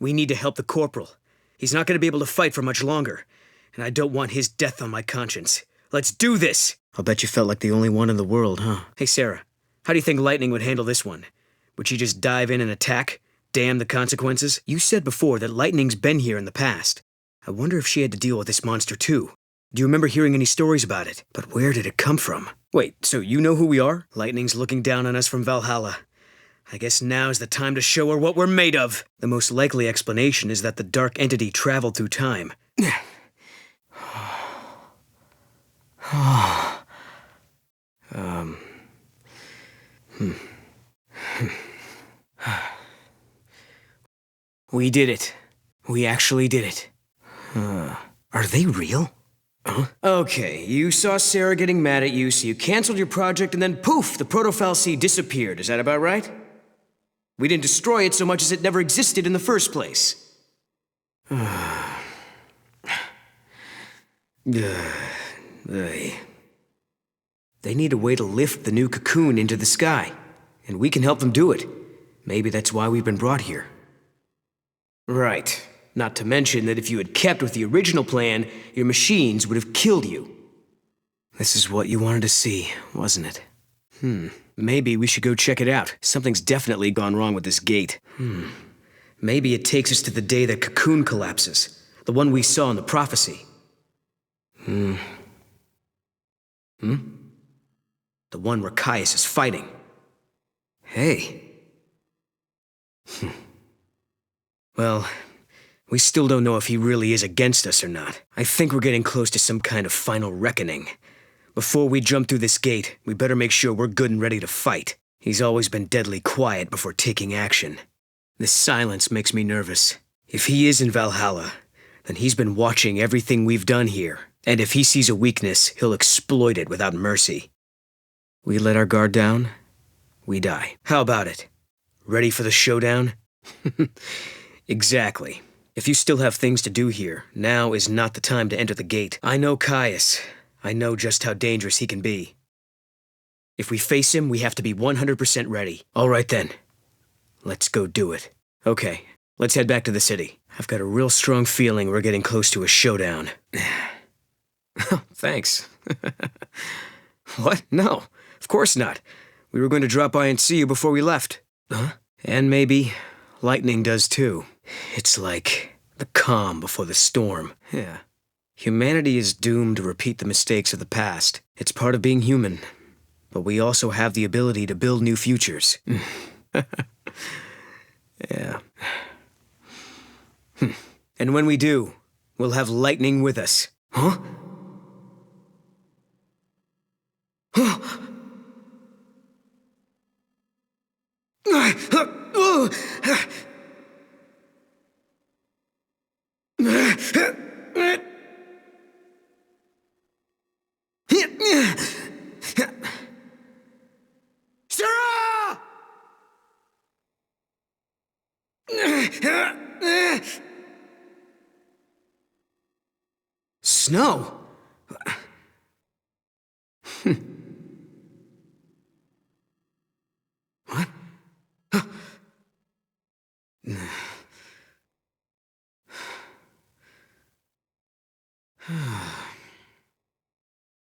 We need to help the Corporal. He's not going to be able to fight for much longer, and I don't want his death on my conscience. Let's do this! I'll bet you felt like the only one in the world, huh? Hey, Sarah, how do you think Lightning would handle this one? Would she just dive in and attack? Damn the consequences? You said before that Lightning's been here in the past. I wonder if she had to deal with this monster too. Do you remember hearing any stories about it? But where did it come from? Wait, so you know who we are? Lightning's looking down on us from Valhalla. I guess now's the time to show her what we're made of. The most likely explanation is that the dark entity traveled through time. We did it. We actually did it. Are they real? Huh? Okay, you saw Sarah getting mad at you, so you canceled your project, and then poof, the Protophile Sea disappeared. Is that about right? We didn't destroy it so much as it never existed in the first place. They need a way to lift the new cocoon into the sky, and we can help them do it. Maybe that's why we've been brought here. Right. Not to mention that if you had kept with the original plan, your machines would have killed you. This is what you wanted to see, wasn't it? Maybe we should go check it out. Something's definitely gone wrong with this gate. Maybe it takes us to the day that Cocoon collapses. The one we saw in the prophecy. The one where Kreiss is fighting. Hey. Well, we still don't know if he really is against us or not. I think we're getting close to some kind of final reckoning. Before we jump through this gate, we better make sure we're good and ready to fight. He's always been deadly quiet before taking action. This silence makes me nervous. If he is in Valhalla, then he's been watching everything we've done here. And if he sees a weakness, he'll exploit it without mercy. We let our guard down, we die. How about it? Ready for the showdown? Exactly. If you still have things to do here, now is not the time to enter the gate. I know Kreiss. I know just how dangerous he can be. If we face him, we have to be 100% ready. All right then. Let's go do it. Okay, let's head back to the city. I've got a real strong feeling we're getting close to a showdown. Thanks. What? No, of course not. We were going to drop by and see you before we left. Huh? And maybe Lightning does too. It's like the calm before the storm. Yeah. Humanity is doomed to repeat the mistakes of the past. It's part of being human. But we also have the ability to build new futures. Yeah. And when we do, we'll have Lightning with us. Huh? Sarah! Snow? What?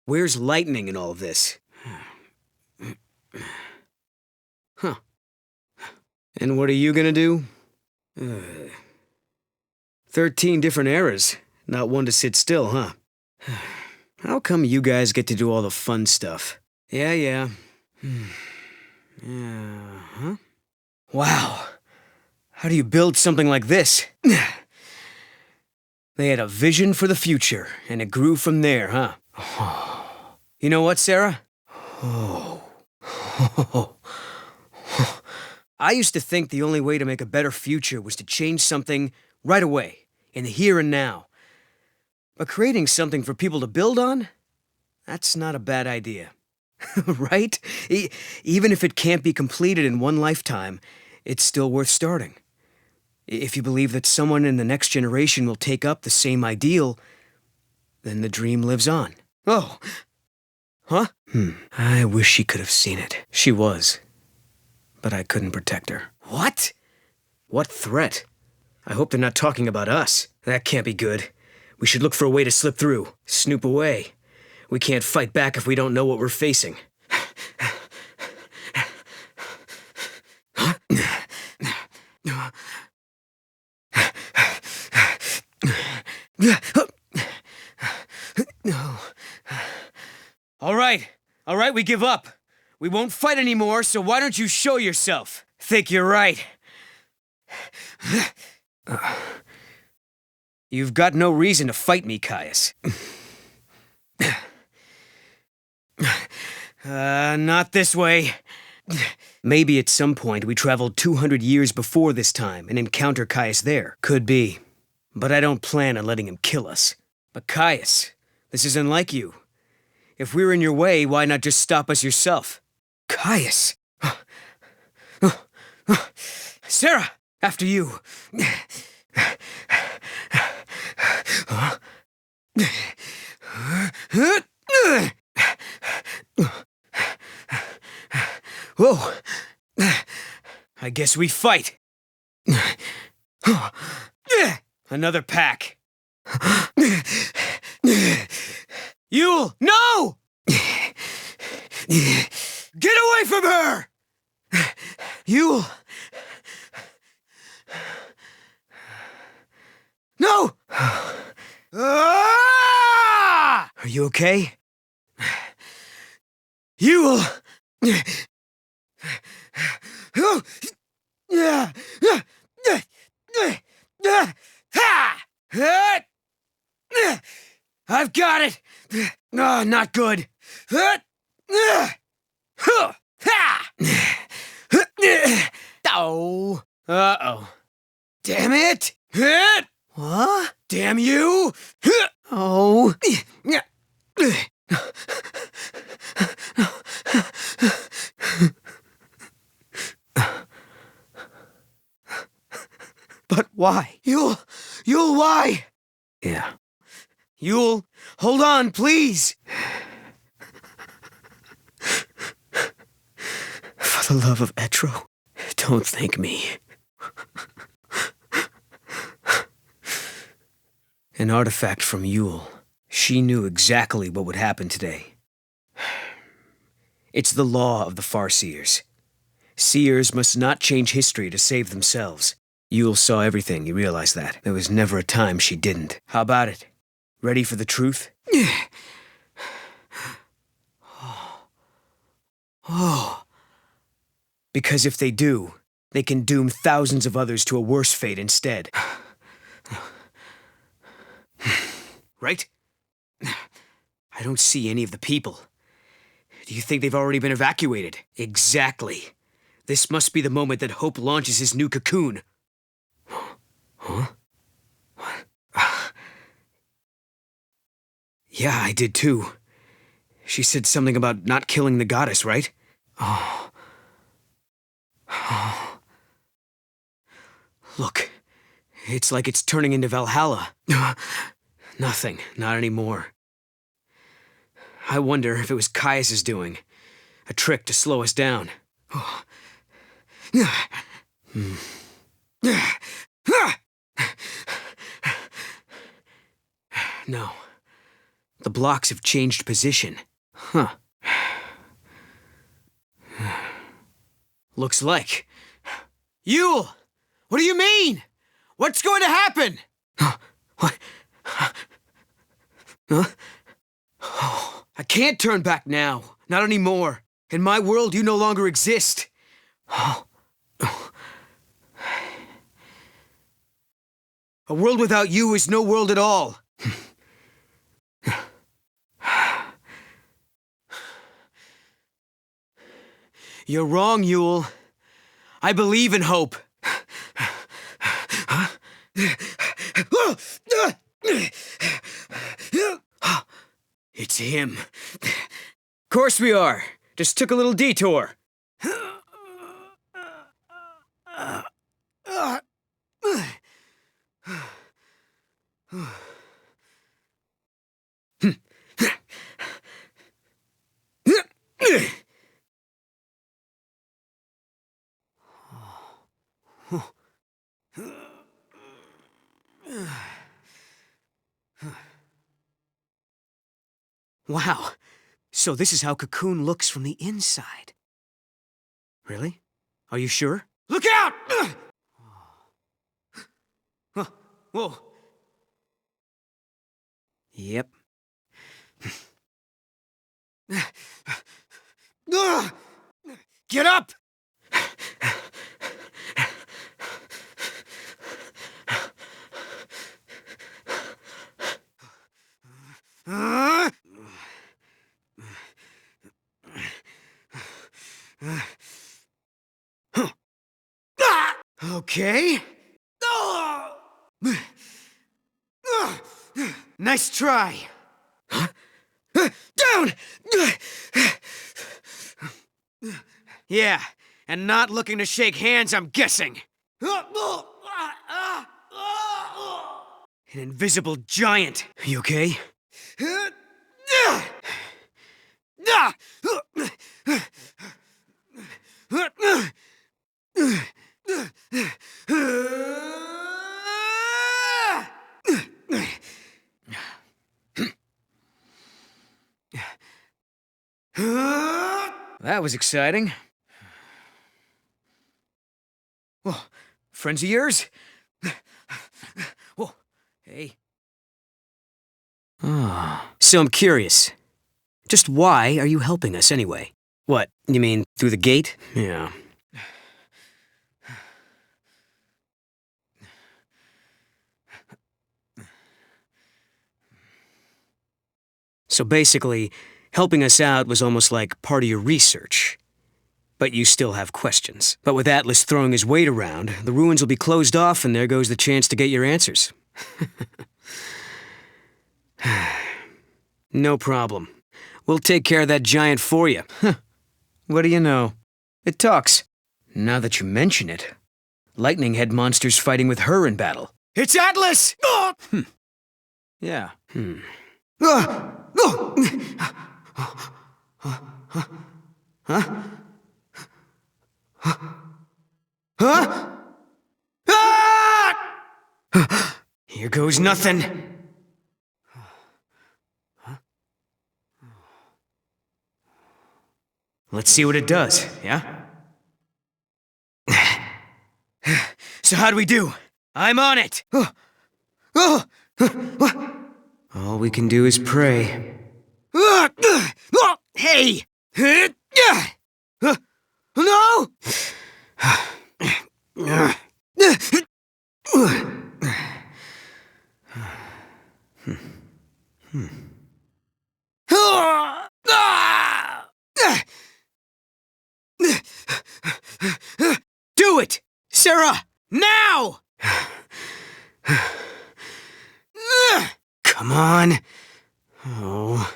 Where's Lightning in all of this? Huh. And what are you gonna do? 13 different eras. Not one to sit still, huh? How come you guys get to do all the fun stuff? Yeah. Huh? Wow. How do you build something like this? They had a vision for the future, and it grew from there, huh? You know what, Sarah? I used to think the only way to make a better future was to change something right away, in the here and now. But creating something for people to build on? That's not a bad idea. Right? Even if it can't be completed in one lifetime, it's still worth starting. If you believe that someone in the next generation will take up the same ideal, then the dream lives on. Oh. Huh? I wish she could have seen it. She was. But I couldn't protect her. What? What threat? I hope they're not talking about us. That can't be good. We should look for a way to slip through, snoop away. We can't fight back if we don't know what we're facing. All right, we give up. We won't fight anymore, so why don't you show yourself? Think you're right. You've got no reason to fight me, Caius. Not this way. Maybe at some point we traveled 200 years before this time and encounter Caius there. Could be. But I don't plan on letting him kill us. But Caius, this is unlike you. If we're in your way, why not just stop us yourself? Caius! Sarah, after you. Whoa. I guess we fight. Another pack. Yule, no! Get away from her! Yule. No! Ah! Are you okay? Yule! I've got it! Oh, not good. Oh. Uh-oh. Damn it! What? Damn you! Oh. But why? Yule, why? Yeah. Yule, hold on, please! For the love of Etro, don't thank me. An artifact from Yule. She knew exactly what would happen today. It's the law of the Farseers. Seers must not change history to save themselves. Yule saw everything, you realize that. There was never a time she didn't. How about it? Ready for the truth? Oh. Because if they do, they can doom thousands of others to a worse fate instead. Right? I don't see any of the people. Do you think they've already been evacuated? Exactly. This must be the moment that Hope launches his new cocoon. Huh? What? Yeah, I did too. She said something about not killing the goddess, right? Oh. Look, it's like it's turning into Valhalla. Nothing, not anymore. I wonder if it was Caius's doing. A trick to slow us down. No. The blocks have changed position. Huh. Looks like. Yule! What do you mean? What's going to happen? What? Huh? Oh, I can't turn back now. Not anymore. In my world, you no longer exist. Oh. A world without you is no world at all. You're wrong, Yule. I believe in hope. It's him. Of course we are. Just took a little detour. Wow. So this is how Cocoon looks from the inside. Really? Are you sure? Look out! Whoa. Yep. Get up! Okay. Nice try. Down! Yeah, and not looking to shake hands, I'm guessing. An invisible giant. You okay? That was exciting. Whoa, friends of yours? Whoa, hey. So I'm curious. Just why are you helping us anyway? What, you mean through the gate? Yeah. So basically, helping us out was almost like part of your research. But you still have questions. But with Atlas throwing his weight around, the ruins will be closed off and there goes the chance to get your answers. No problem. We'll take care of that giant for you. What do you know? It talks. Now that you mention it, Lightning Head Monster's fighting with her in battle. It's Atlas! Yeah. Huh? Huh? Ah! Here goes nothing. Let's see what it does, yeah? So how do we do? I'm on it! All we can do is pray. Hey! No! Do it! Sarah! Now! Come on. Oh.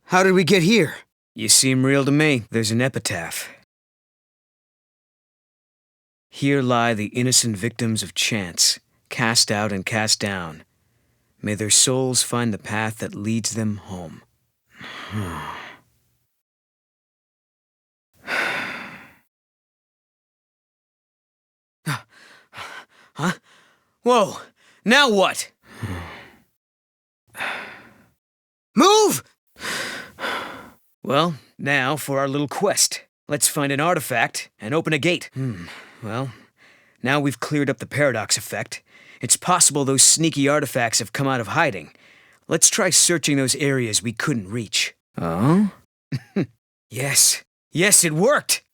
How did we get here? You seem real to me. There's an epitaph. Here lie the innocent victims of chance, cast out and cast down. May their souls find the path that leads them home. Huh? Whoa! Now what? Move! Well, now for our little quest. Let's find an artifact and open a gate. Well, now we've cleared up the paradox effect. It's possible those sneaky artifacts have come out of hiding. Let's try searching those areas we couldn't reach. Oh? Yes. Yes, it worked!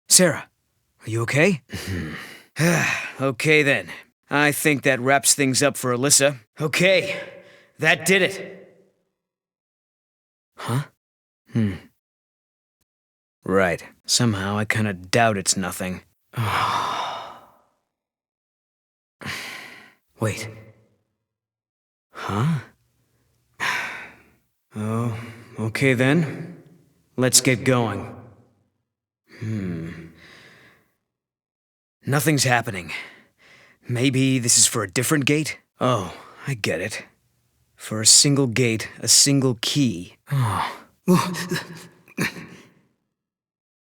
Sarah, are you okay? Okay then. I think that wraps things up for Alyssa. Okay, that did it. Huh? Right. Somehow I kinda doubt it's nothing. Wait. Huh? Oh, okay then. Let's get going. Nothing's happening. Maybe this is for a different gate? Oh, I get it. For a single gate, a single key. I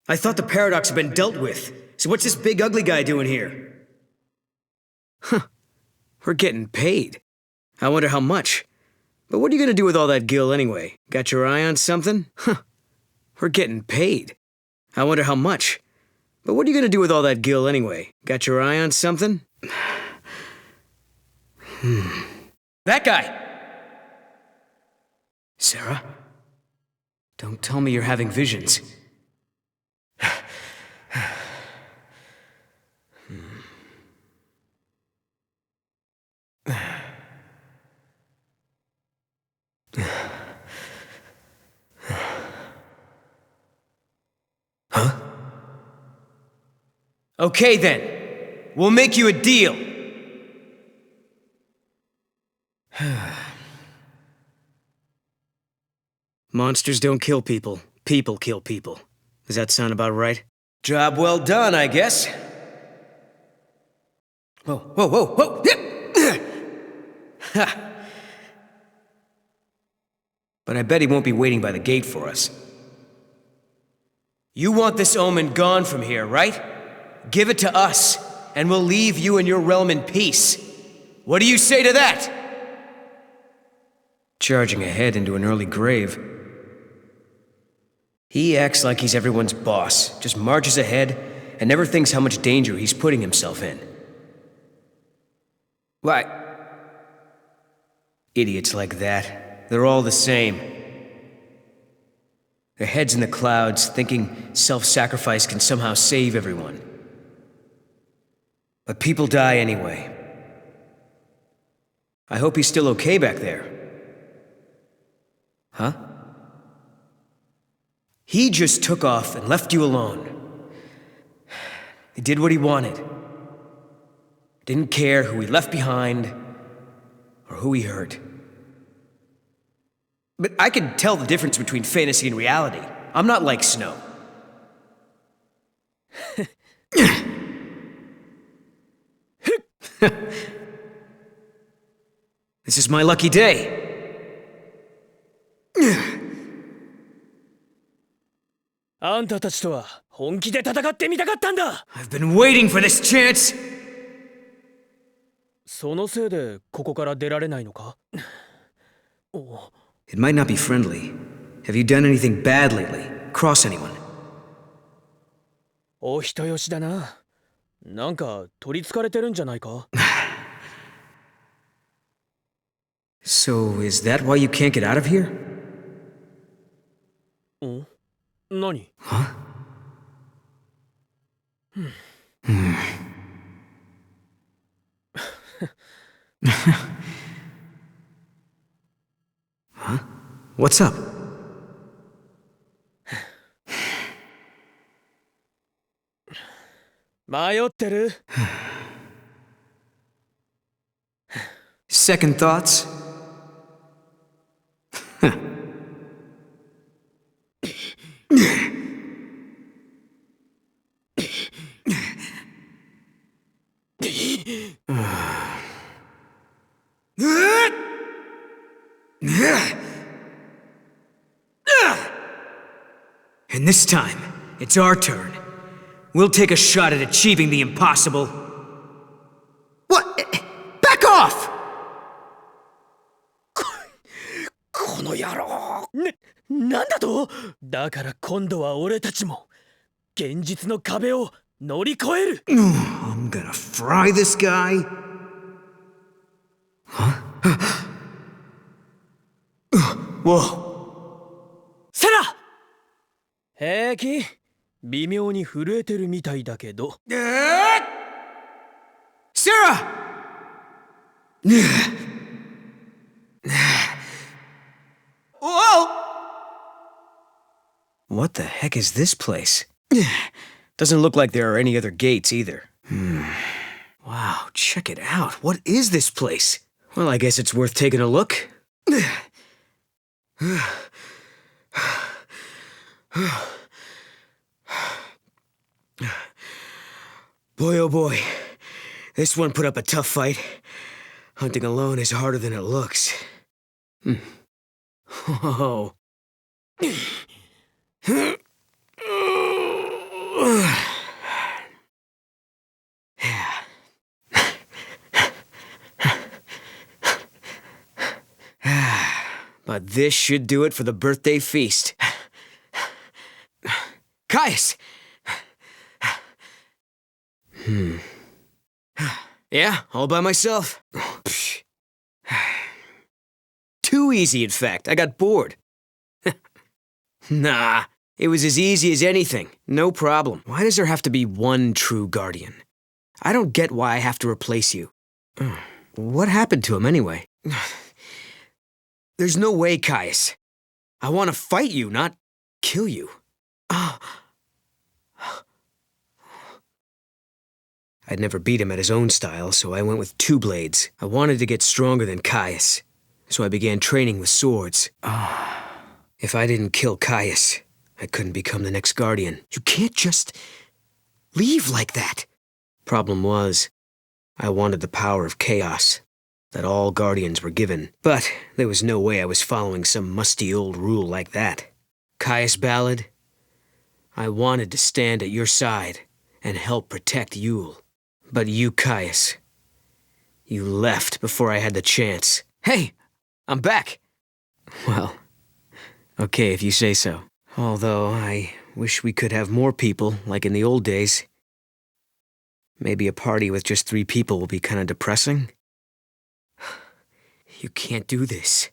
thought the paradox had been dealt with. So what's this big ugly guy doing here? Huh. We're getting paid. I wonder how much. But what are you gonna do with all that gil anyway? Got your eye on something? Huh. We're getting paid. I wonder how much. But what are you gonna do with all that gil anyway? Got your eye on something? That guy! Sarah? Don't tell me you're having visions. Huh? Okay then. We'll make you a deal. Monsters don't kill people. People kill people. Does that sound about right? Job well done, I guess. Whoa, whoa, whoa, whoa! Ha! But I bet he won't be waiting by the gate for us. You want this omen gone from here, right? Give it to us, and we'll leave you and your realm in peace. What do you say to that? Charging ahead into an early grave. He acts like he's everyone's boss, just marches ahead, and never thinks how much danger he's putting himself in. Why? Idiots like that. They're all the same. Their heads in the clouds, thinking self-sacrifice can somehow save everyone. But people die anyway. I hope he's still okay back there. Huh? He just took off and left you alone. He did what he wanted. Didn't care who he left behind or who he hurt. But I can tell the difference between fantasy and reality. I'm not like Snow. This is my lucky day. I've been waiting for this chance. そのせいでここから出られないのか? It might not be friendly. Have you done anything bad lately? Cross anyone? お人よしだな。なんか取り憑かれてるんじゃないか? So, is that why you can't get out of here? ん? 何? Huh? Huh? What's up? Second thoughts? And this time, it's our turn. We'll take a shot at achieving the impossible. What? Back off! この野郎! なんだと? だから今度は俺たちも現実の壁を乗り越える. I'm gonna fry this guy. Huh? Whoa. セラ! 平気? 微妙に震えてるみたいだけど. Sarah! Whoa! What the heck is this place? Doesn't look like there are any other gates either. Wow, check it out. What is this place? Well, I guess it's worth taking a look. Boy, oh boy. This one put up a tough fight. Hunting alone is harder than it looks. Oh. But this should do it for the birthday feast. Caius! Yeah, all by myself. Too easy, in fact. I got bored. Nah, it was as easy as anything. No problem. Why does there have to be one true guardian? I don't get why I have to replace you. What happened to him, anyway? There's no way, Caius. I want to fight you, not kill you. I'd never beat him at his own style, so I went with 2 blades. I wanted to get stronger than Caius, so I began training with swords. If I didn't kill Caius, I couldn't become the next guardian. You can't just leave like that. Problem was, I wanted the power of chaos that all guardians were given, but there was no way I was following some musty old rule like that. Caius Ballad, I wanted to stand at your side and help protect Yule. But you, Caius, you left before I had the chance. Hey, I'm back. Well, okay if you say so. Although I wish we could have more people, like in the old days. Maybe a party with just 3 people will be kind of depressing. You can't do this.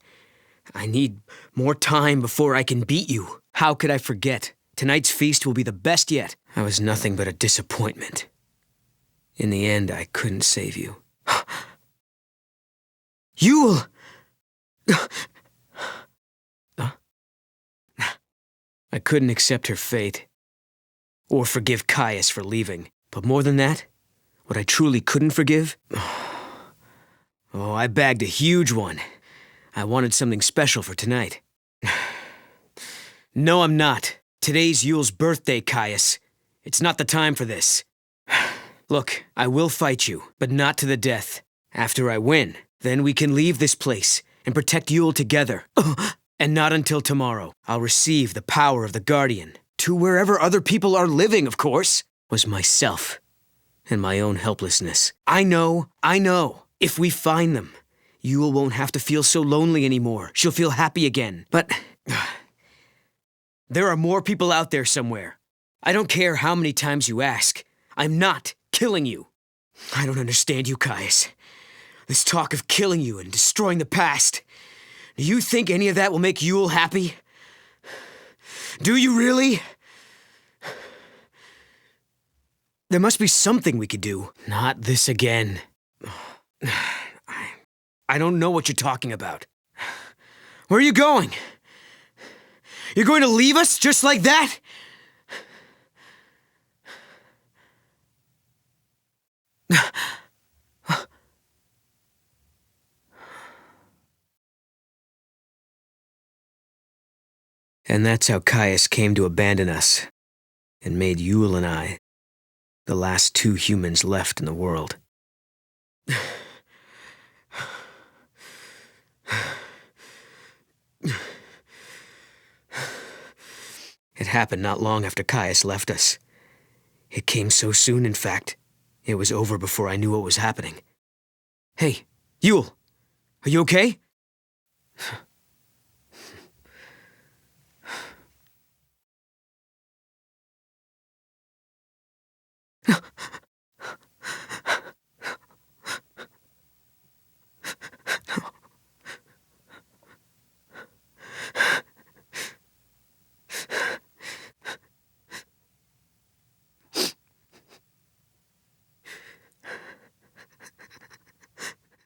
I need more time before I can beat you. How could I forget? Tonight's feast will be the best yet. I was nothing but a disappointment. In the end, I couldn't save you. Yule! I couldn't accept her fate, or forgive Caius for leaving. But more than that, what I truly couldn't forgive? Oh, I bagged a huge one. I wanted something special for tonight. No, I'm not. Today's Yule's birthday, Caius. It's not the time for this. Look, I will fight you, but not to the death. After I win, then we can leave this place and protect Yule together. And not until tomorrow. I'll receive the power of the Guardian. To wherever other people are living, of course. Was myself and my own helplessness. I know. If we find them, Yule won't have to feel so lonely anymore. She'll feel happy again. But there are more people out there somewhere. I don't care how many times you ask. I'm not killing you. I don't understand you, Caius. This talk of killing you and destroying the past. Do you think any of that will make Yule happy? Do you really? There must be something we could do. Not this again. I don't know what you're talking about. Where are you going? You're going to leave us just like that? And that's how Caius came to abandon us, and made Yule and I the last 2 humans left in the world. It happened not long after Caius left us. It came so soon, in fact. It was over before I knew what was happening. Hey, Yule, are you okay?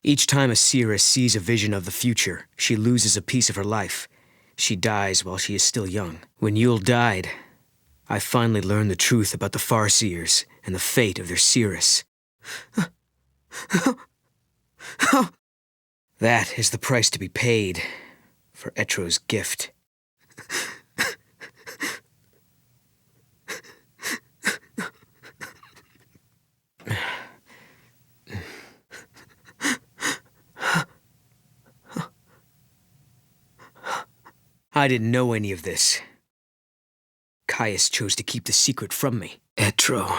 Each time a seeress sees a vision of the future, she loses a piece of her life. She dies while she is still young. When Yule died, I finally learned the truth about the Farseers and the fate of their seeress. That is the price to be paid for Etro's gift. I didn't know any of this. Caius chose to keep the secret from me. Etro.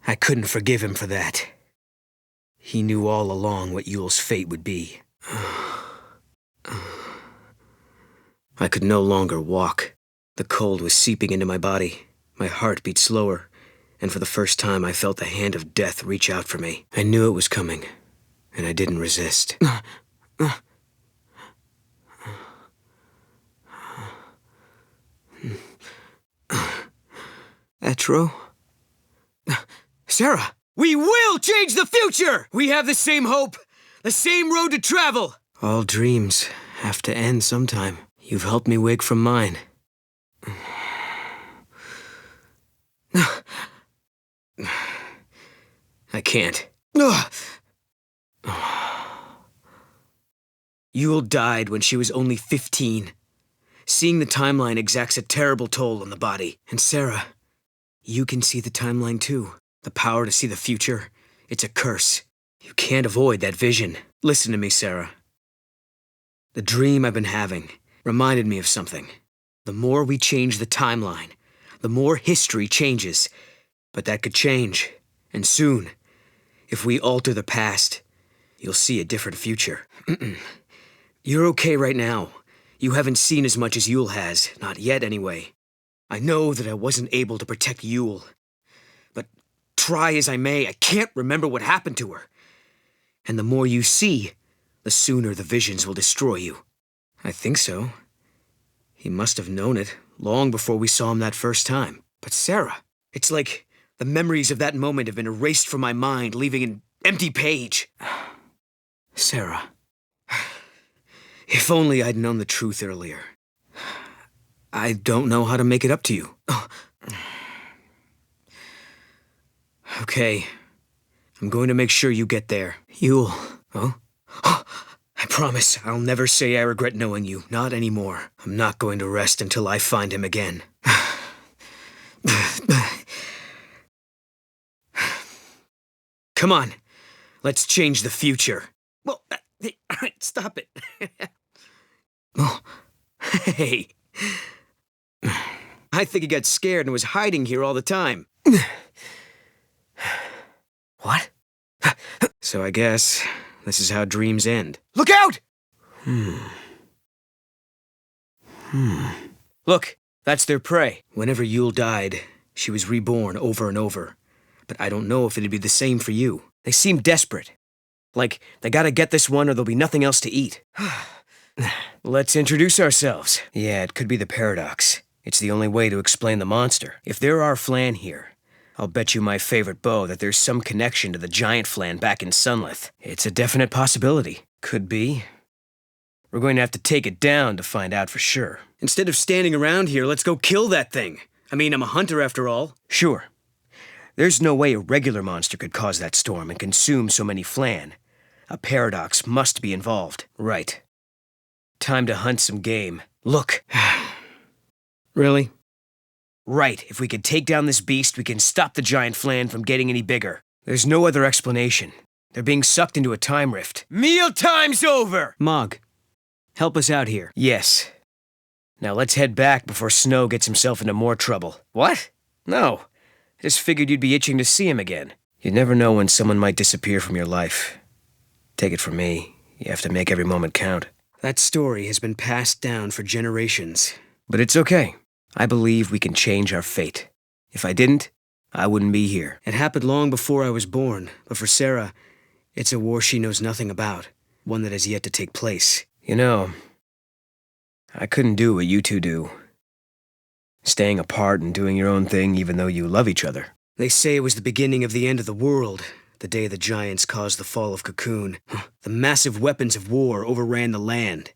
I couldn't forgive him for that. He knew all along what Yule's fate would be. I could no longer walk. The cold was seeping into my body. My heart beat slower, and for the first time I felt the hand of death reach out for me. I knew it was coming, and I didn't resist. Etro? Sarah! We will change the future! We have the same hope, the same road to travel! All dreams have to end sometime. You've helped me wake from mine. I can't. Yule died when she was only 15. Seeing the timeline exacts a terrible toll on the body. And Sarah, you can see the timeline too. The power to see the future, it's a curse. You can't avoid that vision. Listen to me, Sarah. The dream I've been having reminded me of something. The more we change the timeline, the more history changes. But that could change, and soon. If we alter the past, you'll see a different future. You're okay right now. You haven't seen as much as Yule has, not yet anyway. I know that I wasn't able to protect Yule, but try as I may, I can't remember what happened to her. And the more you see, the sooner the visions will destroy you. I think so. He must have known it long before we saw him that first time. But Sarah, it's like the memories of that moment have been erased from my mind, leaving an empty page. Sarah, if only I'd known the truth earlier. I don't know how to make it up to you. Okay, I'm going to make sure you get there. Yule, I promise I'll never say I regret knowing you, not anymore. I'm not going to rest until I find him again. Come on, let's change the future. Well, all right, stop it. Oh, hey. I think he got scared and was hiding here all the time. What? So I guess this is how dreams end. Look out! Look, that's their prey. Whenever Yule died, she was reborn over and over. But I don't know if it'd be the same for you. They seem desperate. Like, they gotta get this one or there'll be nothing else to eat. Let's introduce ourselves. Yeah, it could be the paradox. It's the only way to explain the monster. If there are flan here, I'll bet you my favorite bow that there's some connection to the giant flan back in Sunlith. It's a definite possibility. Could be. We're going to have to take it down to find out for sure. Instead of standing around here, let's go kill that thing. I mean, I'm a hunter after all. Sure. There's no way a regular monster could cause that storm and consume so many flan. A paradox must be involved. Right. Time to hunt some game. Look. Really? Right. If we could take down this beast, we can stop the giant flan from getting any bigger. There's no other explanation. They're being sucked into a time rift. Mealtime's over! Mog, help us out here. Yes. Now let's head back before Snow gets himself into more trouble. What? No. I just figured you'd be itching to see him again. You never know when someone might disappear from your life. Take it from me, you have to make every moment count. That story has been passed down for generations. But it's okay. I believe we can change our fate. If I didn't, I wouldn't be here. It happened long before I was born, but for Sarah, it's a war she knows nothing about. One that has yet to take place. You know, I couldn't do what you two do. Staying apart and doing your own thing even though you love each other. They say it was the beginning of the end of the world, the day the giants caused the fall of Cocoon. The massive weapons of war overran the land.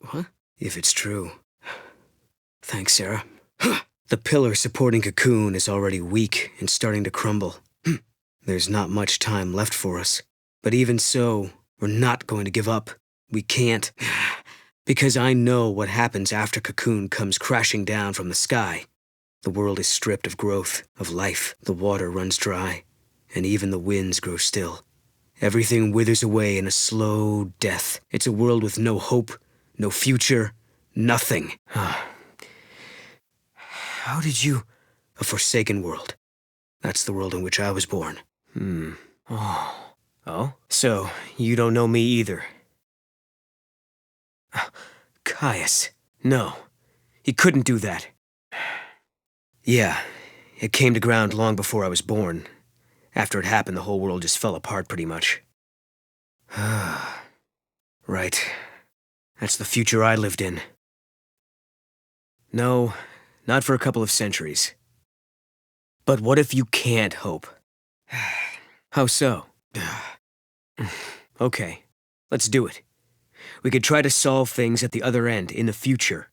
What? If it's true. Thanks, Sarah. The pillar supporting Cocoon is already weak and starting to crumble. There's not much time left for us. But even so, we're not going to give up. We can't. Because I know what happens after Cocoon comes crashing down from the sky. The world is stripped of growth, of life. The water runs dry, and even the winds grow still. Everything withers away in a slow death. It's a world with no hope, no future, nothing. How did you... A forsaken world. That's the world in which I was born. Oh? So, you don't know me either. Caius. No. He couldn't do that. Yeah, it came to ground long before I was born. After it happened, the whole world just fell apart pretty much. Right. That's the future I lived in. No, not for a couple of centuries. But what if you can't hope? How so? Okay, let's do it. We could try to solve things at the other end, in the future.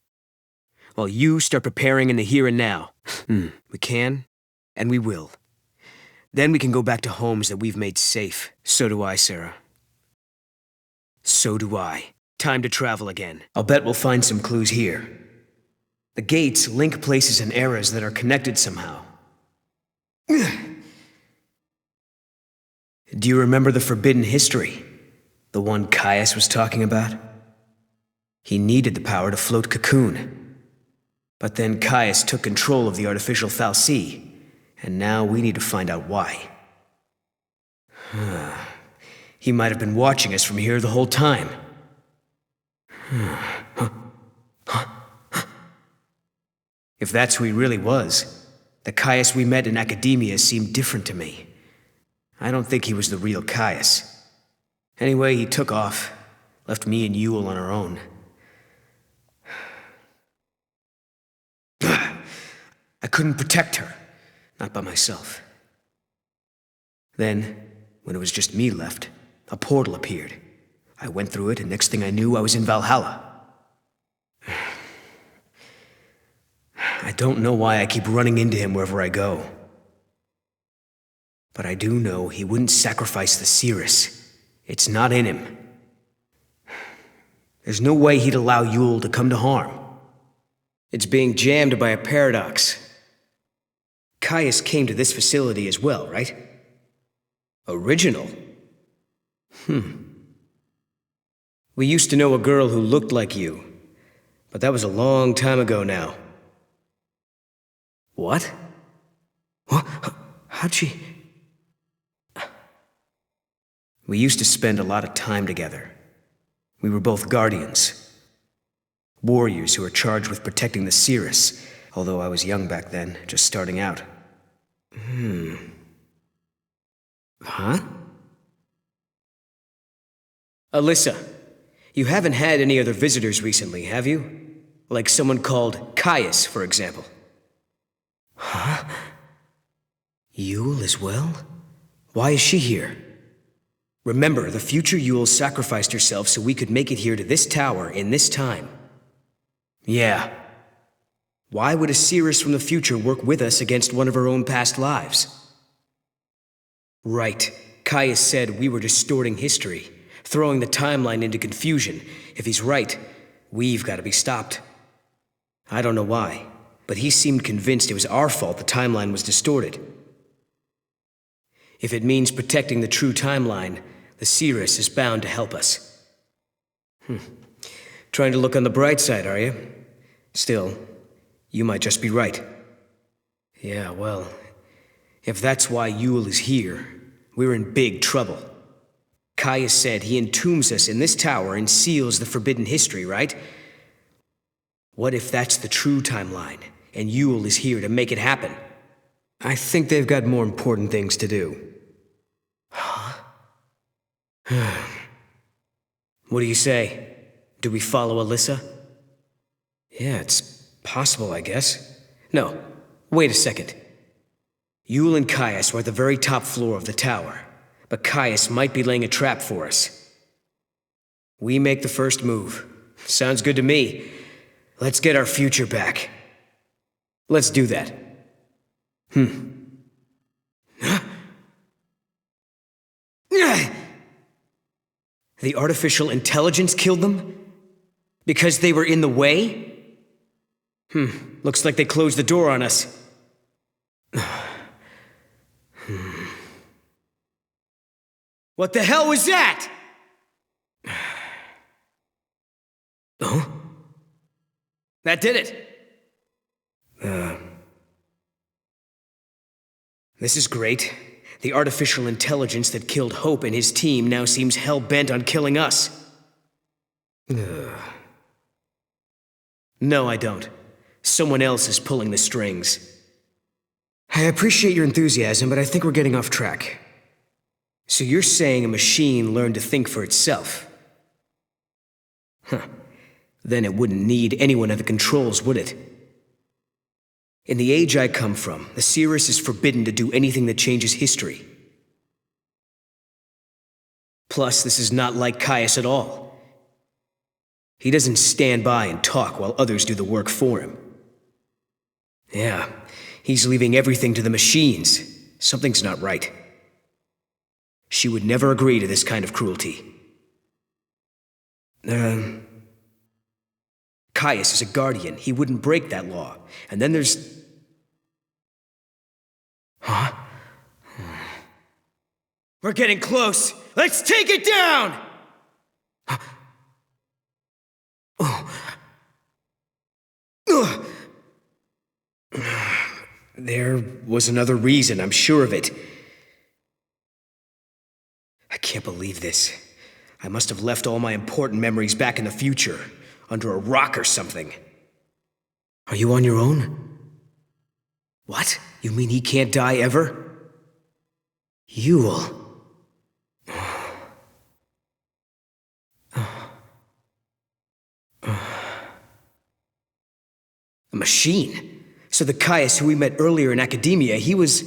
While you start preparing in the here and now. We can, and we will. Then we can go back to homes that we've made safe. So do I, Sarah. So do I. Time to travel again. I'll bet we'll find some clues here. The gates link places and eras that are connected somehow. Do you remember the forbidden history? The one Caius was talking about? He needed the power to float Cocoon. But then Caius took control of the artificial Fal'Cie, and now we need to find out why. He might have been watching us from here the whole time. If that's who he really was, the Caius we met in academia seemed different to me. I don't think he was the real Caius. Anyway, he took off, left me and Yule on our own. I couldn't protect her, not by myself. Then, when it was just me left, a portal appeared. I went through it, and next thing I knew, I was in Valhalla. I don't know why I keep running into him wherever I go. But I do know he wouldn't sacrifice the Cirrus. It's not in him. There's no way he'd allow Yule to come to harm. It's being jammed by a paradox. Caius came to this facility as well, right? Original? We used to know a girl who looked like you, but that was a long time ago now. What? How'd she... We used to spend a lot of time together. We were both guardians. Warriors who were charged with protecting the Cirrus, although I was young back then, just starting out. Huh? Alyssa, you haven't had any other visitors recently, have you? Like someone called Caius, for example. Huh? Yule as well? Why is she here? Remember, the future Yule sacrificed herself so we could make it here to this tower in this time. Yeah. Why would a Cirrus from the future work with us against one of her own past lives? Right. Caius said we were distorting history, throwing the timeline into confusion. If he's right, we've got to be stopped. I don't know why, but he seemed convinced it was our fault the timeline was distorted. If it means protecting the true timeline, the Cirrus is bound to help us. Trying to look on the bright side, are you? Still, you might just be right. Yeah, well, if that's why Yule is here, we're in big trouble. Caius said he entombs us in this tower and seals the forbidden history, right? What if that's the true timeline, and Yule is here to make it happen? I think they've got more important things to do. What do you say? Do we follow Alyssa? Yeah, it's possible, I guess. No, wait a second. Yule and Caius are at the very top floor of the tower, but Caius might be laying a trap for us. We make the first move. Sounds good to me. Let's get our future back. Let's do that. The artificial intelligence killed them? Because they were in the way? Looks like they closed the door on us. What the hell was that? Oh? That did it. This is great. The artificial intelligence that killed Hope and his team now seems hell-bent on killing us. Ugh. No, I don't. Someone else is pulling the strings. I appreciate your enthusiasm, but I think we're getting off track. So you're saying a machine learned to think for itself? Huh. Then it wouldn't need anyone at the controls, would it? In the age I come from, the Cirrus is forbidden to do anything that changes history. Plus, this is not like Kreiss at all. He doesn't stand by and talk while others do the work for him. Yeah, he's leaving everything to the machines. Something's not right. She would never agree to this kind of cruelty. Kreiss is a guardian. He wouldn't break that law. And then there's... Huh? We're getting close! Let's take it down! There was another reason, I'm sure of it. I can't believe this. I must have left all my important memories back in the future, under a rock or something. Are you on your own? What? You mean he can't die ever? Yule. A machine? So the Kreiss who we met earlier in academia, he was...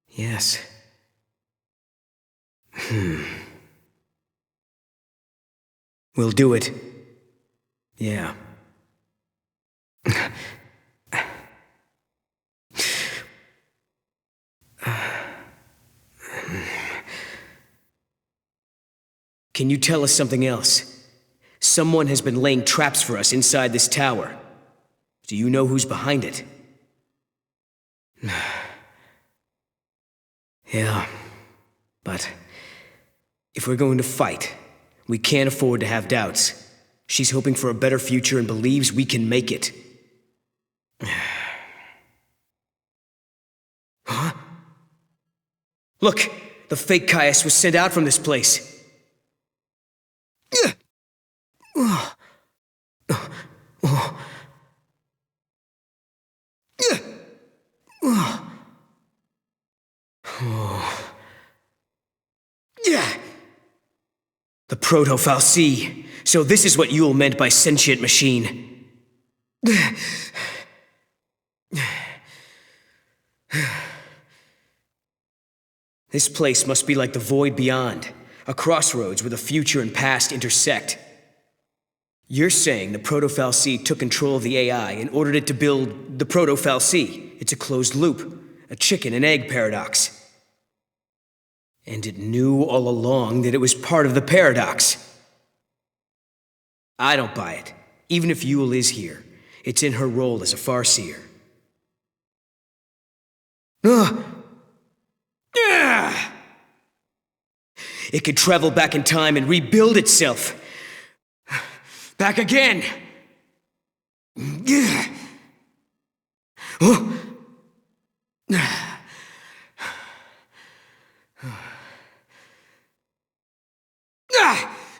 Yes. We'll do it. Yeah. Can you tell us something else? Someone has been laying traps for us inside this tower. Do you know who's behind it? Yeah, but if we're going to fight, we can't afford to have doubts. She's hoping for a better future and believes we can make it. Huh? Look, the fake Kreiss was sent out from this place. The Proto-Fal'Cie. So this is what Yule meant by sentient machine. This place must be like the void beyond, a crossroads where the future and past intersect. You're saying the Proto-Fal'Cie took control of the AI and ordered it to build the Proto-Fal'Cie. It's a closed loop, a chicken and egg paradox. And it knew all along that it was part of the paradox. I don't buy it. Even if Yule is here, it's in her role as a Farseer. It could travel back in time and rebuild itself. Back again!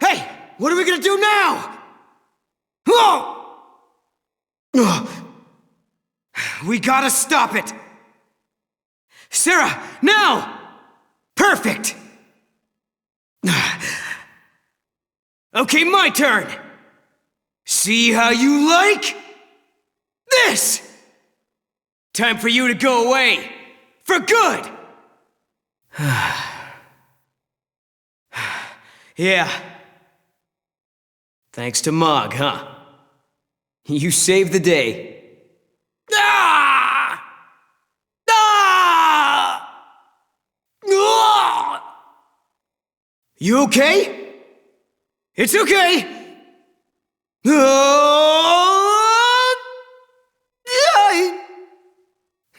Hey! What are we gonna do now? We gotta stop it! Sarah, now! Perfect! Okay, my turn! See how you like? This! Time for you to go away! For good! Yeah. Thanks to Mog, huh? You saved the day. Ah! Ah! Ah! You okay? It's okay!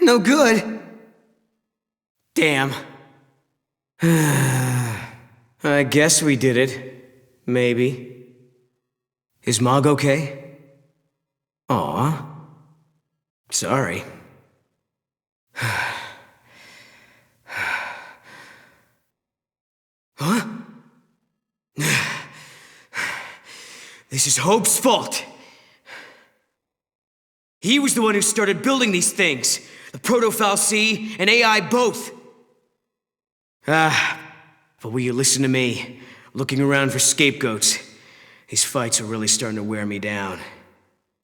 No good. Damn. I guess we did it. Maybe. Is Mog okay? Aw. Sorry. This is Hope's fault. He was the one who started building these things. The Proto-Fal'Cie and AI both. But will you listen to me? Looking around for scapegoats. These fights are really starting to wear me down.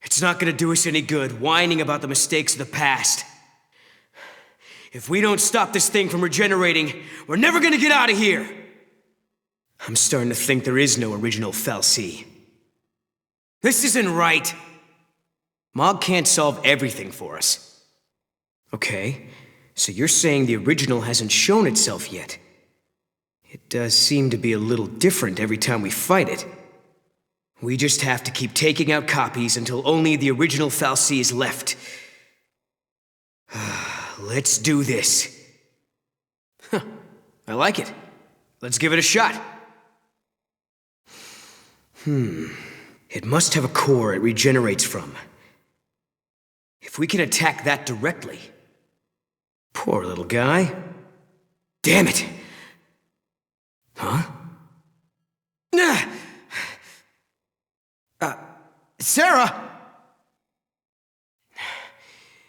It's not gonna do us any good, whining about the mistakes of the past. If we don't stop this thing from regenerating, we're never gonna get out of here! I'm starting to think there is no original Fal'Cie. This isn't right! Mog can't solve everything for us. Okay, so you're saying the original hasn't shown itself yet. It does seem to be a little different every time we fight it. We just have to keep taking out copies until only the original Fal'Cie is left. Let's do this. Huh, I like it. Let's give it a shot. It must have a core it regenerates from. If we can attack that directly... Poor little guy. Damn it! Huh? Sarah!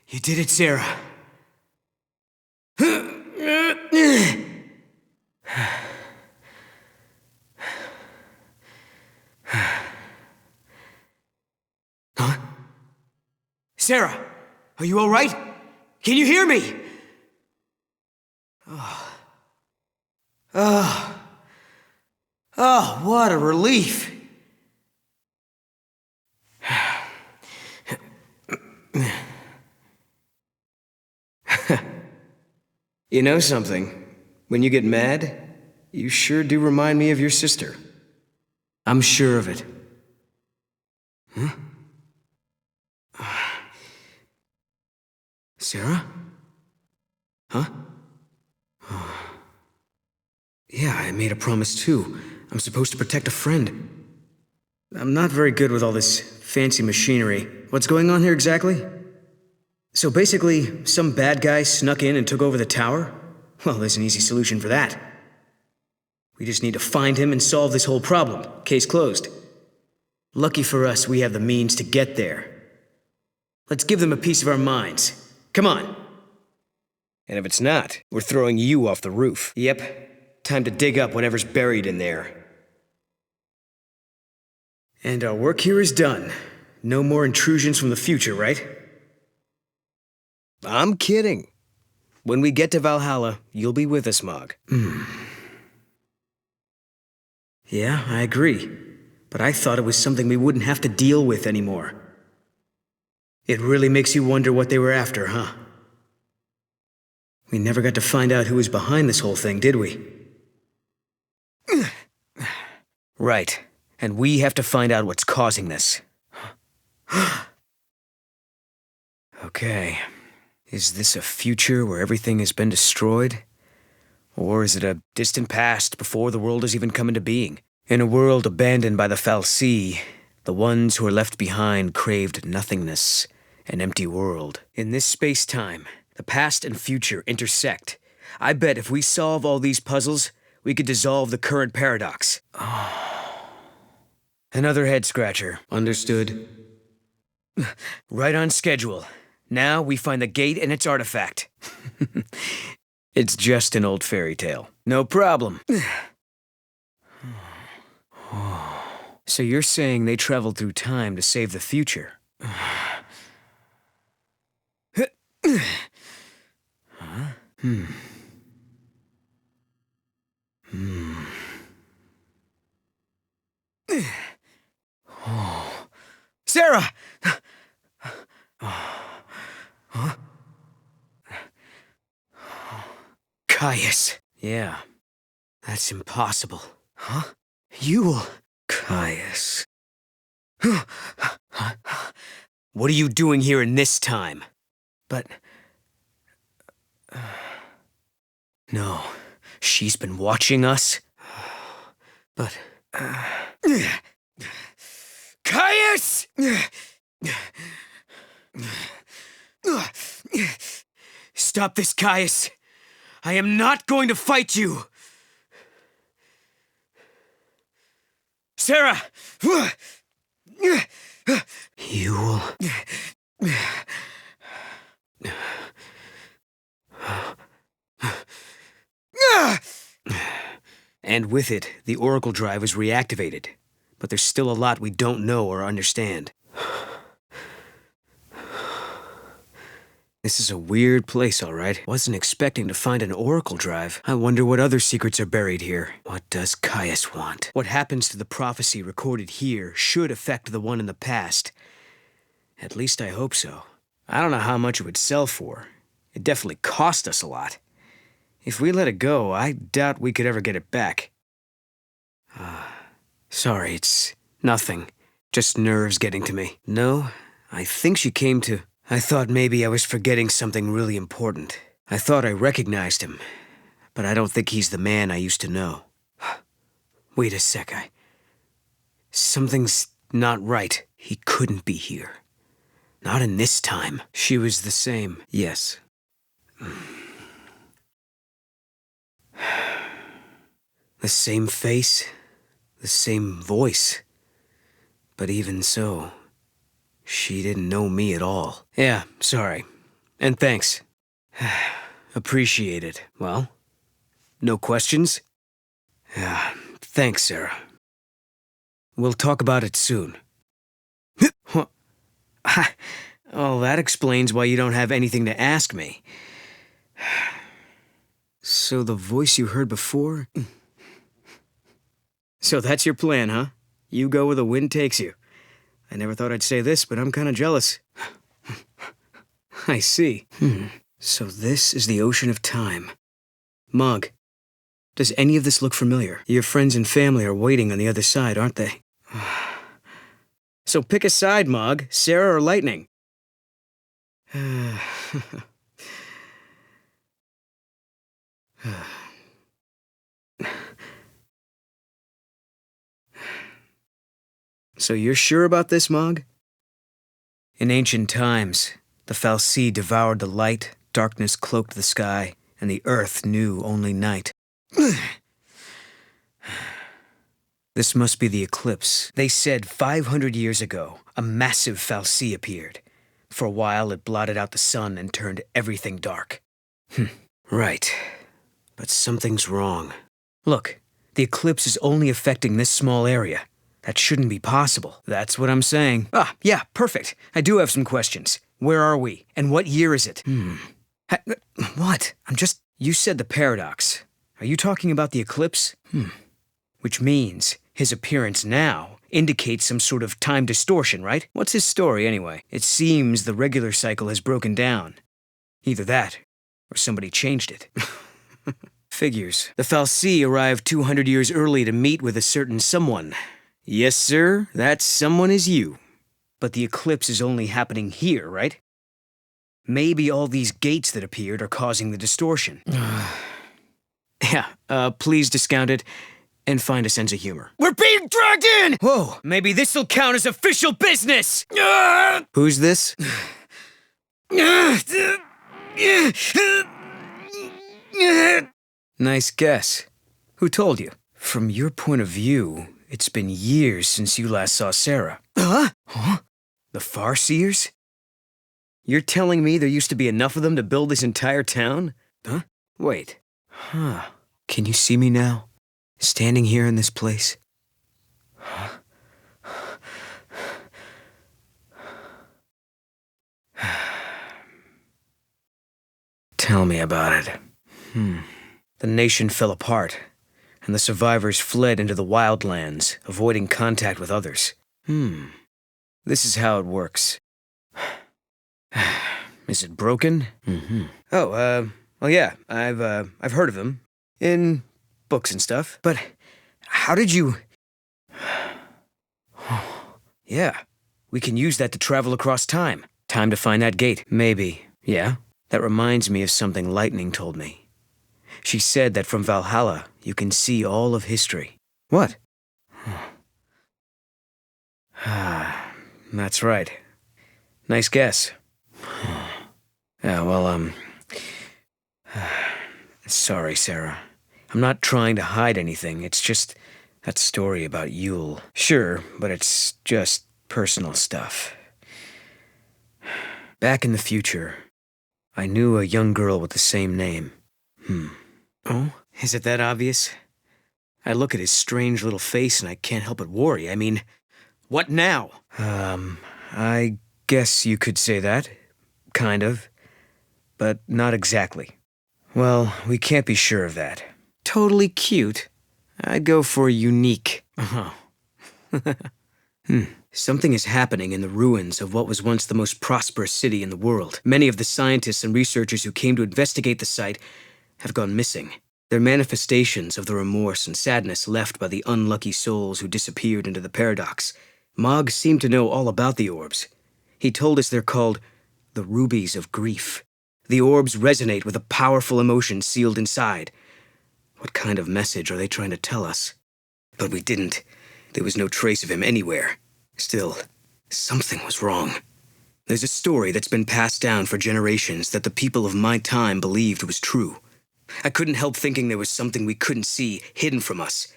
You did it, Sarah. Huh? Sarah, are you all right? Can you hear me? Oh, what a relief. You know something? When you get mad, you sure do remind me of your sister. I'm sure of it. Huh? Sarah? Huh? Yeah, I made a promise too. I'm supposed to protect a friend. I'm not very good with all this fancy machinery. What's going on here exactly? So basically, some bad guy snuck in and took over the tower? Well, there's an easy solution for that. We just need to find him and solve this whole problem. Case closed. Lucky for us, we have the means to get there. Let's give them a piece of our minds. Come on. And if it's not, we're throwing you off the roof. Yep. Time to dig up whatever's buried in there. And our work here is done. No more intrusions from the future, right? I'm kidding. When we get to Valhalla, you'll be with us, Mog. Yeah, I agree. But I thought it was something we wouldn't have to deal with anymore. It really makes you wonder what they were after, huh? We never got to find out who was behind this whole thing, did we? Right. And we have to find out what's causing this. Okay. Is this a future where everything has been destroyed? Or is it a distant past before the world has even come into being? In a world abandoned by the Fal'Cie, the ones who are left behind craved nothingness, an empty world. In this space-time, the past and future intersect. I bet if we solve all these puzzles, we could dissolve the current paradox. Another head-scratcher. Understood. Right on schedule. Now we find the gate and its artifact. It's just an old fairy tale. No problem. So you're saying they traveled through time to save the future? Huh? Sarah! Caius. Yeah, that's impossible. Huh? You will... Caius. What are you doing here in this time? But... No, she's been watching us? But... Caius! Stop this, Caius. I am not going to fight you. Sarah! Yule. And with it, the Oracle Drive was reactivated. But there's still a lot we don't know or understand. This is a weird place, all right. Wasn't expecting to find an Oracle Drive. I wonder what other secrets are buried here. What does Kreiss want? What happens to the prophecy recorded here should affect the one in the past. At least I hope so. I don't know how much it would sell for. It definitely cost us a lot. If we let it go, I doubt we could ever get it back. Sorry, it's nothing. Just nerves getting to me. No, I think she came to... I thought maybe I was forgetting something really important. I thought I recognized him, but I don't think he's the man I used to know. Wait a sec, something's not right. He couldn't be here. Not in this time. She was the same, yes. The same face, the same voice. But even so... she didn't know me at all. Yeah, sorry. And thanks. Appreciate it. Well, no questions? Yeah, thanks, Sarah. We'll talk about it soon. Oh, that explains why you don't have anything to ask me. So the voice you heard before? So that's your plan, huh? You go where the wind takes you. I never thought I'd say this, but I'm kind of jealous. I see. So this is the ocean of time. Mog, does any of this look familiar? Your friends and family are waiting on the other side, aren't they? So pick a side, Mog. Sarah or Lightning? So you're sure about this, Mog? In ancient times, the Fal'Cie devoured the light, darkness cloaked the sky, and the earth knew only night. This must be the eclipse. They said 500 years ago, a massive Fal'Cie appeared. For a while, it blotted out the sun and turned everything dark. Right. But something's wrong. Look, the eclipse is only affecting this small area. That shouldn't be possible. That's what I'm saying. Yeah, perfect. I do have some questions. Where are we? And what year is it? What? You said the paradox. Are you talking about the eclipse? Which means his appearance now indicates some sort of time distortion, right? What's his story, anyway? It seems the regular cycle has broken down. Either that, or somebody changed it. Figures. The Fal'Cie arrived 200 years early to meet with a certain someone. Yes, sir, that someone is you. But the eclipse is only happening here, right? Maybe all these gates that appeared are causing the distortion. Yeah, please discount it and find a sense of humor. We're being dragged in! Whoa, maybe this'll count as official business! Who's this? Nice guess. Who told you? From your point of view, it's been years since you last saw Sarah. Huh? The Farseers? You're telling me there used to be enough of them to build this entire town? Huh? Wait. Can you see me now? Standing here in this place? Tell me about it. The nation fell apart, and the survivors fled into the wildlands, avoiding contact with others. This is how it works. Is it broken? Oh, well, yeah, I've heard of them. In books and stuff. But how did you... Yeah, we can use that to travel across time. Time to find that gate. Maybe. Yeah? That reminds me of something Lightning told me. She said that from Valhalla, you can see all of history. What? That's right. Nice guess. Yeah, well, sorry, Sarah. I'm not trying to hide anything. It's just that story about Yule. Sure, but it's just Personal stuff. Back in the future, I knew a young girl with the same name. Oh? Is it that obvious? I look at his strange little face and I can't help but worry. I mean, what now? I guess you could say that. Kind of. But not exactly. Well, we can't be sure of that. Totally cute. I'd go for unique. Oh. Something is happening in the ruins of what was once the most prosperous city in the world. Many of the scientists and researchers who came to investigate the site have gone missing. They're manifestations of the remorse and sadness left by the unlucky souls who disappeared into the paradox. Mog seemed to know all about the orbs. He told us they're called the rubies of grief. The orbs resonate with a powerful emotion sealed inside. What kind of message are they trying to tell us? But we didn't. There was no trace of him anywhere. Still, something was wrong. There's a story that's been passed down for generations that the people of my time believed was true. I couldn't help thinking there was something we couldn't see, hidden from us.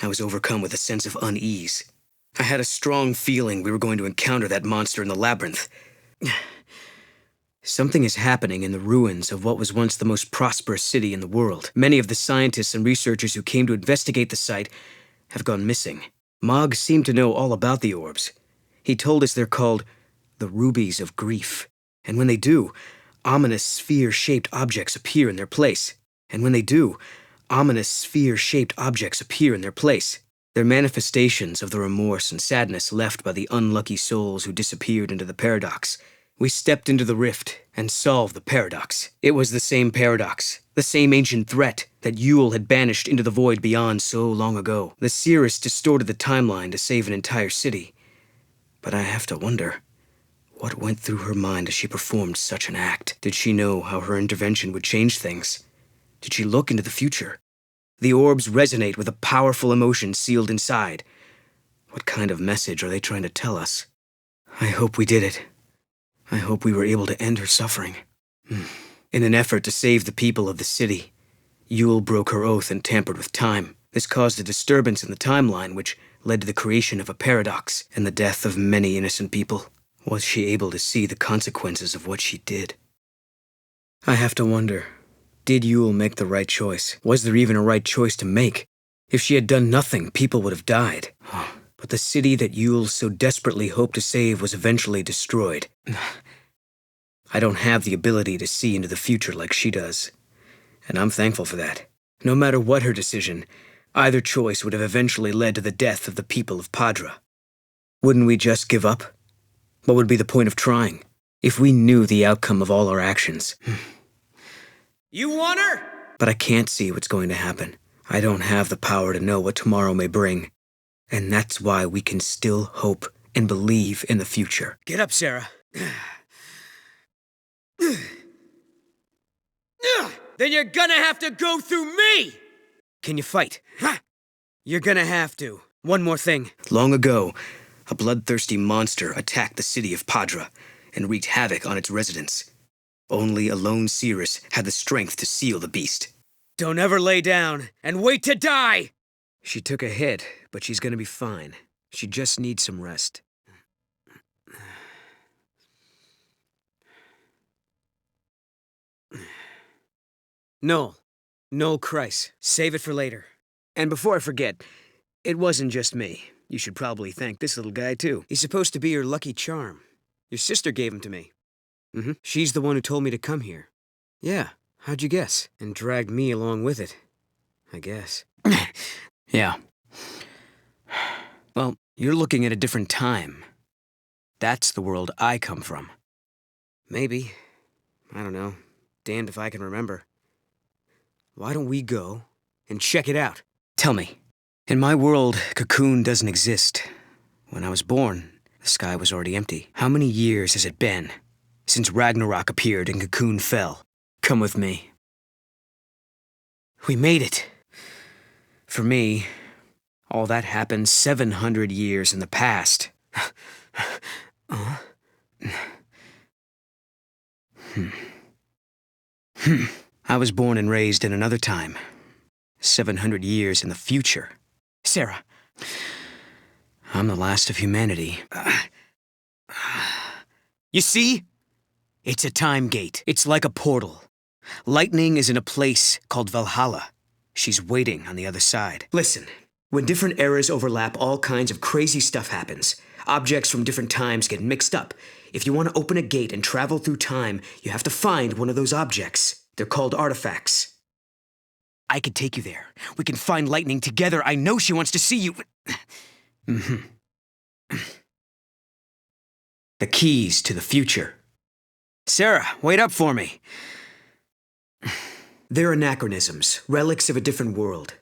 I was overcome with a sense of unease. I had a strong feeling we were going to encounter that monster in the labyrinth. Something is happening in the ruins of what was once the most prosperous city in the world. Many of the scientists and researchers who came to investigate the site have gone missing. Mog seemed to know all about the orbs. He told us they're called the rubies of grief. And when they do, ominous sphere-shaped objects appear in their place. They're manifestations of the remorse and sadness left by the unlucky souls who disappeared into the paradox. We stepped into the rift and solved the paradox. It was the same paradox, the same ancient threat that Yule had banished into the void beyond so long ago. The seeress distorted the timeline to save an entire city. But I have to wonder, what went through her mind as she performed such an act? Did she know how her intervention would change things? Did she look into the future? The orbs resonate with a powerful emotion sealed inside. What kind of message are they trying to tell us? I hope we did it. I hope we were able to end her suffering. In an effort to save the people of the city, Yule broke her oath and tampered with time. This caused a disturbance in the timeline, which led to the creation of a paradox and the death of many innocent people. Was she able to see the consequences of what she did? I have to wonder, did Yule make the right choice? Was there even a right choice to make? If she had done nothing, people would have died. But the city that Yule so desperately hoped to save was eventually destroyed. I don't have the ability to see into the future like she does, and I'm thankful for that. No matter what her decision, either choice would have eventually led to the death of the people of Padra. Wouldn't we just give up? What would be the point of trying, if we knew the outcome of all our actions? You want her? But I can't see what's going to happen. I don't have the power to know what tomorrow may bring. And that's why we can still hope and believe in the future. Get up, Sarah. Then you're gonna have to go through me! Can you fight? You're gonna have to. One more thing. Long ago, a bloodthirsty monster attacked the city of Padra and wreaked havoc on its residents. Only a lone seeress had the strength to seal the beast. Don't ever lay down and wait to die! She took a hit, but she's gonna be fine. She just needs some rest. Noel Kreiss. Save it for later. And before I forget, it wasn't just me. You should probably thank this little guy, too. He's supposed to be your lucky charm. Your sister gave him to me. She's the one who told me to come here. Yeah, how'd you guess? And dragged me along with it, I guess. Yeah. Well, you're looking at a different time. That's the world I come from. Maybe. I don't know. Damned if I can remember. Why don't we go and check it out? Tell me. In my world, Cocoon doesn't exist. When I was born, the sky was already empty. How many years has it been since Ragnarok appeared and Cocoon fell? Come with me. We made it. For me, all that happened 700 years in the past. I was born and raised in another time. 700 years in the future. Sarah, I'm the last of humanity. You see? It's a time gate. It's like a portal. Lightning is in a place called Valhalla. She's waiting on the other side. Listen, when different eras overlap, all kinds of crazy stuff happens. Objects from different times get mixed up. If you want to open a gate and travel through time, you have to find one of those objects. They're called artifacts. I could take you there. We can find Lightning together. I know she wants to see you. The keys to the future. Sarah, wait up for me. They're anachronisms, relics of a different world.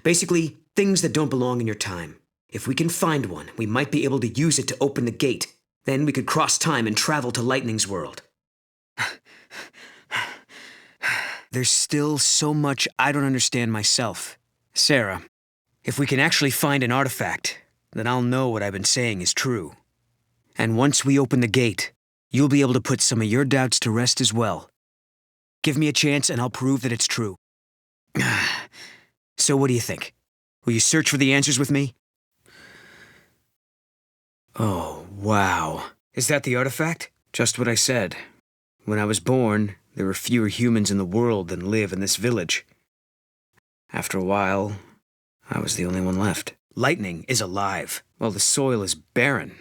Basically, things that don't belong in your time. If we can find one, we might be able to use it to open the gate. Then we could cross time and travel to Lightning's world. There's still so much I don't understand myself. Sarah, if we can actually find an artifact, then I'll know what I've been saying is true. And once we open the gate, you'll be able to put some of your doubts to rest as well. Give me a chance and I'll prove that it's true. So what do you think? Will you search for the answers with me? Oh, wow. Is that the artifact? Just what I said. When I was born, there were fewer humans in the world than live in this village. After a while, I was the only one left. Lightning is alive, while the soil is barren.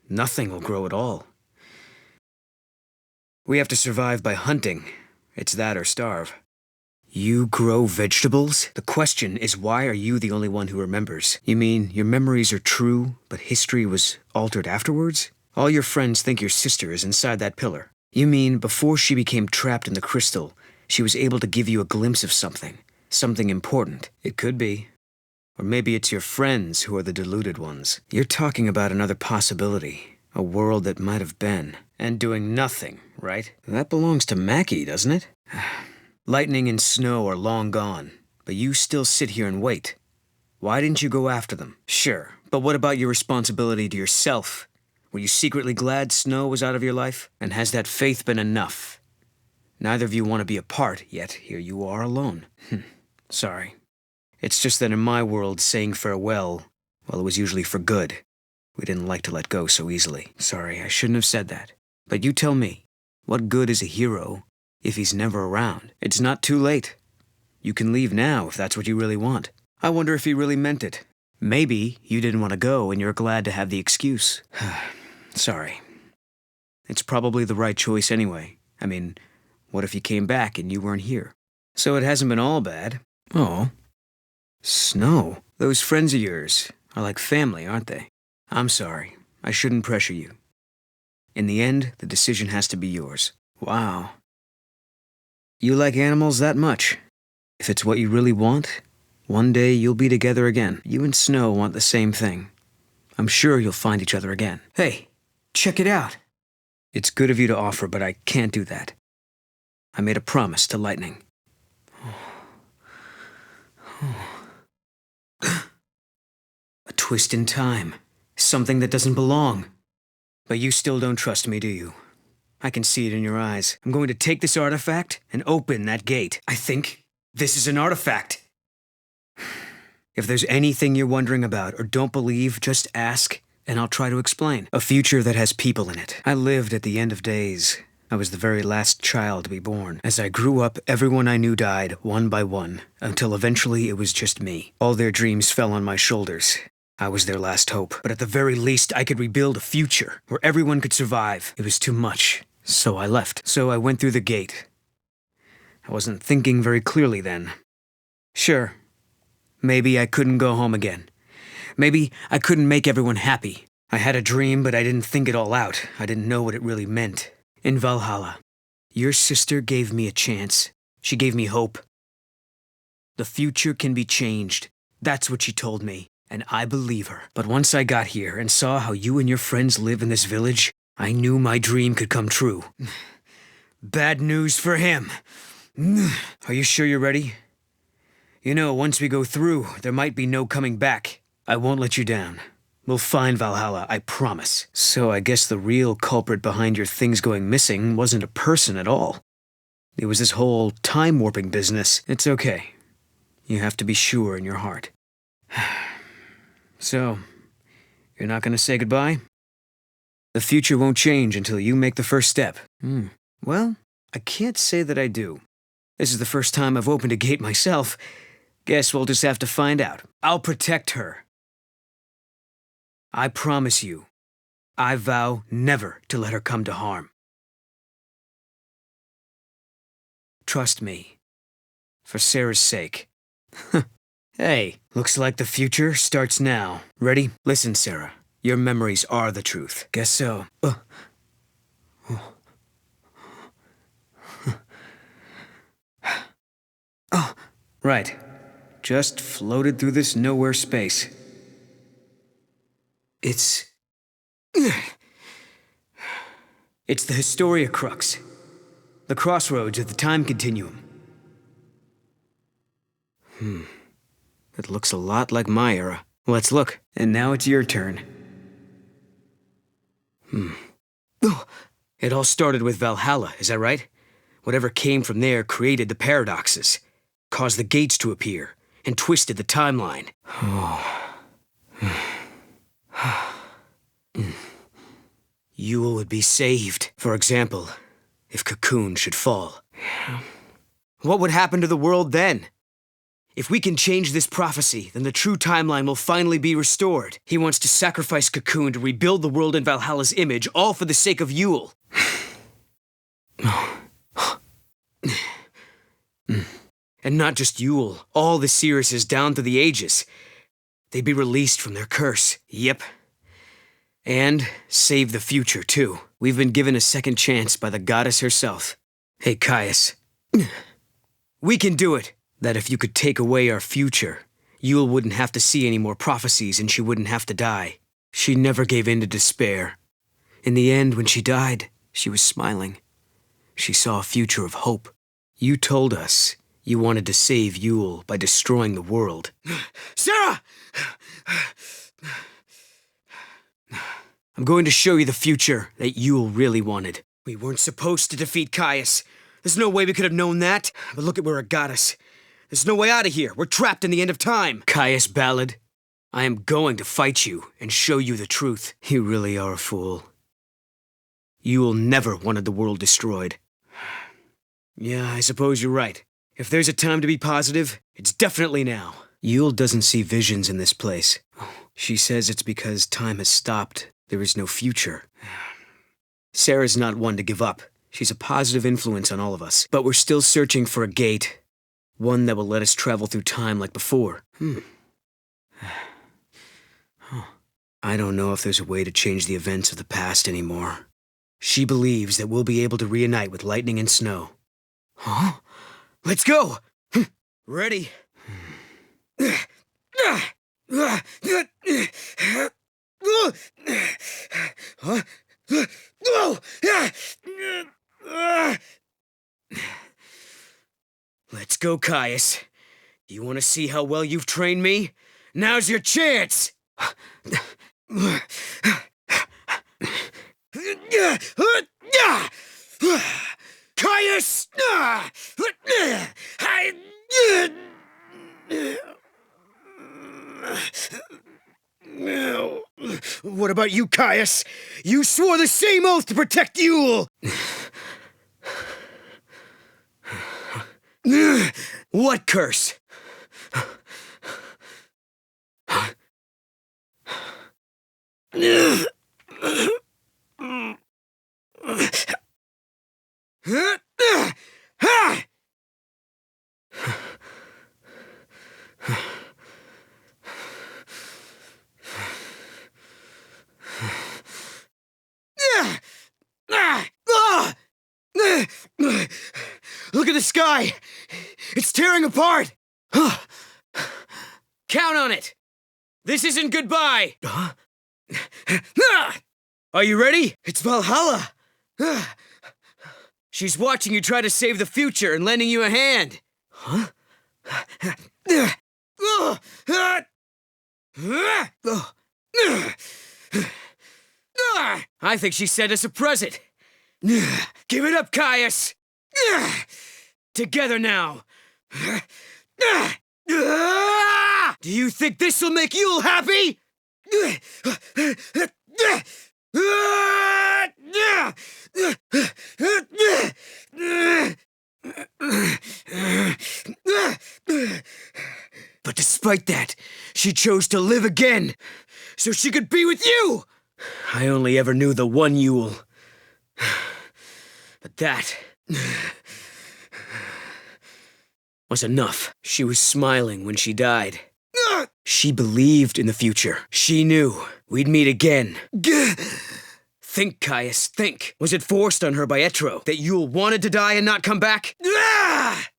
Nothing will grow at all. We have to survive by hunting. It's that or starve. You grow vegetables? The question is, why are you the only one who remembers? You mean your memories are true, but history was altered afterwards? All your friends think your sister is inside that pillar. You mean before she became trapped in the crystal, she was able to give you a glimpse of something important? It could be. Or maybe it's your friends who are the deluded ones. You're talking about another possibility, a world that might have been, and doing nothing, right? That belongs to Mackie, doesn't it? Lightning and snow are long gone, but you still sit here and wait. Why didn't you go after them? Sure, but what about your responsibility to yourself? Were you secretly glad Snow was out of your life? And has that faith been enough? Neither of you want to be apart, yet here you are alone. Sorry. It's just that in my world, saying farewell, well, it was usually for good. We didn't like to let go so easily. Sorry, I shouldn't have said that. But you tell me, what good is a hero if he's never around? It's not too late. You can leave now if that's what you really want. I wonder if he really meant it. Maybe you didn't want to go and you're glad to have the excuse. Sorry. It's probably the right choice anyway. I mean, what if you came back and you weren't here? So it hasn't been all bad. Oh. Snow. Those friends of yours are like family, aren't they? I'm sorry. I shouldn't pressure you. In the end, the decision has to be yours. Wow. You like animals that much? If it's what you really want, one day you'll be together again. You and Snow want the same thing. I'm sure you'll find each other again. Hey, check it out. It's good of you to offer, but I can't do that. I made a promise to Lightning. A twist in time. Something that doesn't belong. But you still don't trust me, do you? I can see it in your eyes. I'm going to take this artifact and open that gate. I think this is an artifact. If there's anything you're wondering about or don't believe, just ask, and I'll try to explain. A future that has people in it. I lived at the end of days. I was the very last child to be born. As I grew up, everyone I knew died, one by one, until eventually it was just me. All their dreams fell on my shoulders. I was their last hope. But at the very least, I could rebuild a future where everyone could survive. It was too much. So I left. So I went through the gate. I wasn't thinking very clearly then. Sure. Maybe I couldn't go home again. Maybe I couldn't make everyone happy. I had a dream, but I didn't think it all out. I didn't know what it really meant. In Valhalla, your sister gave me a chance. She gave me hope. The future can be changed. That's what she told me, and I believe her. But once I got here and saw how you and your friends live in this village, I knew my dream could come true. Bad news for him. Are you sure you're ready? You know, once we go through, there might be no coming back. I won't let you down. We'll find Valhalla, I promise. So I guess the real culprit behind your things going missing wasn't a person at all. It was this whole time-warping business. It's okay. You have to be sure in your heart. So, You're not gonna say goodbye? The future won't change until you make the first step. Well, I can't say that I do. This is the first time I've opened a gate myself. Guess we'll just have to find out. I'll protect her. I promise you. I vow never to let her come to harm. Trust me. For Sarah's sake. Hey, looks like the future starts now. Ready? Listen, Sarah. Your memories are the truth. Guess so. Right. Just floated through this nowhere space. It's the Historia Crux. The crossroads of the time continuum. It looks a lot like my era. Let's look. And now it's your turn. It all started with Valhalla, is that right? Whatever came from there created the paradoxes, caused the gates to appear, and twisted the timeline. Yule would be saved, for example, if Cocoon should fall. What would happen to the world then? If we can change this prophecy, then the true timeline will finally be restored. He wants to sacrifice Cocoon to rebuild the world in Valhalla's image, all for the sake of Yule. And not just Yule, all the Seeresses down through the ages. They'd be released from their curse. Yep. And save the future, too. We've been given a second chance by the goddess herself. Hey, Caius. We can do it. That if you could take away our future, Yule wouldn't have to see any more prophecies and she wouldn't have to die. She never gave in to despair. In the end, when she died, she was smiling. She saw a future of hope. You told us you wanted to save Yule by destroying the world. Sarah! I'm going to show you the future that Yule really wanted. We weren't supposed to defeat Caius. There's no way we could have known that. But look at where it got us. There's no way out of here. We're trapped in the end of time. Caius Ballad, I am going to fight you and show you the truth. You really are a fool. Yule never wanted the world destroyed. Yeah, I suppose you're right. If there's a time to be positive, it's definitely now. Yule doesn't see visions in this place. She says it's because time has stopped. There is no future. Sarah's not one to give up. She's a positive influence on all of us. But we're still searching for a gate. One that will let us travel through time like before. I don't know if there's a way to change the events of the past anymore. She believes that we'll be able to reunite with lightning and snow. Huh? Let's go! Ready? Let's go, Caius. You want to see how well you've trained me? Now's your chance! Caius! What about you, Caius? You swore the same oath to protect Yule! What curse? Look at the sky! It's tearing apart! Count on it! This isn't goodbye! Are you ready? It's Valhalla! She's watching you try to save the future and lending you a hand. Huh? I think she sent us a present. Give it up, Caius! Together now. Do you think this'll make Yule happy? But despite that, she chose to live again, so she could be with you! I only ever knew the one Yule. But that was enough. She was smiling when she died. She believed in the future. She knew we'd meet again. Think, Caius, think. Was it forced on her by Etro that Yule wanted to die and not come back?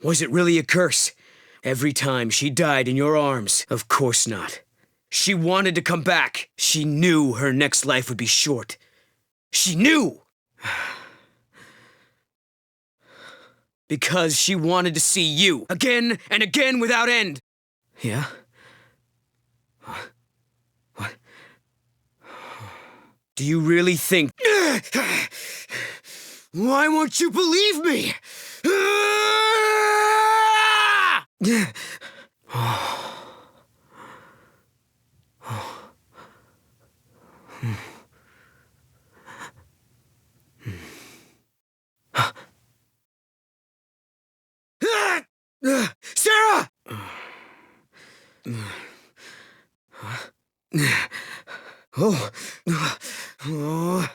Was it really a curse? Every time she died in your arms? Of course not. She wanted to come back. She knew her next life would be short. She knew! Because she wanted to see you again and again without end. Yeah? What? Do you really think... Why won't you believe me? Sarah! Oh. Oh.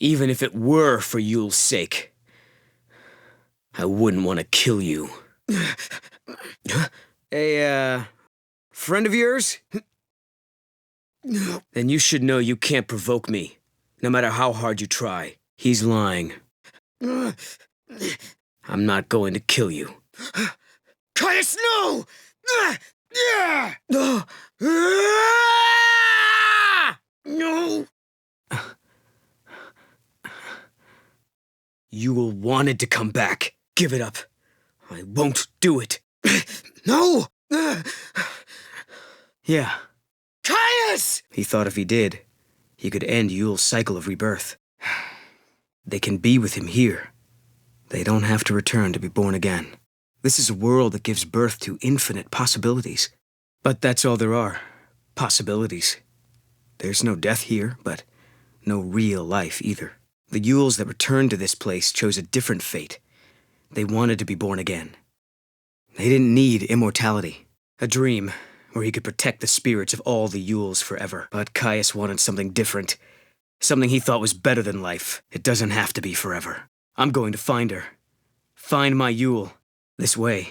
Even if it were for Yule's sake, I wouldn't want to kill you. A, friend of yours? Then you should know you can't provoke me, no matter how hard you try. He's lying. I'm not going to kill you. Caius, no! No! Yule wanted to come back. Give it up. I won't do it. No! Yeah. Caius! He thought if he did, he could end Yule's cycle of rebirth. They can be with him here. They don't have to return to be born again. This is a world that gives birth to infinite possibilities. But that's all there are. Possibilities. There's no death here, but no real life either. The Yules that returned to this place chose a different fate. They wanted to be born again. They didn't need immortality. A dream where he could protect the spirits of all the Yules forever. But Caius wanted something different. Something he thought was better than life. It doesn't have to be forever. I'm going to find her. Find my Yule. This way,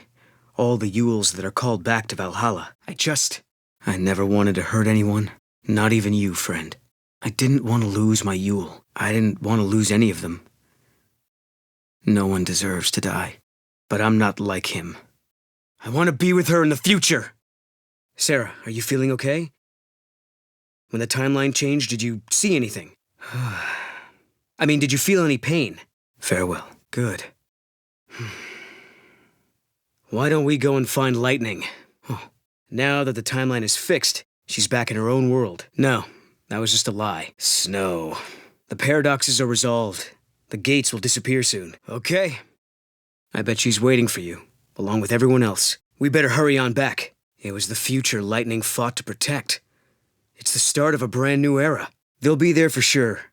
all the Yules that are called back to Valhalla. I never wanted to hurt anyone. Not even you, friend. I didn't want to lose my Yule. I didn't want to lose any of them. No one deserves to die. But I'm not like him. I want to be with her in the future. Sarah, are you feeling okay? When the timeline changed, did you see anything? I mean, did you feel any pain? Farewell. Good. Why don't we go and find Lightning? Oh. Now that the timeline is fixed, she's back in her own world. No, that was just a lie. Snow. The paradoxes are resolved. The gates will disappear soon. Okay. I bet she's waiting for you, along with everyone else. We better hurry on back. It was the future Lightning fought to protect. It's the start of a brand new era. They'll be there for sure.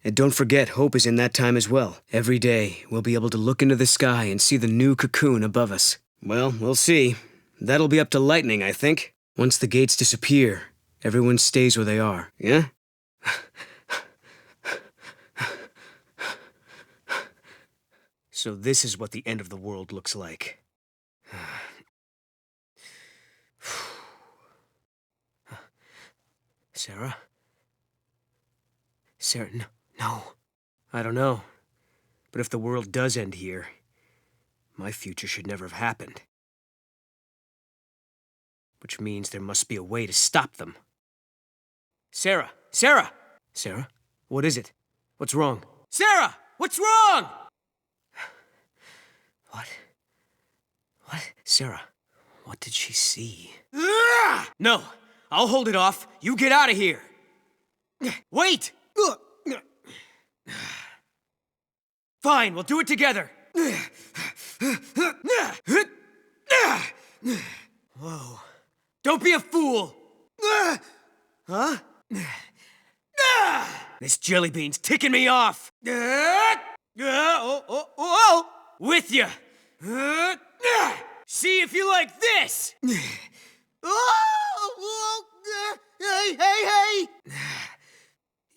And don't forget, hope is in that time as well. Every day, we'll be able to look into the sky and see the new cocoon above us. Well, we'll see. That'll be up to Lightning, I think. Once the gates disappear, everyone stays where they are, yeah? So this is what the end of the world looks like. Sarah? Sarah, no. I don't know. But if the world does end here, my future should never have happened. Which means there must be a way to stop them. Sarah! Sarah! Sarah? What is it? What's wrong? Sarah! What's wrong? What? What? Sarah, what did she see? No! I'll hold it off. You get out of here! Wait! Fine, we'll do it together. Whoa. Don't be a fool! Huh? This jelly bean's ticking me off! With ya! See if you like this! Hey!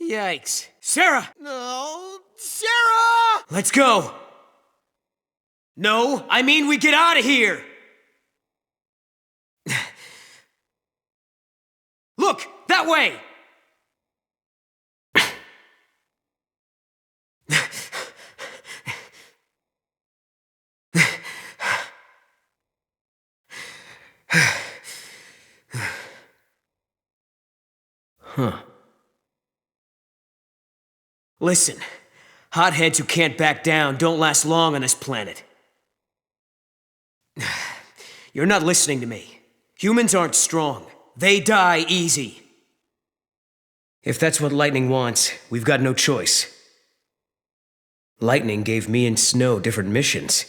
Yikes. Sarah! No, Sarah! Let's go! No, I mean we get out of here! Look! That way! Huh. Listen, hotheads who can't back down don't last long on this planet. You're not listening to me. Humans aren't strong. They die easy. If that's what Lightning wants, we've got no choice. Lightning gave me and Snow different missions.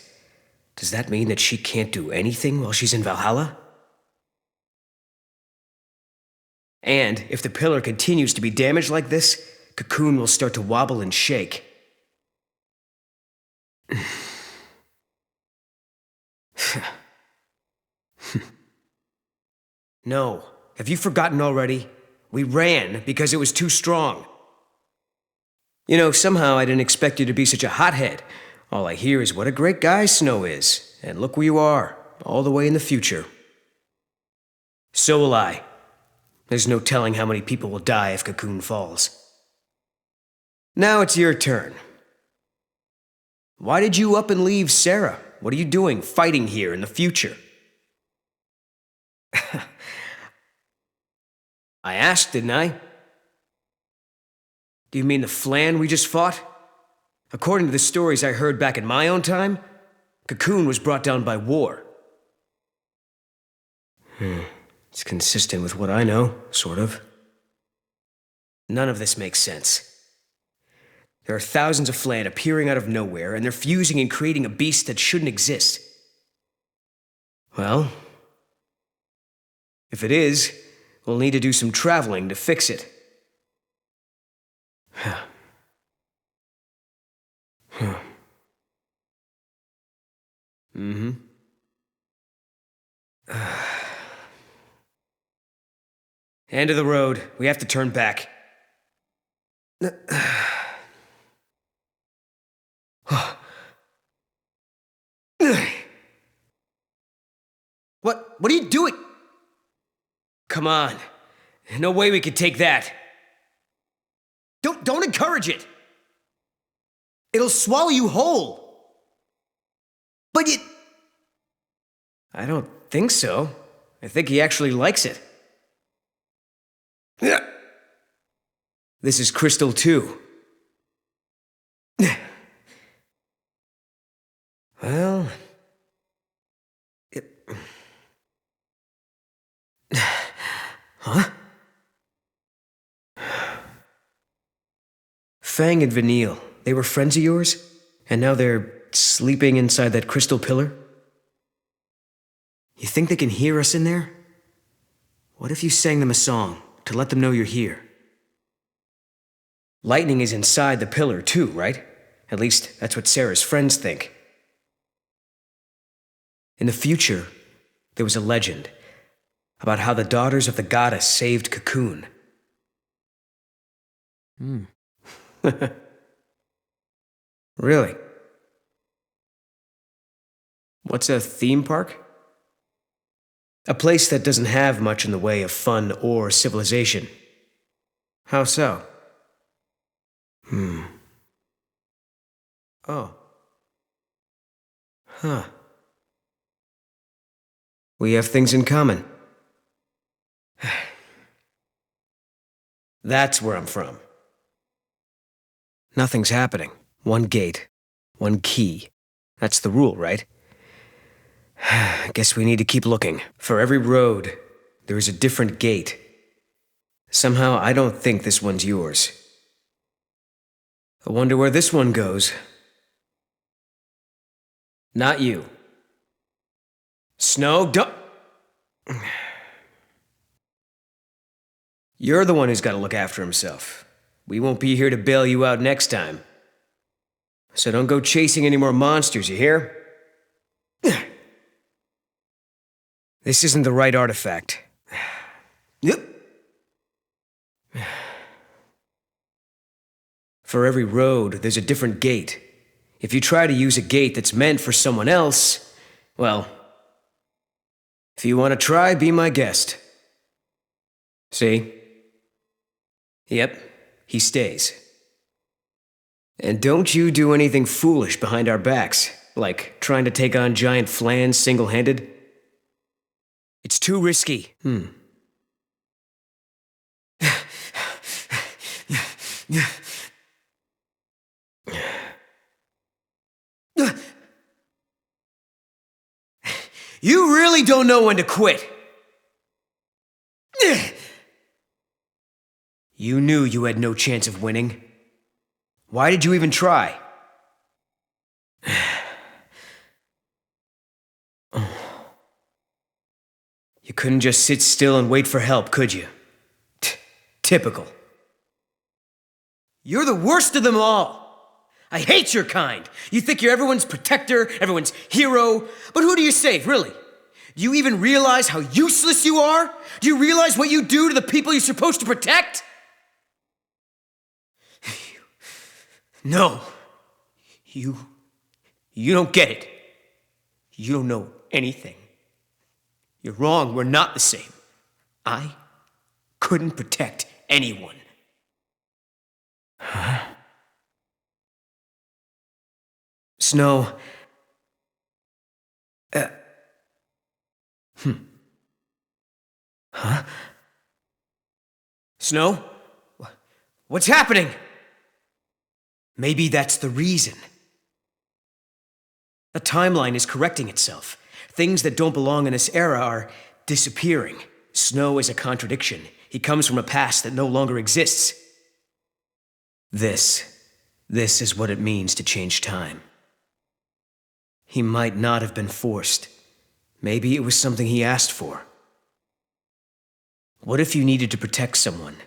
Does that mean that she can't do anything while she's in Valhalla? And if the pillar continues to be damaged like this, Cocoon will start to wobble and shake. No, have you forgotten already? We ran because it was too strong. You know, somehow I didn't expect you to be such a hothead. All I hear is what a great guy Snow is. And look where you are, all the way in the future. So will I. There's no telling how many people will die if Cocoon falls. Now it's your turn. Why did you up and leave Sarah? What are you doing fighting here in the future? I asked, didn't I? Do you mean the flan we just fought? According to the stories I heard back in my own time, Cocoon was brought down by war. It's consistent with what I know, sort of. None of this makes sense. There are thousands of flan appearing out of nowhere, and they're fusing and creating a beast that shouldn't exist. Well, if it is, we'll need to do some traveling to fix it. End of the road. We have to turn back. What are you doing? Come on. No way we could take that. Don't encourage it. It'll swallow you whole. But I don't think so. I think he actually likes it. This is Crystal 2. Well... Huh? Fang and Vanille, they were friends of yours? And now they're sleeping inside that crystal pillar? You think they can hear us in there? What if you sang them a song to let them know you're here? Lightning is inside the pillar too, right? At least that's what Sarah's friends think. In the future, there was a legend about how the daughters of the goddess saved Cocoon. Really? What's a theme park? A place that doesn't have much in the way of fun or civilization. How so? Oh. Huh. We have things in common. That's where I'm from. Nothing's happening. One gate. One key. That's the rule, right? Guess we need to keep looking. For every road, there is a different gate. Somehow, I don't think this one's yours. I wonder where this one goes. Not you. Snow, don't... You're the one who's got to look after himself. We won't be here to bail you out next time. So don't go chasing any more monsters, you hear? This isn't the right artifact. Yep. For every road, there's a different gate. If you try to use a gate that's meant for someone else, well, if you want to try, be my guest. See? Yep, he stays. And don't you do anything foolish behind our backs, like trying to take on giant flans single-handed. It's too risky. You really don't know when to quit. You knew you had no chance of winning. Why did you even try? You couldn't just sit still and wait for help, could you? Typical. You're the worst of them all. I hate your kind. You think you're everyone's protector, everyone's hero. But who do you save, really? Do you even realize how useless you are? Do you realize what you do to the people you're supposed to protect? No. You don't get it. You don't know anything. You're wrong. We're not the same. I couldn't protect anyone. Huh? Snow. Huh? Snow? What's happening? Maybe that's the reason. The timeline is correcting itself. Things that don't belong in this era are disappearing. Snow is a contradiction. He comes from a past that no longer exists. This is what it means to change time. He might not have been forced. Maybe it was something he asked for. What if you needed to protect someone,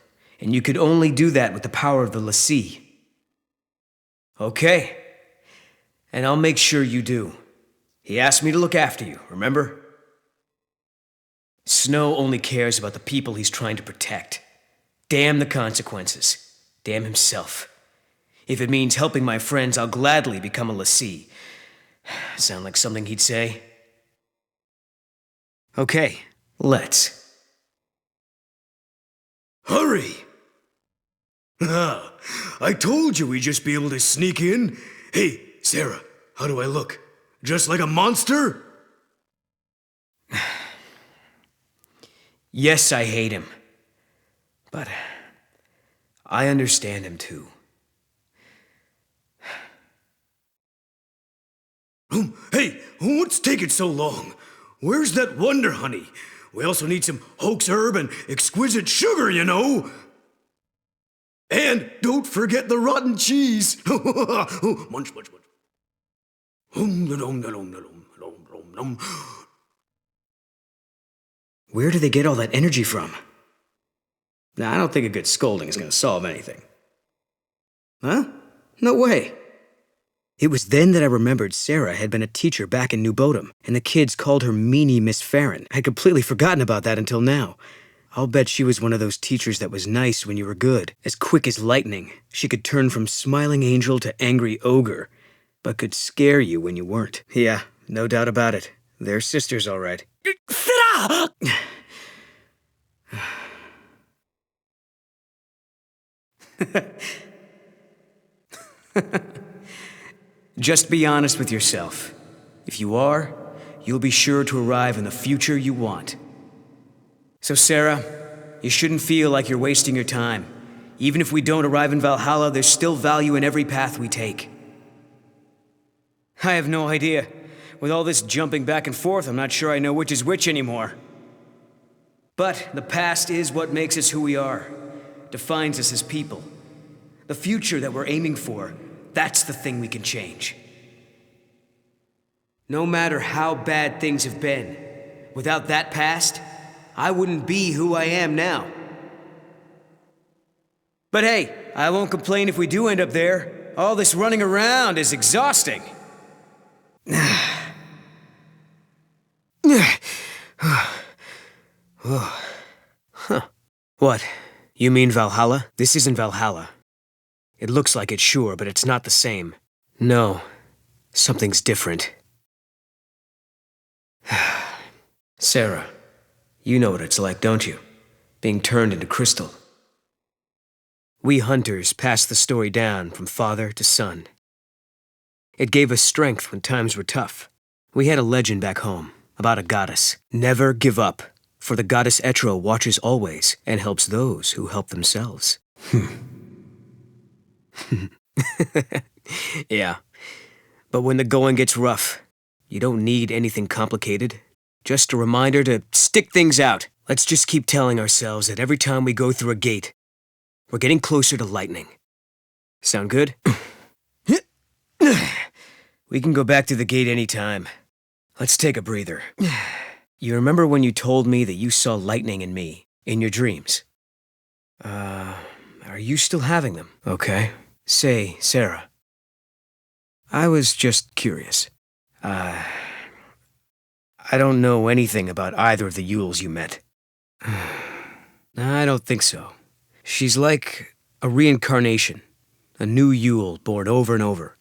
and you could only do that with the power of the Lassie? Okay. And I'll make sure you do. He asked me to look after you, remember? Snow only cares about the people he's trying to protect. Damn the consequences. Damn himself. If it means helping my friends, I'll gladly become a Lassie. Sound like something he'd say? Okay, let's. Hurry! I told you we'd just be able to sneak in. Hey, Sarah, how do I look? Just like a monster? Yes, I hate him. But I understand him too. Hey, what's taking so long? Where's that wonder honey? We also need some hoax herb and exquisite sugar, you know. And don't forget the rotten cheese. Munch, munch, munch. Where do they get all that energy from? Nah, I don't think a good scolding is going to solve anything. Huh? No way. It was then that I remembered Sarah had been a teacher back in New Bodom, and the kids called her Meanie Miss Farron. I'd completely forgotten about that until now. I'll bet she was one of those teachers that was nice when you were good. As quick as lightning, she could turn from smiling angel to angry ogre, but could scare you when you weren't. Yeah, no doubt about it. They're sisters, all right. Sarah! Just be honest with yourself. If you are, you'll be sure to arrive in the future you want. So Sarah, you shouldn't feel like you're wasting your time. Even if we don't arrive in Valhalla, there's still value in every path we take. I have no idea. With all this jumping back and forth, I'm not sure I know which is which anymore. But the past is what makes us who we are, defines us as people. The future that we're aiming for, that's the thing we can change. No matter how bad things have been, without that past, I wouldn't be who I am now. But hey, I won't complain if we do end up there. All this running around is exhausting. What? You mean Valhalla? This isn't Valhalla. It looks like it, sure, but it's not the same. No, something's different. Sarah, you know what it's like, don't you? Being turned into crystal. We hunters passed the story down from father to son. It gave us strength when times were tough. We had a legend back home about a goddess. Never give up, for the goddess Etro watches always and helps those who help themselves. Yeah, but when the going gets rough, you don't need anything complicated. Just a reminder to stick things out. Let's just keep telling ourselves that every time we go through a gate, we're getting closer to lightning. Sound good? We can go back to the gate anytime. Let's take a breather. You remember when you told me that you saw lightning in me, in your dreams? Are you still having them? Okay. Say, Sarah. I was just curious. I don't know anything about either of the Yules you met. I don't think so. She's like a reincarnation, a new Yule born over and over.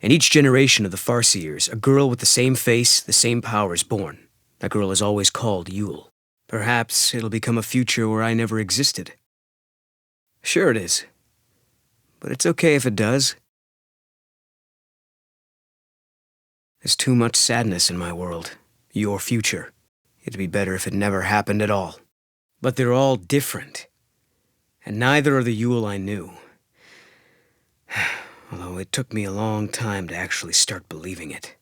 In each generation of the Farseers, a girl with the same face, the same power is born. That girl is always called Yule. Perhaps it'll become a future where I never existed. Sure it is. But it's okay if it does. There's too much sadness in my world. Your future. It'd be better if it never happened at all. But they're all different. And neither are the Yule I knew. Although it took me a long time to actually start believing it.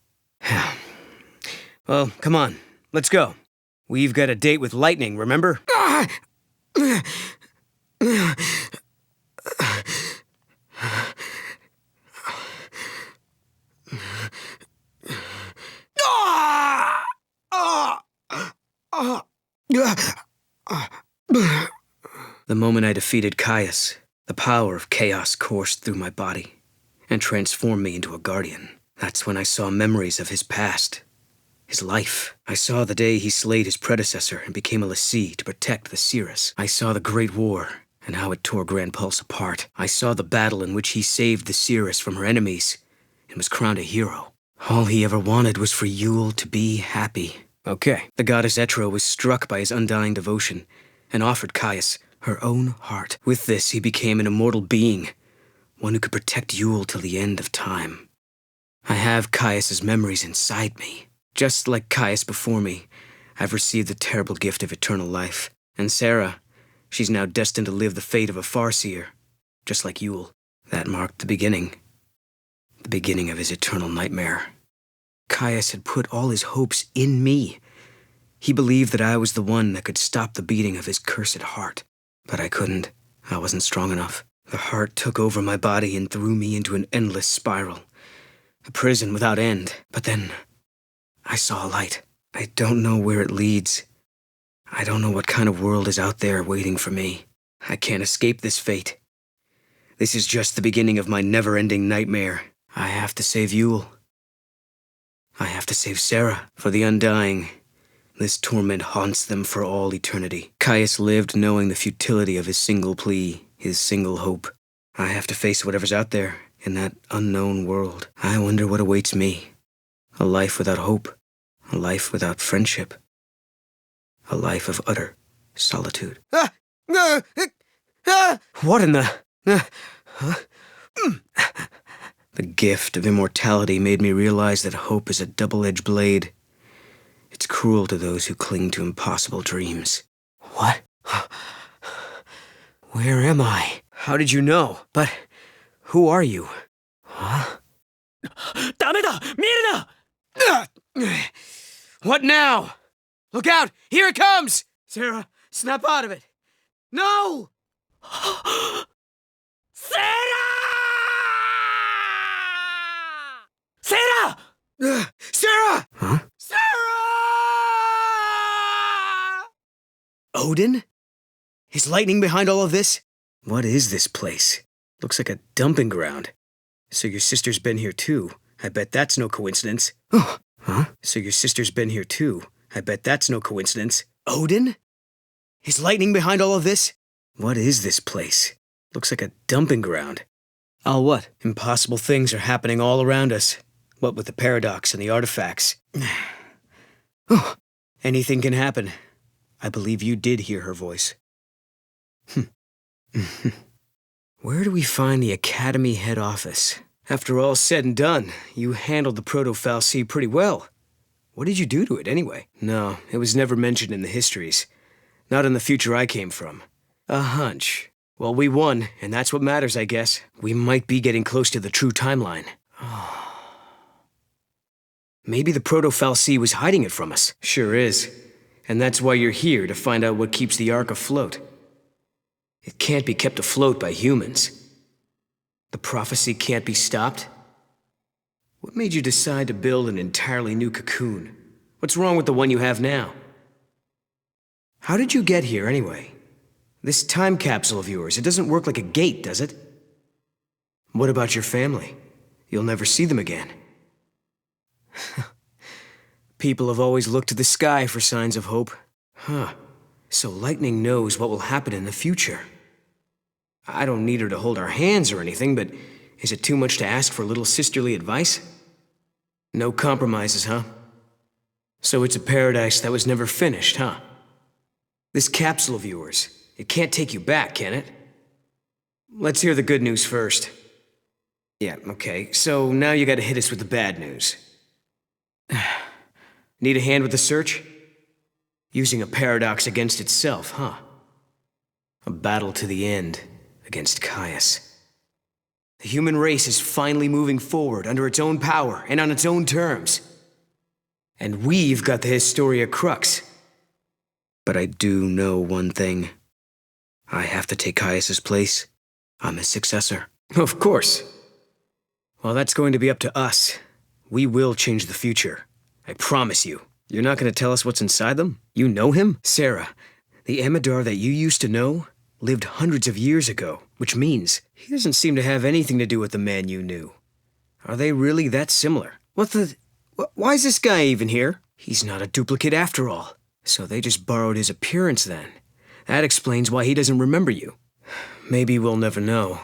Well, come on. Let's go. We've got a date with lightning, remember? The moment I defeated Caius, the power of chaos coursed through my body and transformed me into a guardian. That's when I saw memories of his past, his life. I saw the day he slayed his predecessor and became a lessee to protect the Cirrus. I saw the Great War and how it tore Grand Pulse apart. I saw the battle in which he saved the Cirrus from her enemies and was crowned a hero. All he ever wanted was for Yule to be happy. Okay. The goddess Etro was struck by his undying devotion and offered Caius her own heart. With this, he became an immortal being, one who could protect Yule till the end of time. I have Caius's memories inside me. Just like Caius before me, I've received the terrible gift of eternal life. And Sarah, she's now destined to live the fate of a Farseer, just like Yule. That marked the beginning of his eternal nightmare. Caius had put all his hopes in me. He believed that I was the one that could stop the beating of his cursed heart. But I couldn't. I wasn't strong enough. The heart took over my body and threw me into an endless spiral. A prison without end. But then, I saw a light. I don't know where it leads. I don't know what kind of world is out there waiting for me. I can't escape this fate. This is just the beginning of my never-ending nightmare. I have to save Yule. I have to save Sarah. For the Undying, this torment haunts them for all eternity. Caius lived knowing the futility of his single plea, his single hope. I have to face whatever's out there in that unknown world. I wonder what awaits me. A life without hope. A life without friendship. A life of utter solitude. What in the... The gift of immortality made me realize that hope is a double-edged blade. It's cruel to those who cling to impossible dreams. What? Where am I? How did you know? But who are you? Huh? ダメだ見るな What now? Look out! Here it comes! Sarah, snap out of it! No! Sarah! Sarah! Sarah! Huh? Sarah! Odin? Is lightning behind all of this? What is this place? Looks like a dumping ground. So your sister's been here too. I bet that's no coincidence. Oh, huh? So your sister's been here too. I bet that's no coincidence. Odin? Is lightning behind all of this? What is this place? Looks like a dumping ground. Oh, what? Impossible things are happening all around us. What with the paradox and the artifacts. Oh, anything can happen. I believe you did hear her voice. Where do we find the Academy head office? After all's said and done, you handled the Proto-Fal'Cie pretty well. What did you do to it, anyway? No, it was never mentioned in the histories. Not in the future I came from. A hunch. Well, we won, and that's what matters, I guess. We might be getting close to the true timeline. Maybe the Proto-Fal'Cie was hiding it from us. Sure is. And that's why you're here, to find out what keeps the Ark afloat. It can't be kept afloat by humans. The prophecy can't be stopped? What made you decide to build an entirely new cocoon? What's wrong with the one you have now? How did you get here, anyway? This time capsule of yours, it doesn't work like a gate, does it? What about your family? You'll never see them again. People have always looked to the sky for signs of hope. Huh. So lightning knows what will happen in the future. I don't need her to hold our hands or anything, but is it too much to ask for a little sisterly advice? No compromises, huh? So it's a paradise that was never finished, huh? This capsule of yours, it can't take you back, can it? Let's hear the good news first. Yeah, okay, so now you gotta hit us with the bad news. Need a hand with the search? Using a paradox against itself, huh? A battle to the end against Caius. The human race is finally moving forward under its own power and on its own terms. And we've got the Historia Crux. But I do know one thing. I have to take Caius's place. I'm his successor. Of course. Well, that's going to be up to us. We will change the future. I promise you. You're not going to tell us what's inside them? You know him? Sarah, the Amidar that you used to know lived hundreds of years ago, which means he doesn't seem to have anything to do with the man you knew. Are they really that similar? Why is this guy even here? He's not a duplicate after all. So they just borrowed his appearance then. That explains why he doesn't remember you. Maybe we'll never know.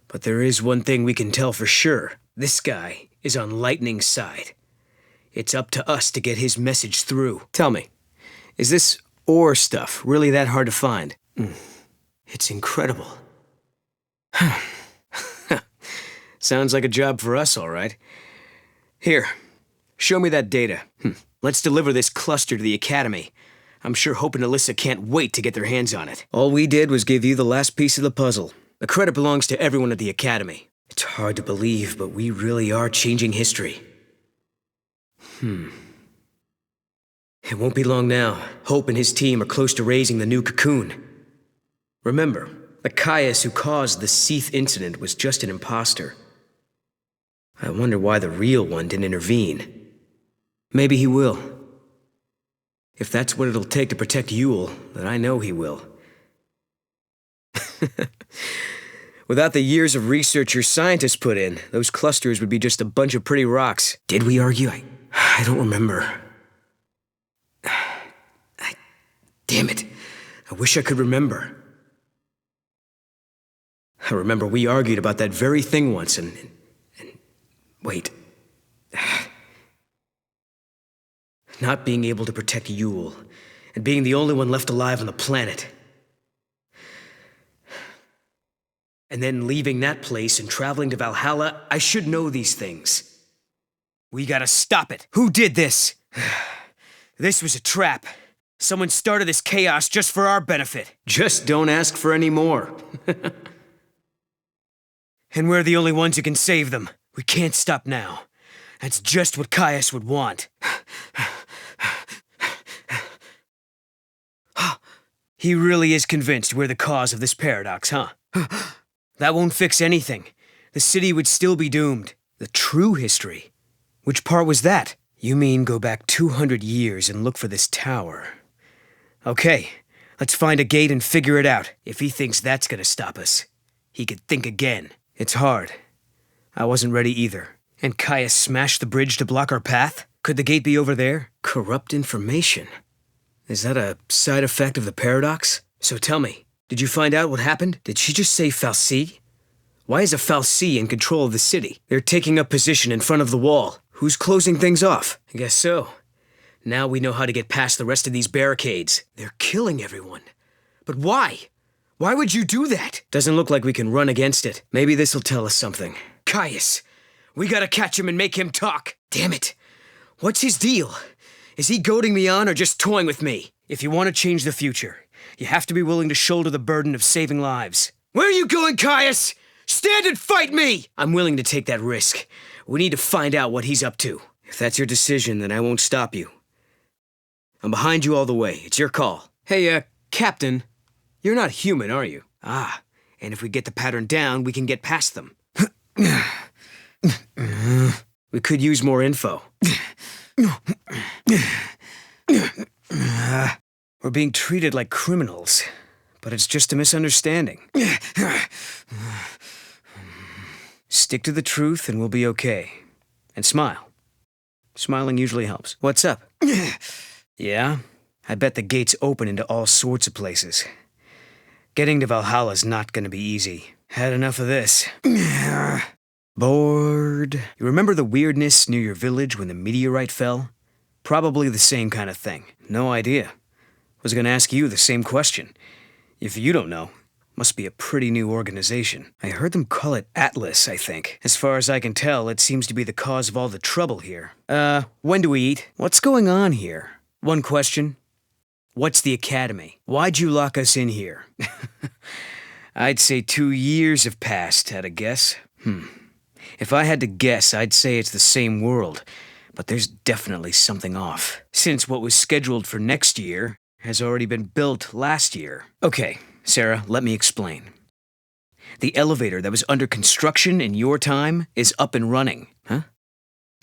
But there is one thing we can tell for sure. This guy is on Lightning's side. It's up to us to get his message through. Tell me, is this ore stuff really that hard to find? It's incredible. Sounds like a job for us, all right. Here, show me that data. Let's deliver this cluster to the Academy. I'm sure Hope and Alyssa can't wait to get their hands on it. All we did was give you the last piece of the puzzle. The credit belongs to everyone at the Academy. It's hard to believe, but we really are changing history. It won't be long now. Hope and his team are close to raising the new cocoon. Remember, the Caius who caused the Seath incident was just an imposter. I wonder why the real one didn't intervene. Maybe he will. If that's what it'll take to protect Yule, then I know he will. Without the years of research your scientists put in, those clusters would be just a bunch of pretty rocks. Did we argue? I don't remember. Damn it. I wish I could remember. I remember we argued about that very thing once and wait. Not being able to protect Yule, and being the only one left alive on the planet. And then leaving that place and traveling to Valhalla, I should know these things. We gotta stop it. Who did this? This was a trap. Someone started this chaos just for our benefit. Just don't ask for any more. And we're the only ones who can save them. We can't stop now. That's just what Caius would want. He really is convinced we're the cause of this paradox, huh? That won't fix anything. The city would still be doomed. The true history? Which part was that? You mean go back 200 years and look for this tower? Okay, let's find a gate and figure it out. If he thinks that's gonna stop us, he could think again. It's hard. I wasn't ready either. And Caius smashed the bridge to block our path? Could the gate be over there? Corrupt information. Is that a side effect of the paradox? So tell me, did you find out what happened? Did she just say Fal'Cie? Why is a Fal'Cie in control of the city? They're taking up position in front of the wall. Who's closing things off? I guess so. Now we know how to get past the rest of these barricades. They're killing everyone. But why? Why would you do that? Doesn't look like we can run against it. Maybe this'll tell us something. Caius! We gotta catch him and make him talk. Damn it. What's his deal? Is he goading me on or just toying with me? If you want to change the future, you have to be willing to shoulder the burden of saving lives. Where are you going, Caius? Stand and fight me! I'm willing to take that risk. We need to find out what he's up to. If that's your decision, then I won't stop you. I'm behind you all the way. It's your call. Hey, Captain. You're not human, are you? Ah, and if we get the pattern down, we can get past them. We could use more info. We're being treated like criminals, but it's just a misunderstanding. Stick to the truth and we'll be okay. And smile. Smiling usually helps. What's up? Yeah? I bet the gates open into all sorts of places. Getting to Valhalla's not gonna be easy. Had enough of this. Bored. You remember the weirdness near your village when the meteorite fell? Probably the same kind of thing. No idea. Was gonna ask you the same question. If you don't know, must be a pretty new organization. I heard them call it Atlas, I think. As far as I can tell, it seems to be the cause of all the trouble here. When do we eat? What's going on here? One question. What's the Academy? Why'd you lock us in here? I'd say 2 years have passed, at a guess. If I had to guess, I'd say it's the same world. But there's definitely something off. Since what was scheduled for next year has already been built last year. Okay, Sarah, let me explain. The elevator that was under construction in your time is up and running. Huh?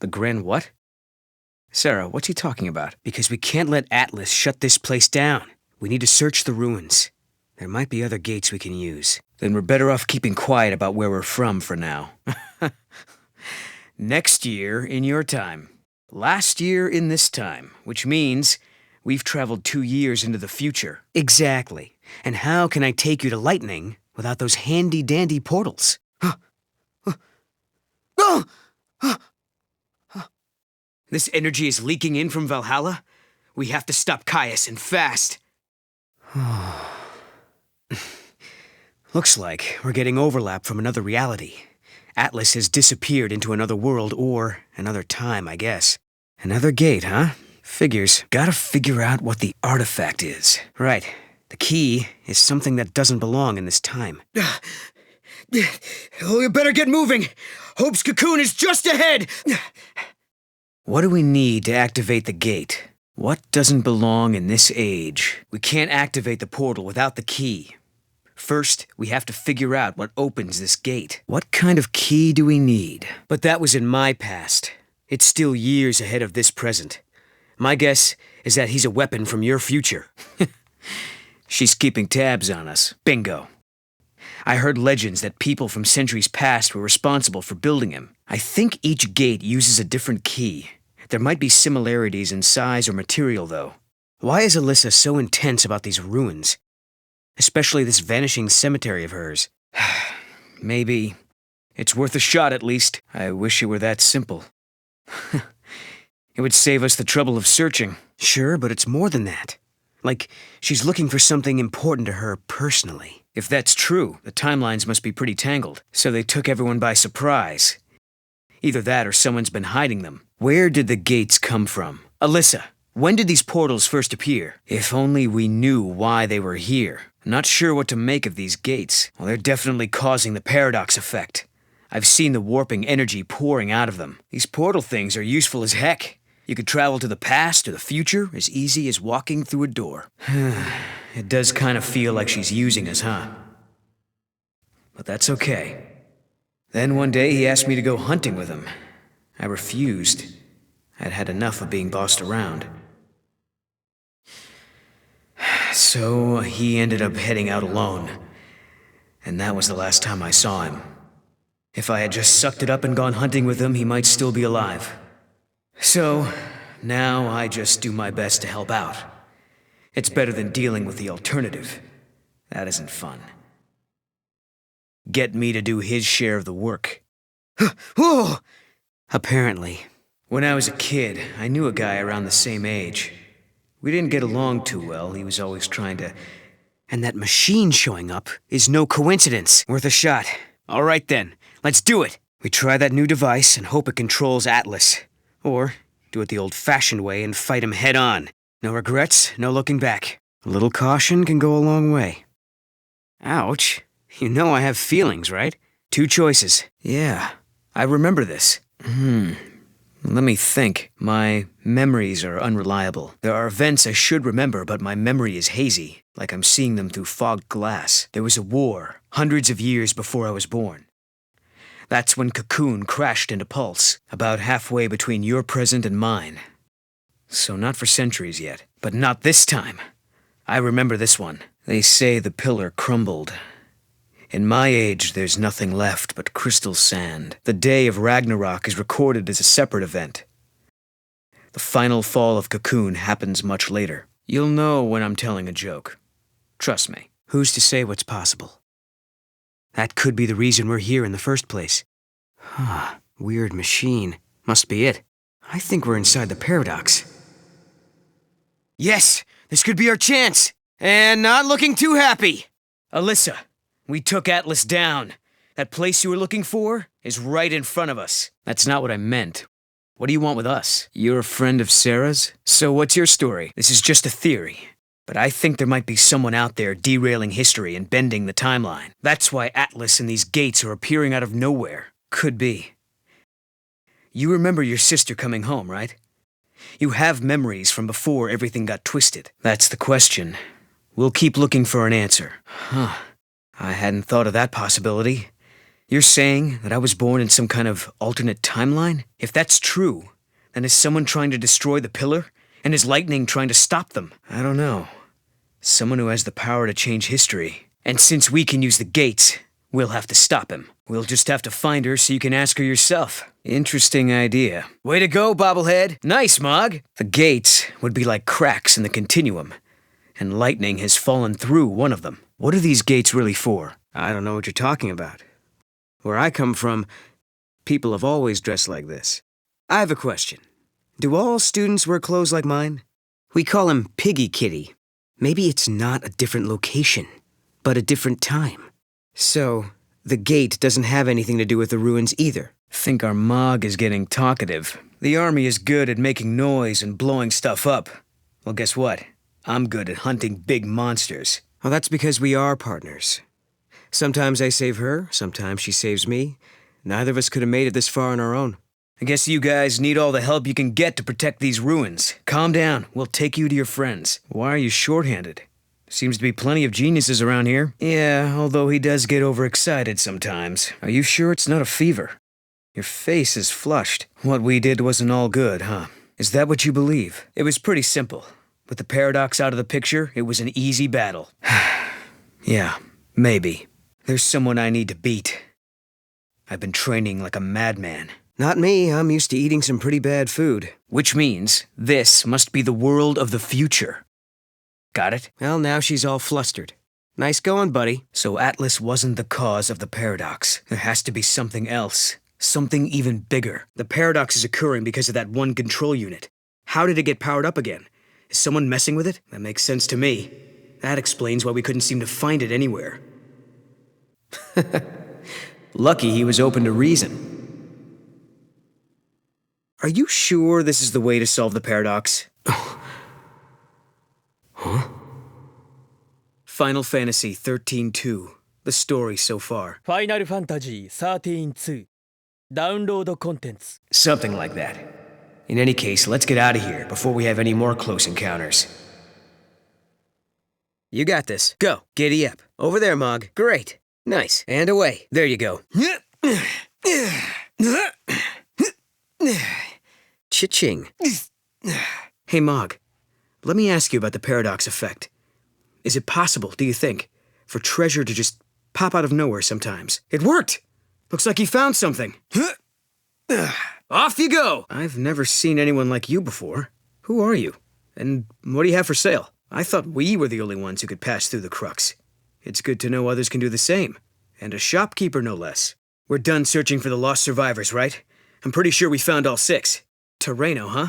The Grand what? Sarah, what's he talking about? Because we can't let Atlas shut this place down. We need to search the ruins. There might be other gates we can use. Then we're better off keeping quiet about where we're from for now. Next year in your time. Last year in this time, which means we've traveled 2 years into the future. Exactly. And how can I take you to Lightning without those handy-dandy portals? This energy is leaking in from Valhalla? We have to stop Caius and fast. Looks like we're getting overlap from another reality. Atlas has disappeared into another world or another time, I guess. Another gate, huh? Figures. Gotta figure out what the artifact is. Right. The key is something that doesn't belong in this time. Oh, you better get moving. Hope's cocoon is just ahead. What do we need to activate the gate? What doesn't belong in this age? We can't activate the portal without the key. First, we have to figure out what opens this gate. What kind of key do we need? But that was in my past. It's still years ahead of this present. My guess is that he's a weapon from your future. She's keeping tabs on us. Bingo. I heard legends that people from centuries past were responsible for building him. I think each gate uses a different key. There might be similarities in size or material, though. Why is Alyssa so intense about these ruins? Especially this vanishing cemetery of hers. Maybe. It's worth a shot, at least. I wish it were that simple. It would save us the trouble of searching. Sure, but it's more than that. Like, she's looking for something important to her personally. If that's true, the timelines must be pretty tangled, so they took everyone by surprise. Either that or someone's been hiding them. Where did the gates come from? Alyssa, when did these portals first appear? If only we knew why they were here. I'm not sure what to make of these gates. Well, they're definitely causing the paradox effect. I've seen the warping energy pouring out of them. These portal things are useful as heck. You could travel to the past or the future as easy as walking through a door. it does kind of feel like she's using us, huh? But that's okay. Then one day he asked me to go hunting with him. I refused. I'd had enough of being bossed around. So he ended up heading out alone. And that was the last time I saw him. If I had just sucked it up and gone hunting with him, he might still be alive. So, now I just do my best to help out. It's better than dealing with the alternative. That isn't fun. Get me to do his share of the work. Whoa! Apparently, when I was a kid, I knew a guy around the same age. We didn't get along too well. He was always trying to... And that machine showing up is no coincidence. Worth a shot. All right then, let's do it. We try that new device and hope it controls Atlas. Or do it the old-fashioned way and fight him head-on. No regrets, no looking back. A little caution can go a long way. Ouch. You know I have feelings, right? 2 choices. Yeah, I remember this. Let me think. My memories are unreliable. There are events I should remember, but my memory is hazy, like I'm seeing them through fogged glass. There was a war, hundreds of years before I was born. That's when Cocoon crashed into Pulse, about halfway between your present and mine. So not for centuries yet, but not this time. I remember this one. They say the pillar crumbled. In my age, there's nothing left but crystal sand. The day of Ragnarok is recorded as a separate event. The final fall of Cocoon happens much later. You'll know when I'm telling a joke. Trust me. Who's to say what's possible? That could be the reason we're here in the first place. Weird machine. Must be it. I think we're inside the paradox. Yes! This could be our chance! And not looking too happy! Alyssa, we took Atlas down. That place you were looking for is right in front of us. That's not what I meant. What do you want with us? You're a friend of Sarah's? So what's your story? This is just a theory. But I think there might be someone out there derailing history and bending the timeline. That's why Atlas and these gates are appearing out of nowhere. Could be. You remember your sister coming home, right? You have memories from before everything got twisted. That's the question. We'll keep looking for an answer. I hadn't thought of that possibility. You're saying that I was born in some kind of alternate timeline? If that's true, then is someone trying to destroy the pillar? And is lightning trying to stop them? I don't know. Someone who has the power to change history. And since we can use the gates, we'll have to stop him. We'll just have to find her so you can ask her yourself. Interesting idea. Way to go, bobblehead. Nice, Mog. The gates would be like cracks in the continuum. And lightning has fallen through one of them. What are these gates really for? I don't know what you're talking about. Where I come from, people have always dressed like this. I have a question. Do all students wear clothes like mine? We call him Piggy Kitty. Maybe it's not a different location, but a different time. So, the gate doesn't have anything to do with the ruins either. Think our Mog is getting talkative. The army is good at making noise and blowing stuff up. Well, guess what? I'm good at hunting big monsters. Well, that's because we are partners. Sometimes I save her, sometimes she saves me. Neither of us could have made it this far on our own. I guess you guys need all the help you can get to protect these ruins. Calm down. We'll take you to your friends. Why are you short-handed? Seems to be plenty of geniuses around here. Yeah, although he does get overexcited sometimes. Are you sure it's not a fever? Your face is flushed. What we did wasn't all good, huh? Is that what you believe? It was pretty simple. With the paradox out of the picture, it was an easy battle. Yeah, maybe. There's someone I need to beat. I've been training like a madman. Not me, I'm used to eating some pretty bad food. Which means this must be the world of the future. Got it? Well, now she's all flustered. Nice going, buddy. So Atlas wasn't the cause of the paradox. There has to be something else. Something even bigger. The paradox is occurring because of that one control unit. How did it get powered up again? Is someone messing with it? That makes sense to me. That explains why we couldn't seem to find it anywhere. Lucky he was open to reason. Are you sure this is the way to solve the paradox? Huh? Final Fantasy XIII-2. The story so far. Final Fantasy XIII-2 ダウンロードコンテンツ Something like that. In any case, let's get out of here before we have any more close encounters. You got this. Go. Giddy up. Over there, Mog. Great. Nice. And away. There you go. Cha-ching. Hey, Mog. Let me ask you about the paradox effect. Is it possible, do you think, for treasure to just pop out of nowhere sometimes? It worked! Looks like you found something. Off you go! I've never seen anyone like you before. Who are you? And what do you have for sale? I thought we were the only ones who could pass through the crux. It's good to know others can do the same. And a shopkeeper, no less. We're done searching for the lost survivors, right? I'm pretty sure we found all 6. Terreno, huh?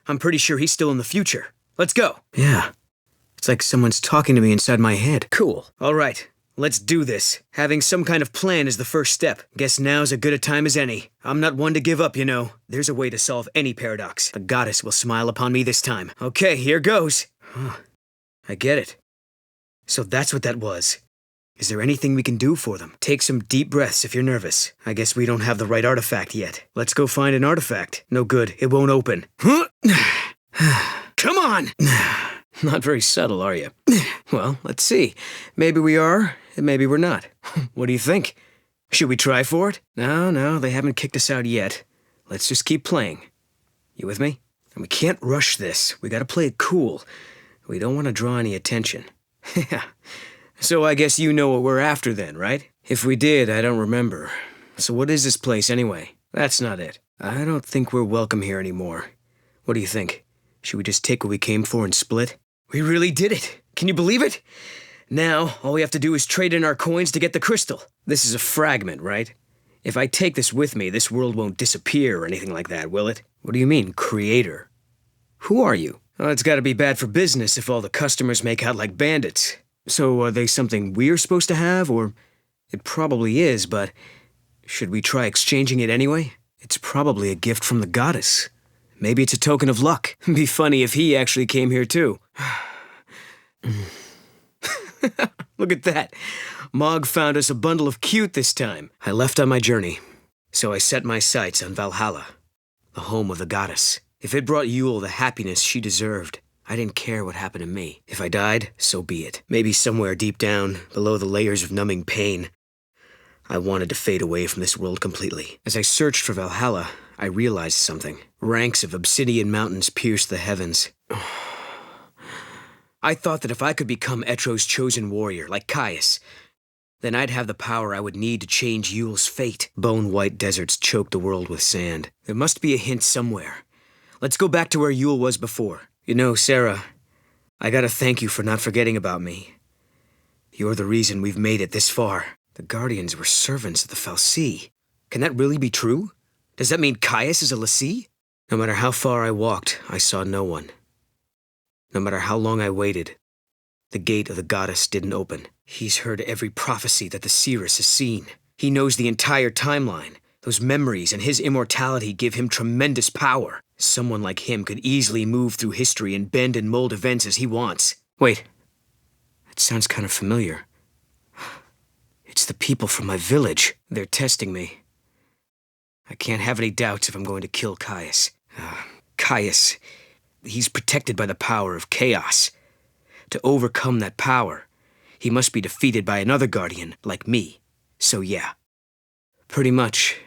I'm pretty sure he's still in the future. Let's go. Yeah. It's like someone's talking to me inside my head. Cool. All right. Let's do this. Having some kind of plan is the first step. Guess now's as good a time as any. I'm not one to give up, you know. There's a way to solve any paradox. The goddess will smile upon me this time. Okay, here goes. I get it. So that's what that was. Is there anything we can do for them? Take some deep breaths if you're nervous. I guess we don't have the right artifact yet. Let's go find an artifact. No good. It won't open. Come on! Not very subtle, are you? Well, let's see. Maybe we are, and maybe we're not. What do you think? Should we try for it? No, they haven't kicked us out yet. Let's just keep playing. You with me? And we can't rush this. We gotta play it cool. We don't want to draw any attention. Yeah. So I guess you know what we're after then, right? If we did, I don't remember. So what is this place anyway? That's not it. I don't think we're welcome here anymore. What do you think? Should we just take what we came for and split? We really did it. Can you believe it? Now, all we have to do is trade in our coins to get the crystal. This is a fragment, right? If I take this with me, this world won't disappear or anything like that, will it? What do you mean, creator? Who are you? Well, it's gotta be bad for business if all the customers make out like bandits. So are they something we're supposed to have, or... It probably is, but... Should we try exchanging it anyway? It's probably a gift from the goddess. Maybe it's a token of luck. Be funny if he actually came here too. Look at that. Mog found us a bundle of cute this time. I left on my journey. So I set my sights on Valhalla, the home of the goddess. If it brought Yule the happiness she deserved, I didn't care what happened to me. If I died, so be it. Maybe somewhere deep down, below the layers of numbing pain, I wanted to fade away from this world completely. As I searched for Valhalla, I realized something. Ranks of obsidian mountains pierced the heavens. I thought that if I could become Etro's chosen warrior, like Caius, then I'd have the power I would need to change Yule's fate. Bone-white deserts choked the world with sand. There must be a hint somewhere. Let's go back to where Yule was before. You know, Sarah, I gotta thank you for not forgetting about me. You're the reason we've made it this far. The Guardians were servants of the Fal'Cie. Can that really be true? Does that mean Caius is a L'Cie? No matter how far I walked, I saw no one. No matter how long I waited, the gate of the goddess didn't open. He's heard every prophecy that the seeress has seen. He knows the entire timeline. Those memories and his immortality give him tremendous power. Someone like him could easily move through history and bend and mold events as he wants. Wait, it sounds kind of familiar. It's the people from my village. They're testing me. I can't have any doubts if I'm going to kill Caius. Caius, he's protected by the power of chaos. To overcome that power, he must be defeated by another guardian, like me. So yeah, pretty much.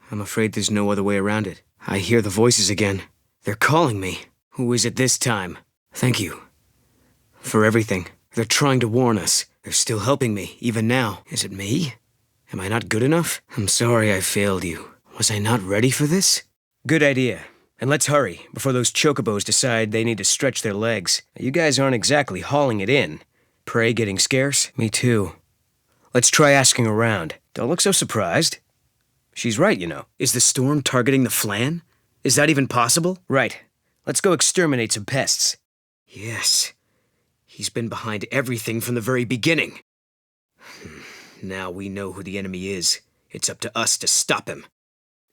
I'm afraid there's no other way around it. I hear the voices again. They're calling me. Who is it this time? Thank you. For everything. They're trying to warn us. They're still helping me, even now. Is it me? Am I not good enough? I'm sorry I failed you. Was I not ready for this? Good idea. And let's hurry, before those chocobos decide they need to stretch their legs. You guys aren't exactly hauling it in. Prey getting scarce? Me too. Let's try asking around. Don't look so surprised. She's right, you know. Is the storm targeting the Flan? Is that even possible? Right. Let's go exterminate some pests. Yes. He's been behind everything from the very beginning. Now we know who the enemy is. It's up to us to stop him.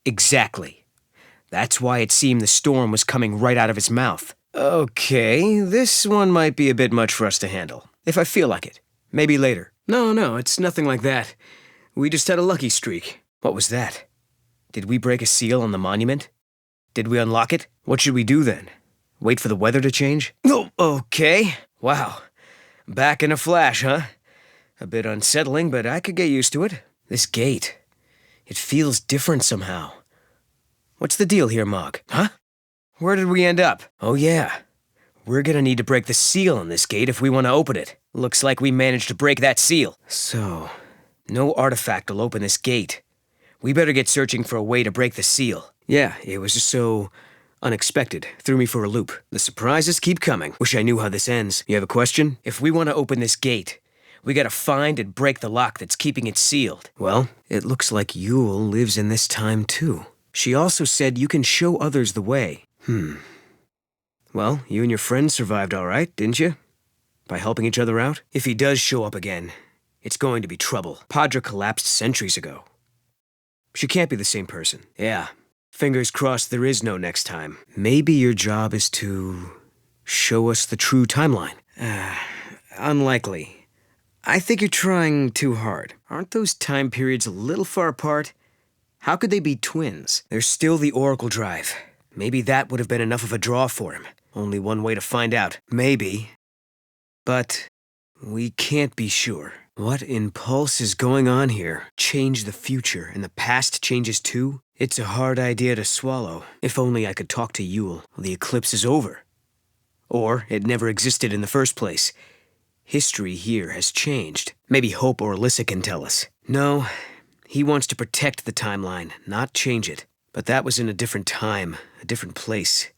Exactly. That's why it seemed the storm was coming right out of his mouth. Okay, this one might be a bit much for us to handle. If I feel like it. Maybe later. No, it's nothing like that. We just had a lucky streak. What was that? Did we break a seal on the monument? Did we unlock it? What should we do then? Wait for the weather to change? Oh, okay. Wow. Back in a flash, huh? A bit unsettling, but I could get used to it. This gate. It feels different somehow. What's the deal here, Mog? Huh? Where did we end up? Oh yeah. We're gonna need to break the seal on this gate if we want to open it. Looks like we managed to break that seal. So, no artifact will open this gate. We better get searching for a way to break the seal. Yeah, it was just so unexpected. Threw me for a loop. The surprises keep coming. Wish I knew how this ends. You have a question? If we want to open this gate, we gotta find and break the lock that's keeping it sealed. Well, it looks like Yule lives in this time too. She also said you can show others the way. Well, you and your friend survived all right, didn't you? By helping each other out? If he does show up again, it's going to be trouble. Padra collapsed centuries ago. She can't be the same person. Yeah. Fingers crossed there is no next time. Maybe your job is to show us the true timeline. Unlikely. I think you're trying too hard. Aren't those time periods a little far apart? How could they be twins? There's still the Oracle Drive. Maybe that would have been enough of a draw for him. Only one way to find out. Maybe. But we can't be sure. What impulse is going on here? Change the future, and the past changes too? It's a hard idea to swallow. If only I could talk to Yule. The eclipse is over. Or it never existed in the first place. History here has changed. Maybe Hope or Alyssa can tell us. No, he wants to protect the timeline, not change it. But that was in a different time, a different place.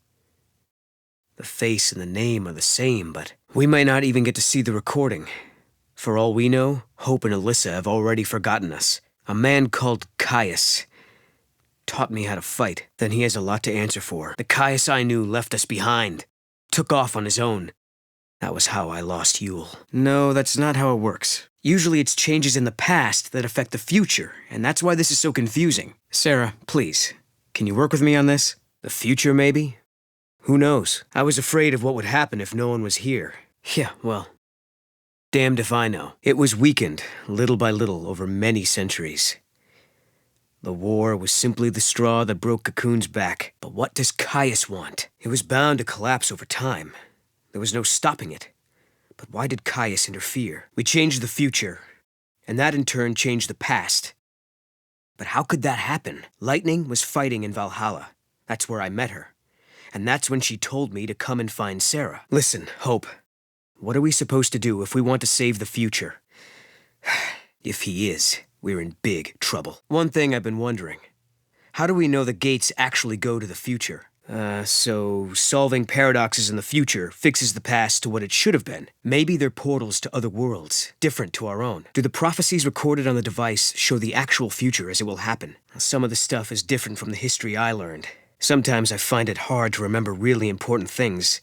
The face and the name are the same, but we might not even get to see the recording. For all we know, Hope and Alyssa have already forgotten us. A man called Kreiss taught me how to fight. Then he has a lot to answer for. The Kreiss I knew left us behind. Took off on his own. That was how I lost Yule. No, that's not how it works. Usually it's changes in the past that affect the future, and that's why this is so confusing. Sarah, please, can you work with me on this? The future, maybe? Who knows? I was afraid of what would happen if no one was here. Yeah, well, damned if I know. It was weakened, little by little, over many centuries. The war was simply the straw that broke Cocoon's back. But what does Kreiss want? It was bound to collapse over time. There was no stopping it. But why did Kreiss interfere? We changed the future, and that in turn changed the past. But how could that happen? Lightning was fighting in Valhalla. That's where I met her. And that's when she told me to come and find Sarah. Listen, Hope. What are we supposed to do if we want to save the future? If he is, we're in big trouble. One thing I've been wondering. How do we know the gates actually go to the future? So solving paradoxes in the future fixes the past to what it should have been. Maybe they're portals to other worlds, different to our own. Do the prophecies recorded on the device show the actual future as it will happen? Some of the stuff is different from the history I learned. Sometimes I find it hard to remember really important things.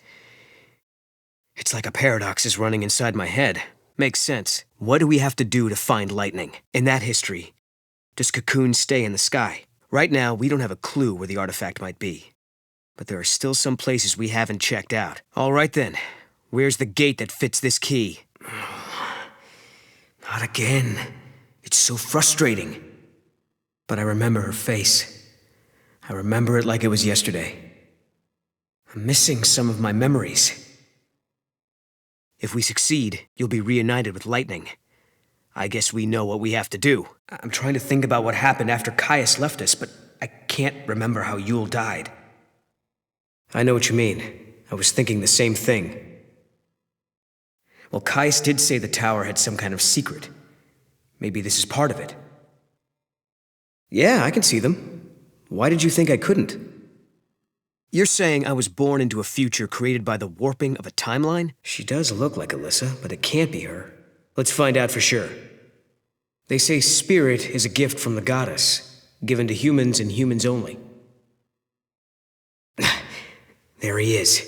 It's like a paradox is running inside my head. Makes sense. What do we have to do to find lightning? In that history, does Cocoon stay in the sky? Right now, we don't have a clue where the artifact might be. But there are still some places we haven't checked out. All right then, where's the gate that fits this key? Not again. It's so frustrating. But I remember her face. I remember it like it was yesterday. I'm missing some of my memories. If we succeed, you'll be reunited with Lightning. I guess we know what we have to do. I'm trying to think about what happened after Kreiss left us, but I can't remember how Yule died. I know what you mean. I was thinking the same thing. Well, Kreiss did say the tower had some kind of secret. Maybe this is part of it. Yeah, I can see them. Why did you think I couldn't? You're saying I was born into a future created by the warping of a timeline? She does look like Alyssa, but it can't be her. Let's find out for sure. They say spirit is a gift from the goddess, given to humans and humans only. There he is.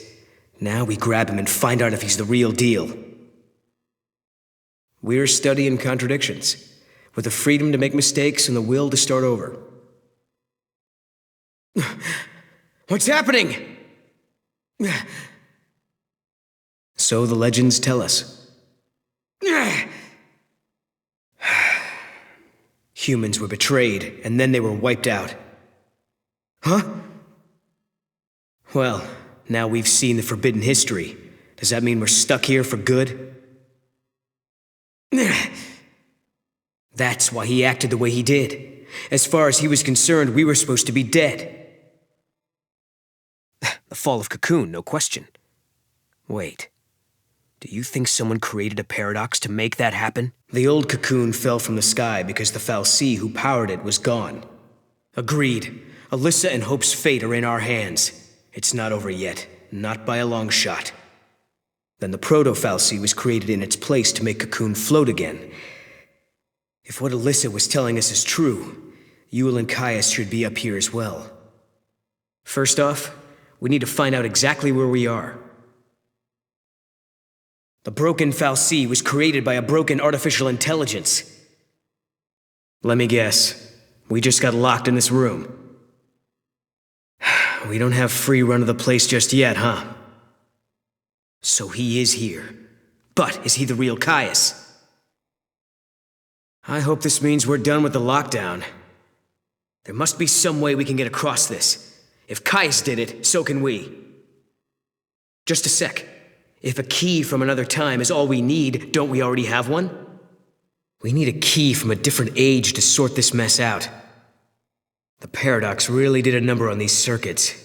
Now we grab him and find out if he's the real deal. We're studying contradictions, with the freedom to make mistakes and the will to start over. What's happening? So the legends tell us. Humans were betrayed, and then they were wiped out. Huh? Well, now we've seen the forbidden history. Does that mean we're stuck here for good? That's why he acted the way he did. As far as he was concerned, we were supposed to be dead. The fall of Cocoon, no question. Wait. Do you think someone created a paradox to make that happen? The old Cocoon fell from the sky because the Fal'Cie who powered it was gone. Agreed. Alyssa and Hope's fate are in our hands. It's not over yet. Not by a long shot. Then the Proto-Fal'Cie was created in its place to make Cocoon float again. If what Alyssa was telling us is true, Yule and Caius should be up here as well. First off, we need to find out exactly where we are. The broken Fal'Cie was created by a broken artificial intelligence. Let me guess. We just got locked in this room. We don't have free run of the place just yet, huh? So he is here. But is he the real Caius? I hope this means we're done with the lockdown. There must be some way we can get across this. If Caius did it, so can we. Just a sec. If a key from another time is all we need, don't we already have one? We need a key from a different age to sort this mess out. The paradox really did a number on these circuits.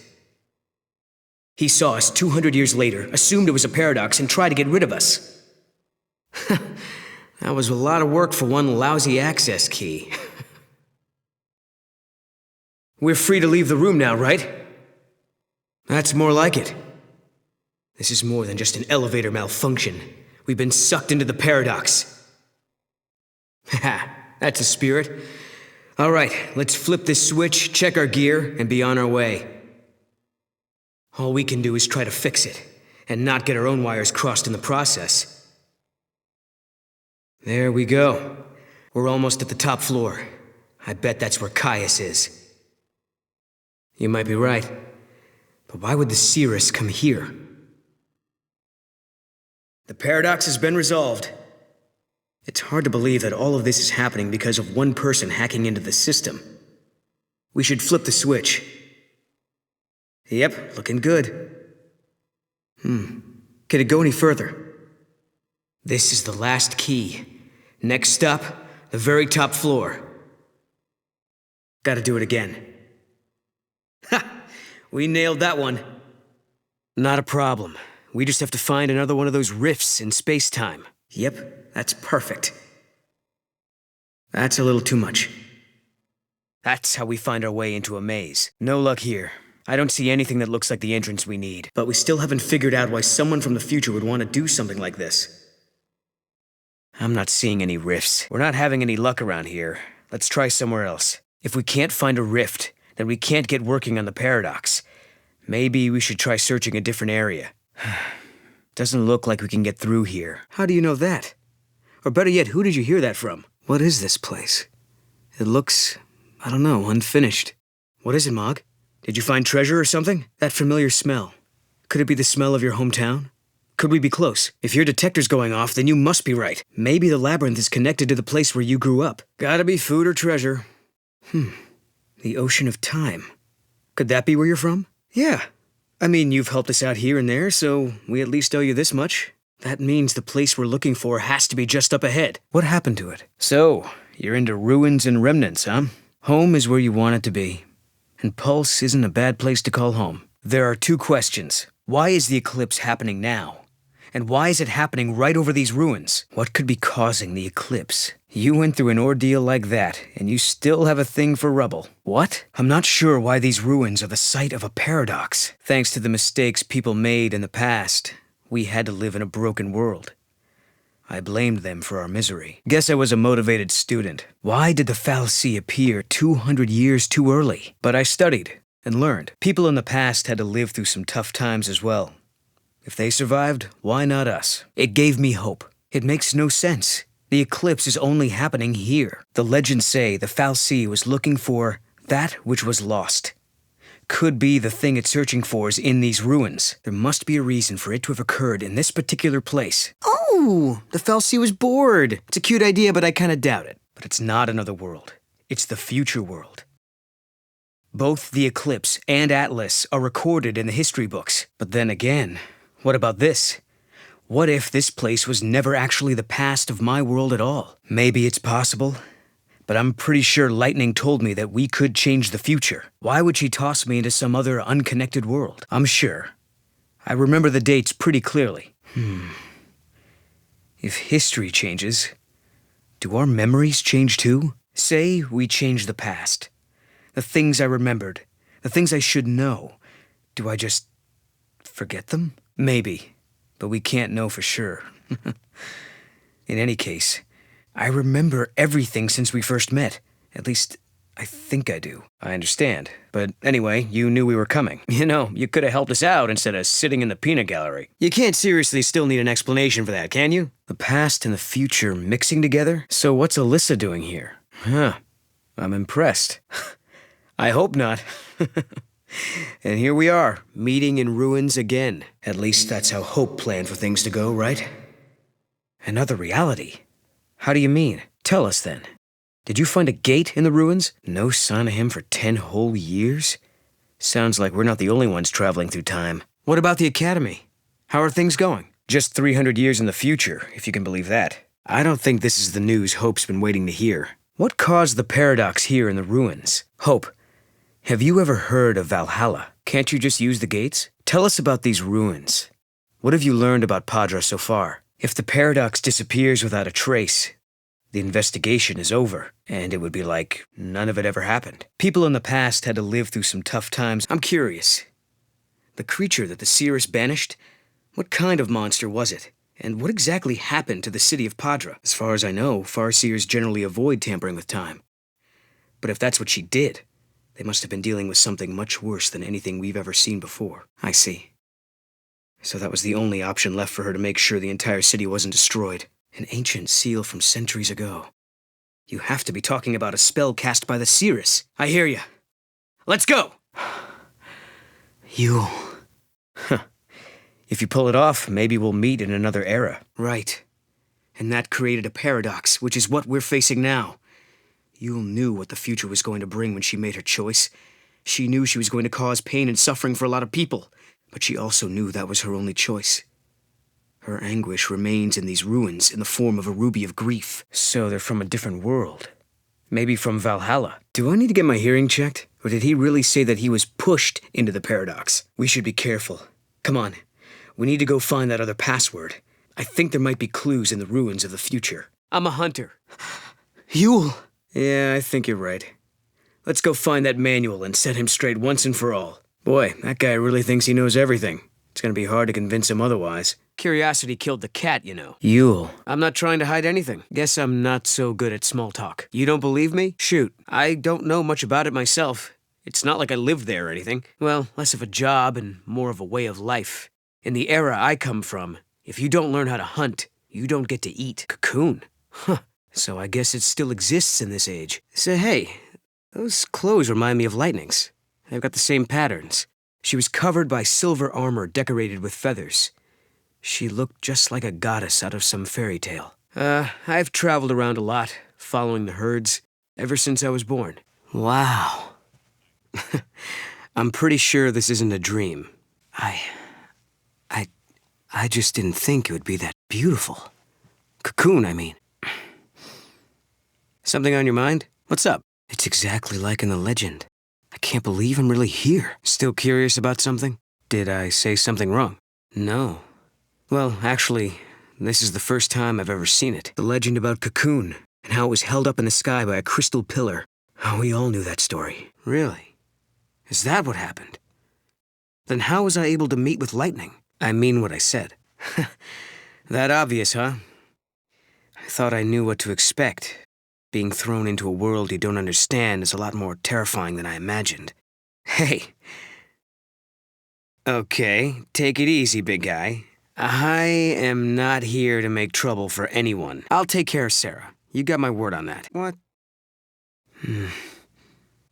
He saw us 200 years later, assumed it was a paradox, and tried to get rid of us. That was a lot of work for one lousy access key. We're free to leave the room now, right? That's more like it. This is more than just an elevator malfunction. We've been sucked into the paradox. Haha, that's a spirit. All right, let's flip this switch, check our gear, and be on our way. All we can do is try to fix it, and not get our own wires crossed in the process. There we go. We're almost at the top floor. I bet that's where Caius is. You might be right. But why would the Cirrus come here? The paradox has been resolved. It's hard to believe that all of this is happening because of one person hacking into the system. We should flip the switch. Yep, looking good. Can it go any further? This is the last key. Next stop, the very top floor. Gotta do it again. Ha! We nailed that one. Not a problem. We just have to find another one of those rifts in space-time. Yep, that's perfect. That's a little too much. That's how we find our way into a maze. No luck here. I don't see anything that looks like the entrance we need. But we still haven't figured out why someone from the future would want to do something like this. I'm not seeing any rifts. We're not having any luck around here. Let's try somewhere else. If we can't find a rift, then we can't get working on the paradox. Maybe we should try searching a different area. Doesn't look like we can get through here. How do you know that? Or better yet, who did you hear that from? What is this place? It looks, I don't know, unfinished. What is it, Mog? Did you find treasure or something? That familiar smell. Could it be the smell of your hometown? Could we be close? If your detector's going off, then you must be right. Maybe the labyrinth is connected to the place where you grew up. Gotta be food or treasure. The ocean of time. Could that be where you're from? Yeah. I mean, you've helped us out here and there, so we at least owe you this much. That means the place we're looking for has to be just up ahead. What happened to it? So, you're into ruins and remnants, huh? Home is where you want it to be. And Pulse isn't a bad place to call home. There are two questions. Why is the eclipse happening now? And why is it happening right over these ruins? What could be causing the eclipse? You went through an ordeal like that, and you still have a thing for rubble. What? I'm not sure why these ruins are the site of a paradox. Thanks to the mistakes people made in the past, we had to live in a broken world. I blamed them for our misery. Guess I was a motivated student. Why did the Fal'Cie appear 200 years too early? But I studied and learned. People in the past had to live through some tough times as well. If they survived, why not us? It gave me hope. It makes no sense. The eclipse is only happening here. The legends say the Fal'Cie was looking for that which was lost. Could be the thing it's searching for is in these ruins. There must be a reason for it to have occurred in this particular place. Oh, the Fal'Cie was bored. It's a cute idea, but I kind of doubt it. But it's not another world. It's the future world. Both the eclipse and Atlas are recorded in the history books. But then again, what about this? What if this place was never actually the past of my world at all? Maybe it's possible, but I'm pretty sure Lightning told me that we could change the future. Why would she toss me into some other unconnected world? I'm sure. I remember the dates pretty clearly. If history changes, do our memories change too? Say we change the past. The things I remembered, the things I should know. Do I just forget them? Maybe, but we can't know for sure. In any case, I remember everything since we first met. At least, I think I do. I understand. But anyway, you knew we were coming. You know, you could have helped us out instead of sitting in the peanut gallery. You can't seriously still need an explanation for that, can you? The past and the future mixing together? So what's Alyssa doing here? Huh. I'm impressed. I hope not. And here we are, meeting in ruins again. At least that's how Hope planned for things to go, right? Another reality? How do you mean? Tell us then. Did you find a gate in the ruins? No sign of him for 10 whole years? Sounds like we're not the only ones traveling through time. What about the Academy? How are things going? Just 300 years in the future, if you can believe that. I don't think this is the news Hope's been waiting to hear. What caused the paradox here in the ruins? Hope, have you ever heard of Valhalla? Can't you just use the gates? Tell us about these ruins. What have you learned about Padra so far? If the paradox disappears without a trace, the investigation is over, and it would be like none of it ever happened. People in the past had to live through some tough times. I'm curious. The creature that the seeress banished? What kind of monster was it? And what exactly happened to the city of Padra? As far as I know, Farseers generally avoid tampering with time. But if that's what she did, they must have been dealing with something much worse than anything we've ever seen before. I see. So that was the only option left for her to make sure the entire city wasn't destroyed. An ancient seal from centuries ago. You have to be talking about a spell cast by the seeress. I hear ya. Let's go! Yule. Huh. If you pull it off, maybe we'll meet in another era. Right. And that created a paradox, which is what we're facing now. Yule knew what the future was going to bring when she made her choice. She knew she was going to cause pain and suffering for a lot of people, but she also knew that was her only choice. Her anguish remains in these ruins in the form of a ruby of grief. So they're from a different world. Maybe from Valhalla. Do I need to get my hearing checked? Or did he really say that he was pushed into the paradox? We should be careful. Come on. We need to go find that other password. I think there might be clues in the ruins of the future. I'm a hunter. Yule! Yeah, I think you're right. Let's go find that manual and set him straight once and for all. Boy, that guy really thinks he knows everything. It's gonna be hard to convince him otherwise. Curiosity killed the cat, you know. Yule. I'm not trying to hide anything. Guess I'm not so good at small talk. You don't believe me? Shoot, I don't know much about it myself. It's not like I lived there or anything. Well, less of a job and more of a way of life. In the era I come from, if you don't learn how to hunt, you don't get to eat. Cocoon. Huh. So I guess it still exists in this age. So hey, those clothes remind me of Lightning's. They've got the same patterns. She was covered by silver armor decorated with feathers. She looked just like a goddess out of some fairy tale. I've traveled around a lot, following the herds, ever since I was born. Wow. I'm pretty sure this isn't a dream. I just didn't think it would be that beautiful. Cocoon, I mean. Something on your mind? What's up? It's exactly like in the legend. I can't believe I'm really here. Still curious about something? Did I say something wrong? No. Well, actually, this is the first time I've ever seen it. The legend about Cocoon, and how it was held up in the sky by a crystal pillar. Oh, we all knew that story. Really? Is that what happened? Then how was I able to meet with Lightning? I mean what I said. That obvious, huh? I thought I knew what to expect. Being thrown into a world you don't understand is a lot more terrifying than I imagined. Hey. Okay, take it easy, big guy. I am not here to make trouble for anyone. I'll take care of Sarah. You got my word on that. What?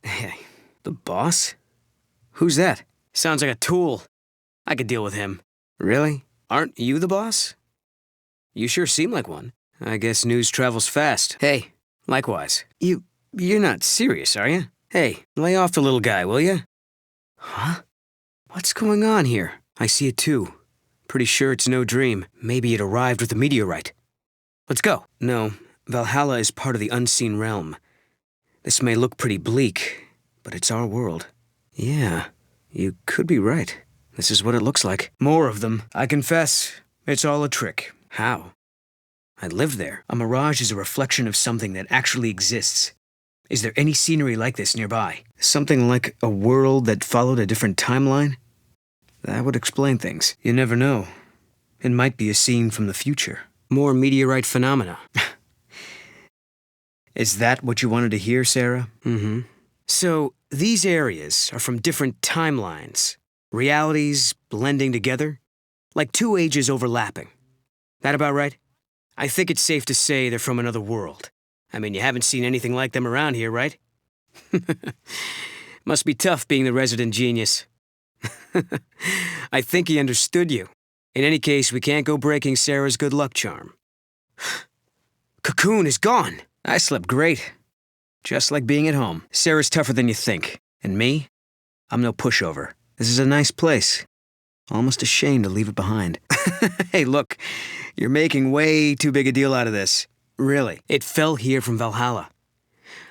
Hey, the boss? Who's that? Sounds like a tool. I could deal with him. Really? Aren't you the boss? You sure seem like one. I guess news travels fast. Hey, likewise. You're not serious, are you? Hey, lay off the little guy, will ya? Huh? What's going on here? I see it too. Pretty sure it's no dream. Maybe it arrived with a meteorite. Let's go. No, Valhalla is part of the unseen realm. This may look pretty bleak, but it's our world. Yeah, you could be right. This is what it looks like. More of them. I confess, it's all a trick. How? I live there. A mirage is a reflection of something that actually exists. Is there any scenery like this nearby? Something like a world that followed a different timeline? That would explain things. You never know. It might be a scene from the future. More meteorite phenomena. Is that what you wanted to hear, Sarah? Mm-hmm. So, these areas are from different timelines. Realities blending together. Like two ages overlapping. That about right? I think it's safe to say they're from another world. I mean, you haven't seen anything like them around here, right? Must be tough being the resident genius. I think he understood you. In any case, we can't go breaking Sarah's good luck charm. Cocoon is gone. I slept great. Just like being at home. Sarah's tougher than you think. And me? I'm no pushover. This is a nice place. Almost ashamed to leave it behind. Hey, look. You're making way too big a deal out of this. Really. It fell here from Valhalla.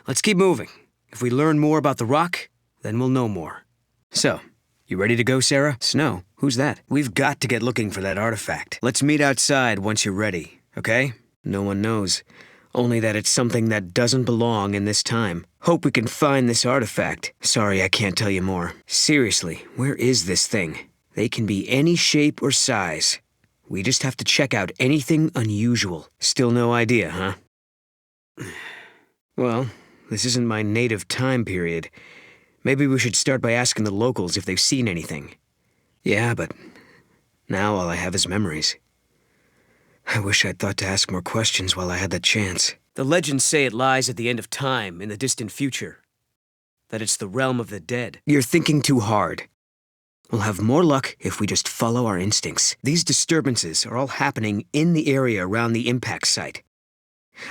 Let's keep moving. If we learn more about the rock, then we'll know more. So, you ready to go, Sarah? Snow, who's that? We've got to get looking for that artifact. Let's meet outside once you're ready, okay? No one knows. Only that it's something that doesn't belong in this time. Hope we can find this artifact. Sorry, I can't tell you more. Seriously, where is this thing? They can be any shape or size. We just have to check out anything unusual. Still no idea, huh? Well, this isn't my native time period. Maybe we should start by asking the locals if they've seen anything. Yeah, but now all I have is memories. I wish I'd thought to ask more questions while I had that chance. The legends say it lies at the end of time in the distant future. That it's the realm of the dead. You're thinking too hard. We'll have more luck if we just follow our instincts. These disturbances are all happening in the area around the impact site.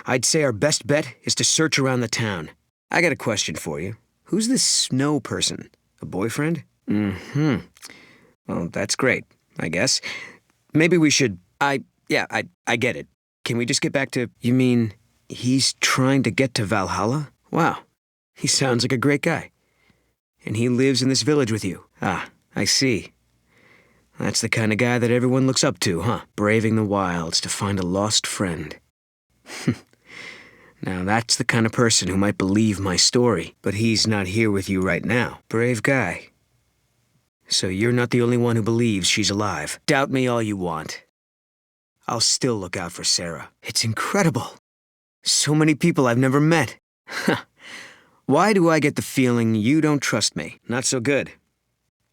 I'd say our best bet is to search around the town. I got a question for you. Who's this Snow person? A boyfriend? Mm-hmm. Well, that's great, I guess. Maybe we should... I get it. Can we just get back to... You mean he's trying to get to Valhalla? Wow. He sounds like a great guy. And he lives in this village with you. Ah, I see. That's the kind of guy that everyone looks up to, huh? Braving the wilds to find a lost friend. Now that's the kind of person who might believe my story, but he's not here with you right now. Brave guy. So you're not the only one who believes she's alive. Doubt me all you want. I'll still look out for Sarah. It's incredible. So many people I've never met. Why do I get the feeling you don't trust me? Not so good.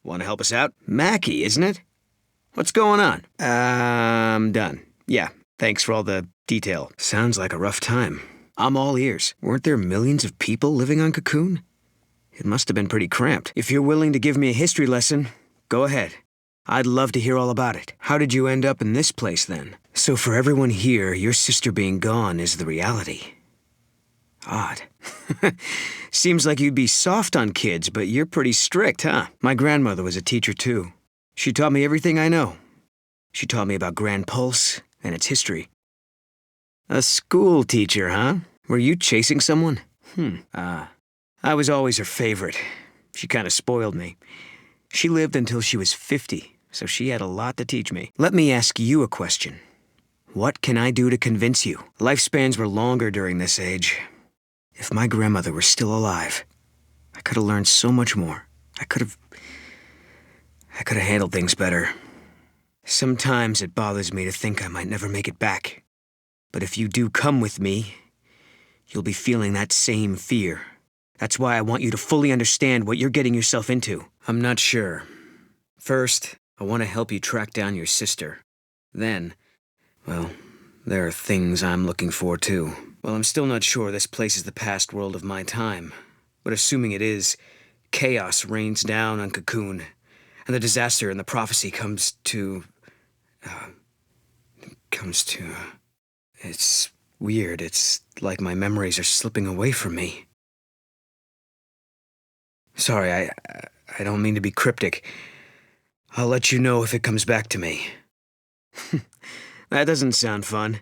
Want to help us out? Mackie, isn't it? What's going on? I'm done. Yeah, thanks for all the detail. Sounds like a rough time. I'm all ears. Weren't there millions of people living on Cocoon? It must have been pretty cramped. If you're willing to give me a history lesson, go ahead. I'd love to hear all about it. How did you end up in this place, then? So for everyone here, your sister being gone is the reality. Odd. Seems like you'd be soft on kids, but you're pretty strict, huh? My grandmother was a teacher, too. She taught me everything I know. She taught me about Grand Pulse and its history. A school teacher, huh? Were you chasing someone? I was always her favorite. She kind of spoiled me. She lived until she was 50, so she had a lot to teach me. Let me ask you a question. What can I do to convince you? Lifespans were longer during this age. If my grandmother were still alive, I could have learned so much more. I could have handled things better. Sometimes it bothers me to think I might never make it back. But if you do come with me, you'll be feeling that same fear. That's why I want you to fully understand what you're getting yourself into. I'm not sure. First, I want to help you track down your sister. Then, well, there are things I'm looking for too. Well, I'm still not sure this place is the past world of my time. But assuming it is, chaos rains down on Cocoon, and the disaster and the prophecy comes to... It's weird. It's like my memories are slipping away from me. Sorry, I don't mean to be cryptic. I'll let you know if it comes back to me. That doesn't sound fun.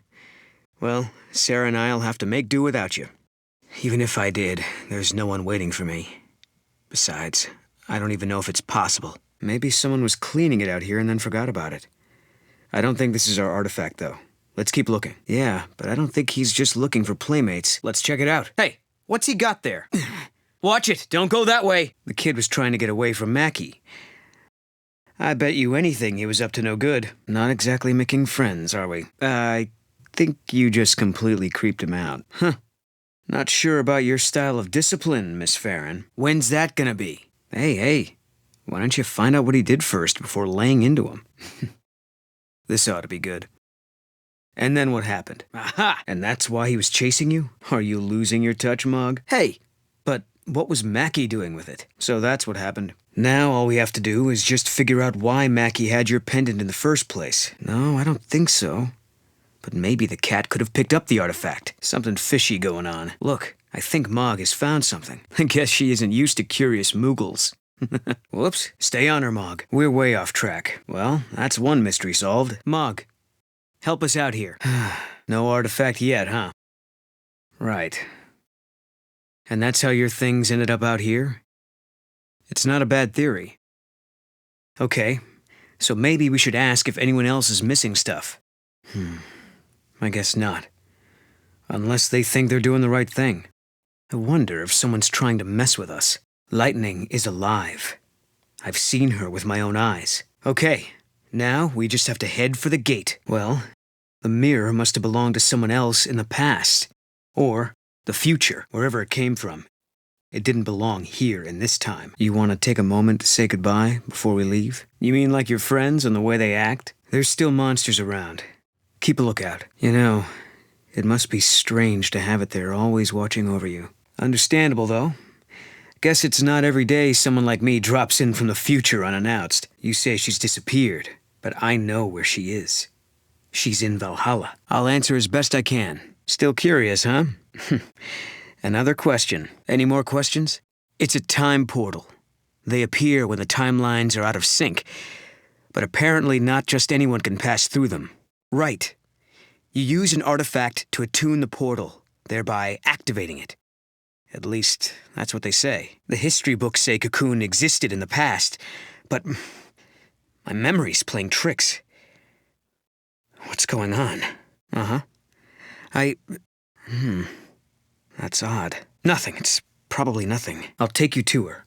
Well, Sarah and I'll have to make do without you. Even if I did, there's no one waiting for me. Besides, I don't even know if it's possible. Maybe someone was cleaning it out here and then forgot about it. I don't think this is our artifact, though. Let's keep looking. Yeah, but I don't think he's just looking for playmates. Let's check it out. Hey, what's he got there? Watch it! Don't go that way! The kid was trying to get away from Mackie. I bet you anything he was up to no good. Not exactly making friends, are we? I think you just completely creeped him out. Huh. Not sure about your style of discipline, Miss Farron. When's that gonna be? Hey, why don't you find out what he did first before laying into him? This ought to be good. And then what happened? Aha! And that's why he was chasing you? Are you losing your touch, Mog? Hey! But what was Mackie doing with it? So that's what happened. Now all we have to do is just figure out why Mackie had your pendant in the first place. No, I don't think so. But maybe the cat could have picked up the artifact. Something fishy going on. Look, I think Mog has found something. I guess she isn't used to curious moogles. Whoops. Stay on her, Mog. We're way off track. Well, that's one mystery solved. Mog, help us out here. No artifact yet, huh? Right. And that's how your things ended up out here? It's not a bad theory. Okay, so maybe we should ask if anyone else is missing stuff. I guess not. Unless they think they're doing the right thing. I wonder if someone's trying to mess with us. Lightning is alive. I've seen her with my own eyes. Okay, now we just have to head for the gate. Well, the mirror must have belonged to someone else in the past. Or the future, wherever it came from. It didn't belong here in this time. You want to take a moment to say goodbye before we leave? You mean like your friends and the way they act? There's still monsters around. Keep a lookout. You know, it must be strange to have it there always watching over you. Understandable, though. Guess it's not every day someone like me drops in from the future unannounced. You say she's disappeared, but I know where she is. She's in Valhalla. I'll answer as best I can. Still curious, huh? Another question. Any more questions? It's a time portal. They appear when the timelines are out of sync, but apparently not just anyone can pass through them. Right. You use an artifact to attune the portal, thereby activating it. At least, that's what they say. The history books say Cocoon existed in the past, but my memory's playing tricks. What's going on? That's odd. Nothing. It's probably nothing. I'll take you to her.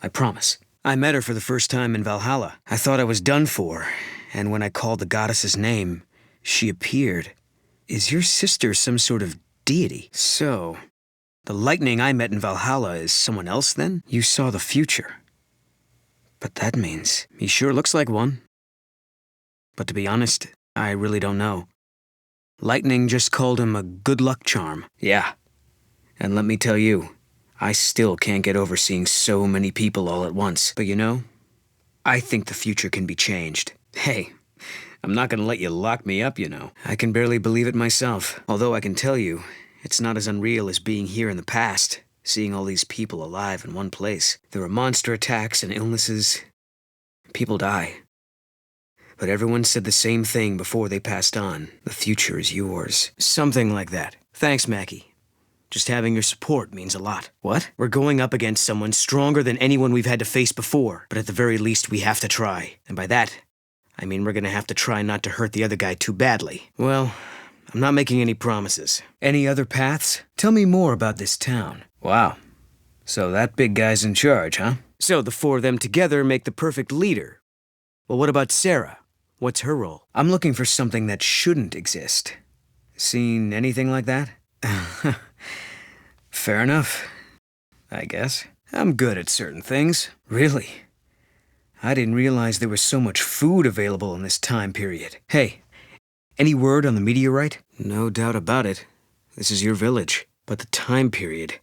I promise. I met her for the first time in Valhalla. I thought I was done for, and when I called the goddess's name, she appeared. Is your sister some sort of deity? So, the lightning I met in Valhalla is someone else, then? You saw the future. But that means he sure looks like one. But to be honest, I really don't know. Lightning just called him a good luck charm. Yeah. And let me tell you, I still can't get over seeing so many people all at once. But you know, I think the future can be changed. Hey, I'm not gonna let you lock me up, you know. I can barely believe it myself. Although I can tell you, it's not as unreal as being here in the past, seeing all these people alive in one place. There were monster attacks and illnesses. People die. But everyone said the same thing before they passed on. The future is yours. Something like that. Thanks, Mackie. Just having your support means a lot. What? We're going up against someone stronger than anyone we've had to face before. But at the very least, we have to try. And by that, I mean we're gonna have to try not to hurt the other guy too badly. Well, I'm not making any promises. Any other paths? Tell me more about this town. Wow. So that big guy's in charge, huh? So the four of them together make the perfect leader. Well, what about Sarah? What's her role? I'm looking for something that shouldn't exist. Seen anything like that? Fair enough, I guess. I'm good at certain things. Really? I didn't realize there was so much food available in this time period. Hey, any word on the meteorite? No doubt about it. This is your village. But the time period...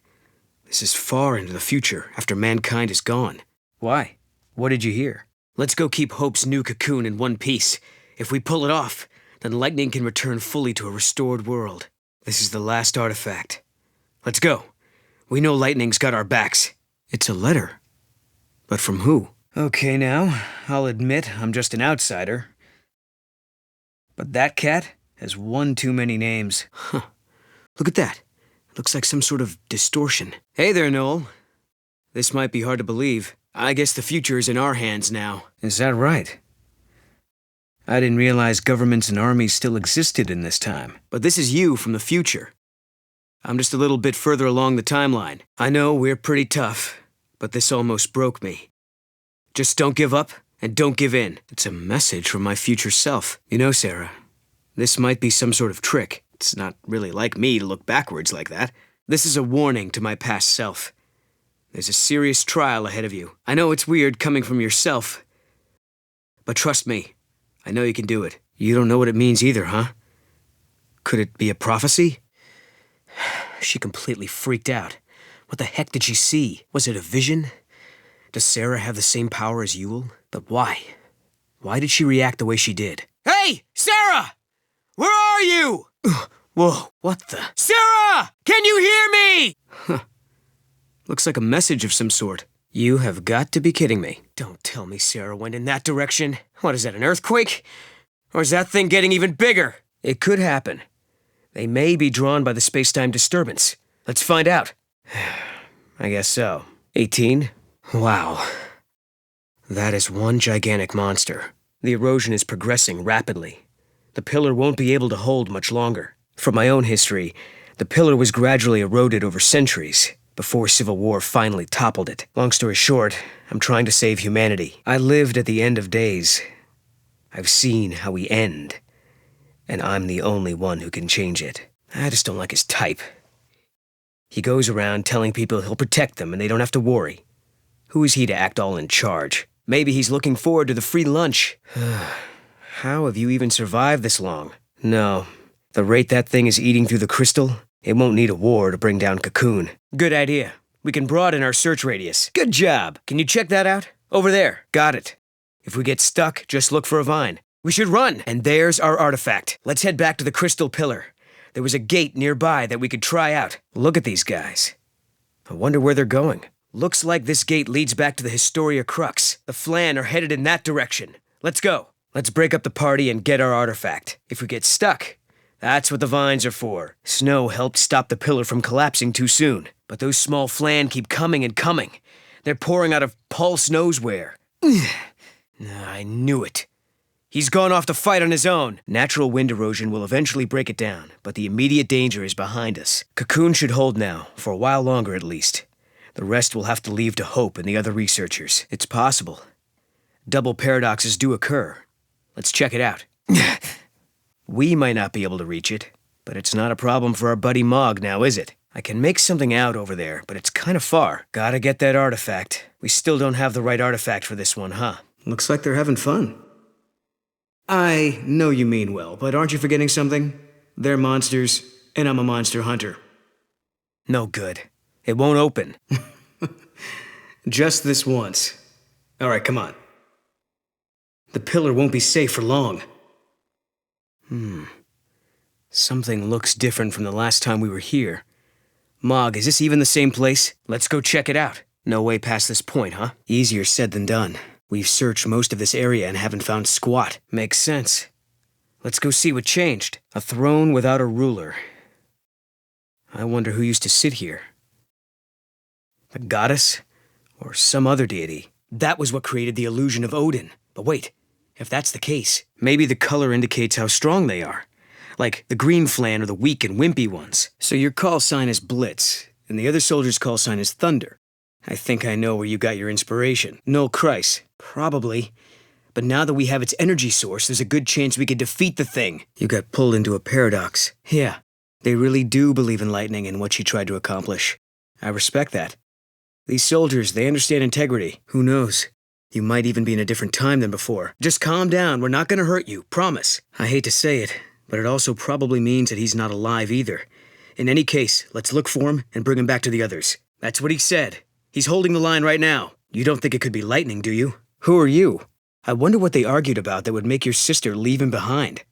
This is far into the future, after mankind is gone. Why? What did you hear? Let's go keep Hope's new cocoon in one piece. If we pull it off, then Lightning can return fully to a restored world. This is the last artifact. Let's go. We know Lightning's got our backs. It's a letter. But from who? Okay, now, I'll admit I'm just an outsider. But that cat has one too many names. Huh. Look at that. Looks like some sort of distortion. Hey there, Noel. This might be hard to believe. I guess the future is in our hands now. Is that right? I didn't realize governments and armies still existed in this time. But this is you from the future. I'm just a little bit further along the timeline. I know we're pretty tough, but this almost broke me. Just don't give up and don't give in. It's a message from my future self. You know, Sarah, this might be some sort of trick. It's not really like me to look backwards like that. This is a warning to my past self. There's a serious trial ahead of you. I know it's weird coming from yourself, but trust me, I know you can do it. You don't know what it means either, huh? Could it be a prophecy? She completely freaked out. What the heck did she see? Was it a vision? Does Sarah have the same power as Yule? But why? Why did she react the way she did? Hey, Sarah! Where are you? Whoa, what the? Sarah! Can you hear me? Huh. Looks like a message of some sort. You have got to be kidding me. Don't tell me Sarah went in that direction. What is that, an earthquake? Or is that thing getting even bigger? It could happen. They may be drawn by the space-time disturbance. Let's find out. I guess so. 18? Wow. That is one gigantic monster. The erosion is progressing rapidly. The pillar won't be able to hold much longer. From my own history, the pillar was gradually eroded over centuries before civil war finally toppled it. Long story short, I'm trying to save humanity. I lived at the end of days. I've seen how we end, and I'm the only one who can change it. I just don't like his type. He goes around telling people he'll protect them and they don't have to worry. Who is he to act all in charge? Maybe he's looking forward to the free lunch. How have you even survived this long? No. The rate that thing is eating through the crystal, it won't need a war to bring down Cocoon. Good idea. We can broaden our search radius. Good job. Can you check that out? Over there. Got it. If we get stuck, just look for a vine. We should run. And there's our artifact. Let's head back to the crystal pillar. There was a gate nearby that we could try out. Look at these guys. I wonder where they're going. Looks like this gate leads back to the Historia Crux. The Flan are headed in that direction. Let's go. Let's break up the party and get our artifact. If we get stuck, that's what the vines are for. Snow helped stop the pillar from collapsing too soon. But those small Flan keep coming and coming. They're pouring out of Pulse knows where. I knew it. He's gone off to fight on his own. Natural wind erosion will eventually break it down, but the immediate danger is behind us. Cocoon should hold now, for a while longer at least. The rest will have to leave to Hope and the other researchers. It's possible. Double paradoxes do occur. Let's check it out. We might not be able to reach it, but it's not a problem for our buddy Mog now, is it? I can make something out over there, but it's kind of far. Gotta get that artifact. We still don't have the right artifact for this one, huh? Looks like they're having fun. I know you mean well, but aren't you forgetting something? They're monsters, and I'm a monster hunter. No good. It won't open. Just this once. All right, come on. The pillar won't be safe for long. Something looks different from the last time we were here. Mog, is this even the same place? Let's go check it out. No way past this point, huh? Easier said than done. We've searched most of this area and haven't found squat. Makes sense. Let's go see what changed. A throne without a ruler. I wonder who used to sit here. A goddess? Or some other deity? That was what created the illusion of Odin. But wait, if that's the case, maybe the color indicates how strong they are. Like the green Flan are the weak and wimpy ones. So your call sign is Blitz, and the other soldier's call sign is Thunder. I think I know where you got your inspiration. Noel Kreiss. Probably. But now that we have its energy source, there's a good chance we could defeat the thing. You got pulled into a paradox. Yeah, they really do believe in lightning and what she tried to accomplish. I respect that. These soldiers, they understand integrity. Who knows? You might even be in a different time than before. Just calm down. We're not gonna hurt you. Promise. I hate to say it, but it also probably means that he's not alive either. In any case, let's look for him and bring him back to the others. That's what he said. He's holding the line right now. You don't think it could be lightning, do you? Who are you? I wonder what they argued about that would make your sister leave him behind.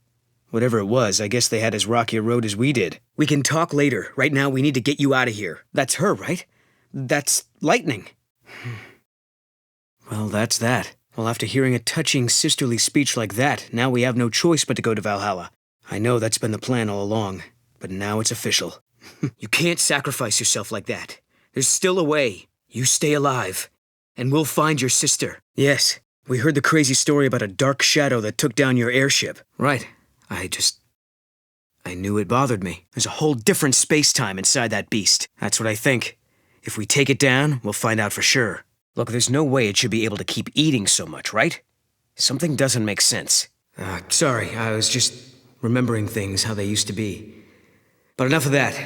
Whatever it was, I guess they had as rocky a road as we did. We can talk later. Right now, we need to get you out of here. That's her, right? That's lightning. Well, that's that. Well, after hearing a touching sisterly speech like that, now we have no choice but to go to Valhalla. I know that's been the plan all along, but now it's official. You can't sacrifice yourself like that. There's still a way. You stay alive, and we'll find your sister. Yes, we heard the crazy story about a dark shadow that took down your airship. Right. I knew it bothered me. There's a whole different space-time inside that beast. That's what I think. If we take it down, we'll find out for sure. Look, there's no way it should be able to keep eating so much, right? Something doesn't make sense. Sorry, I was just remembering things how they used to be. But enough of that.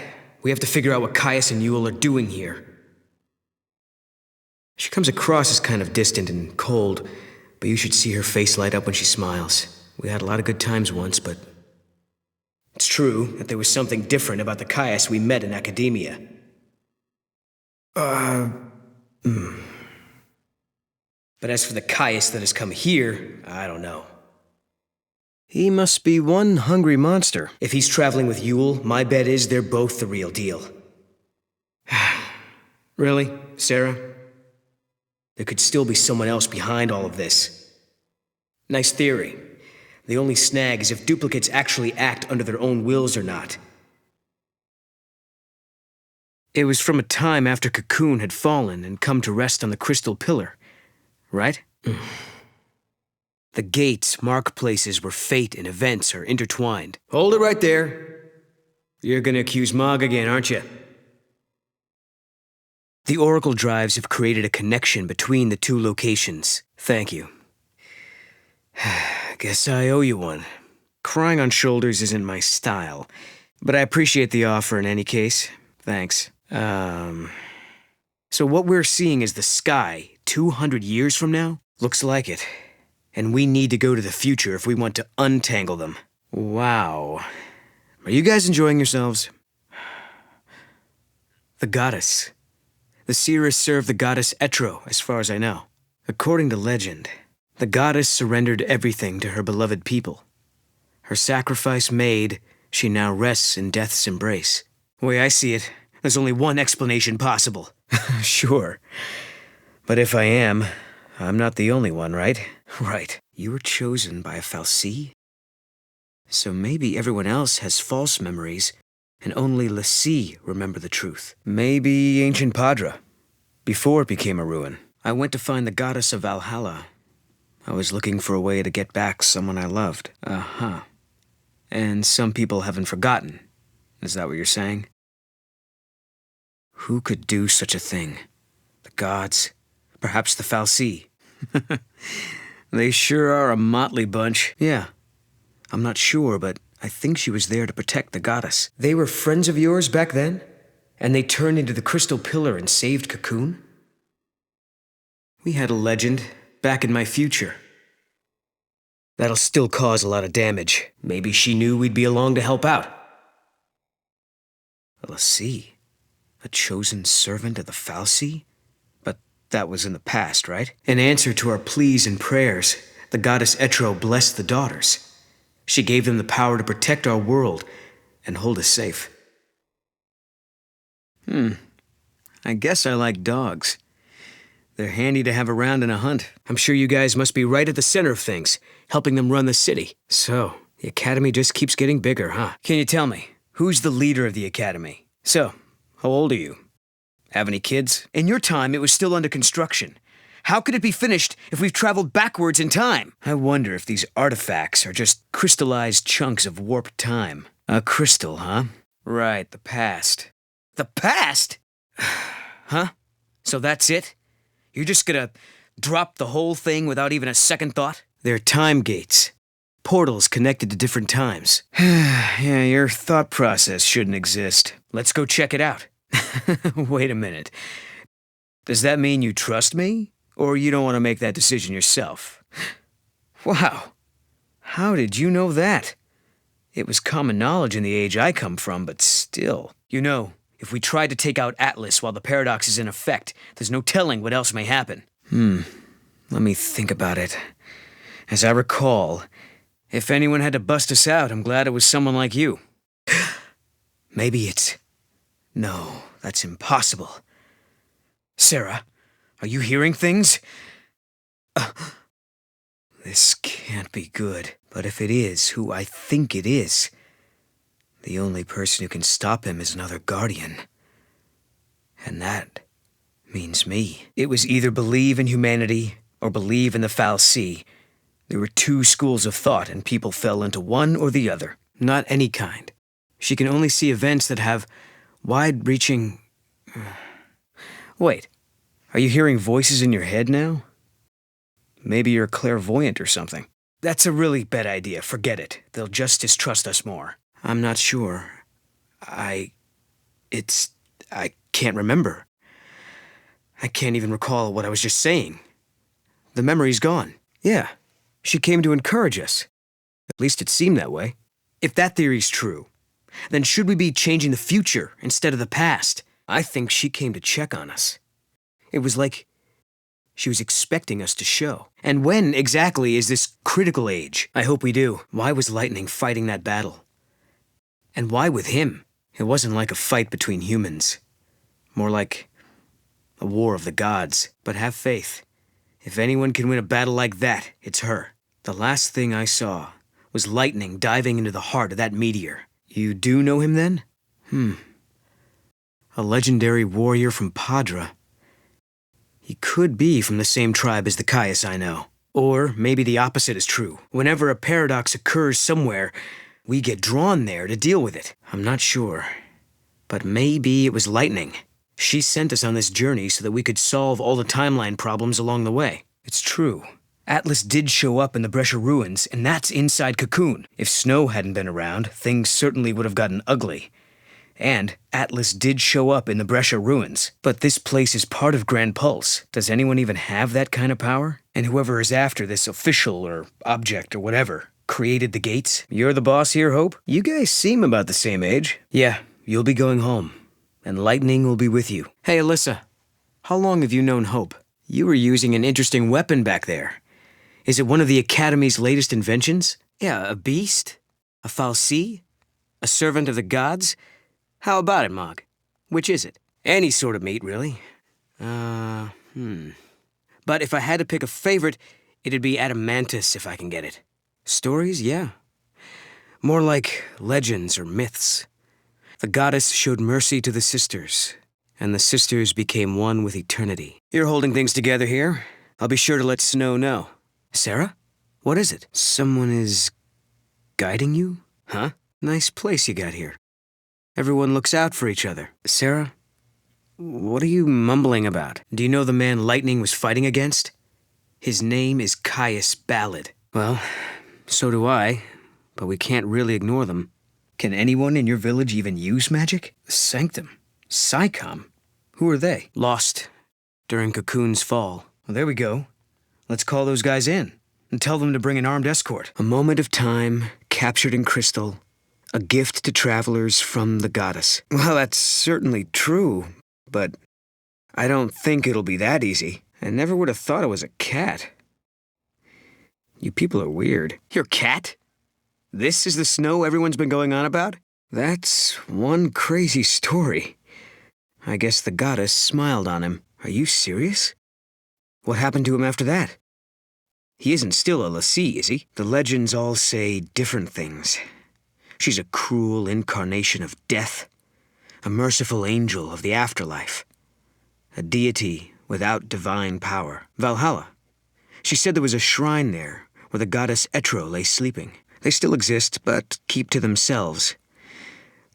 We have to figure out what Caius and Yule are doing here. She comes across as kind of distant and cold, but you should see her face light up when she smiles. We had a lot of good times once, but it's true that there was something different about the Caius we met in academia. But as for the Caius that has come here, I don't know. He must be one hungry monster. If he's traveling with Yule, my bet is they're both the real deal. Really, Sarah? There could still be someone else behind all of this. Nice theory. The only snag is if duplicates actually act under their own wills or not. It was from a time after Cocoon had fallen and come to rest on the crystal pillar, right? The gates mark places where fate and events are intertwined. Hold it right there. You're gonna accuse Mog again, aren't you? The Oracle drives have created a connection between the two locations. Thank you. Guess I owe you one. Crying on shoulders isn't my style, but I appreciate the offer in any case. Thanks. So what we're seeing is the sky 200 years from now? Looks like it. And we need to go to the future if we want to untangle them. Wow. Are you guys enjoying yourselves? The goddess. The seeress served the goddess Etro, as far as I know. According to legend, the goddess surrendered everything to her beloved people. Her sacrifice made, she now rests in death's embrace. The way I see it, there's only one explanation possible. Sure. But if I am, I'm not the only one, right? Right. You were chosen by a Fal'Cie? So maybe everyone else has false memories, and only l'Cie remember the truth. Maybe ancient Padra, before it became a ruin. I went to find the goddess of Valhalla. I was looking for a way to get back someone I loved. And some people haven't forgotten. Is that what you're saying? Who could do such a thing? The gods? Perhaps the Fal'Cie? They sure are a motley bunch. Yeah. I'm not sure, but I think she was there to protect the goddess. They were friends of yours back then? And they turned into the crystal pillar and saved Cocoon? We had a legend back in my future. That'll still cause a lot of damage. Maybe she knew we'd be along to help out. l'Cie? A chosen servant of the Fal'Cie? But that was in the past, right? In answer to our pleas and prayers, the goddess Etro blessed the daughters. She gave them the power to protect our world and hold us safe. I guess I like dogs. They're handy to have around in a hunt. I'm sure you guys must be right at the center of things, helping them run the city. So, the academy just keeps getting bigger, huh? Can you tell me, who's the leader of the academy? So, how old are you? Have any kids? In your time, it was still under construction. How could it be finished if we've traveled backwards in time? I wonder if these artifacts are just crystallized chunks of warped time. A crystal, huh? Right, the past. The past? Huh? So that's it? You're just gonna drop the whole thing without even a second thought? They're time gates. Portals connected to different times. Yeah, your thought process shouldn't exist. Let's go check it out. Wait a minute. Does that mean you trust me? Or you don't want to make that decision yourself? Wow. How did you know that? It was common knowledge in the age I come from, but still. You know, if we tried to take out Atlas while the paradox is in effect, there's no telling what else may happen. Let me think about it. As I recall, if anyone had to bust us out, I'm glad it was someone like you. Maybe it's... No, that's impossible. Sarah, are you hearing things? This can't be good. But if it is who I think it is, the only person who can stop him is another guardian. And that means me. It was either believe in humanity or believe in the foul sea. There were two schools of thought, and people fell into one or the other. Not any kind. She can only see events that have wide-reaching... Wait, are you hearing voices in your head now? Maybe you're clairvoyant or something. That's a really bad idea. Forget it. They'll just distrust us more. I'm not sure. I can't remember. I can't even recall what I was just saying. The memory's gone. Yeah, she came to encourage us. At least it seemed that way. If that theory's true, then should we be changing the future instead of the past? I think she came to check on us. It was like she was expecting us to show. And when exactly is this critical age? I hope we do. Why was Lightning fighting that battle? And why with him? It wasn't like a fight between humans. More like a war of the gods. But have faith. If anyone can win a battle like that, it's her. The last thing I saw was Lightning diving into the heart of that meteor. You do know him then? A legendary warrior from Padra. He could be from the same tribe as the Kreiss I know. Or maybe the opposite is true. Whenever a paradox occurs somewhere, we get drawn there to deal with it. I'm not sure. But maybe it was Lightning. She sent us on this journey so that we could solve all the timeline problems along the way. It's true. Atlas did show up in the Brescia ruins, and that's inside Cocoon. If Snow hadn't been around, things certainly would have gotten ugly. And Atlas did show up in the Brescia ruins. But this place is part of Grand Pulse. Does anyone even have that kind of power? And whoever is after this official or object or whatever created the gates? You're the boss here, Hope? You guys seem about the same age. Yeah, you'll be going home. And Lightning will be with you. Hey, Alyssa. How long have you known Hope? You were using an interesting weapon back there. Is it one of the Academy's latest inventions? Yeah, a beast? A fal'Cie? A servant of the gods? How about it, Mog? Which is it? Any sort of meat, really. But if I had to pick a favorite, it'd be Adamantus if I can get it. Stories, yeah. More like legends or myths. The goddess showed mercy to the sisters, and the sisters became one with eternity. You're holding things together here. I'll be sure to let Snow know. Sarah? What is it? Someone is guiding you? Huh? Nice place you got here. Everyone looks out for each other. Sarah? What are you mumbling about? Do you know the man Lightning was fighting against? His name is Caius Ballad. Well, so do I, but we can't really ignore them. Can anyone in your village even use magic? Sanctum? Psycom? Who are they? Lost during Cocoon's fall. Well, there we go. Let's call those guys in and tell them to bring an armed escort. A moment of time, captured in crystal, a gift to travelers from the goddess. Well, that's certainly true, but I don't think it'll be that easy. I never would have thought it was a cat. You people are weird. Your cat? This is the Snow everyone's been going on about? That's one crazy story. I guess the goddess smiled on him. Are you serious? What happened to him after that? He isn't still a l'Cie, is he? The legends all say different things. She's a cruel incarnation of death, a merciful angel of the afterlife, a deity without divine power. Valhalla. She said there was a shrine there where the goddess Etro lay sleeping. They still exist, but keep to themselves.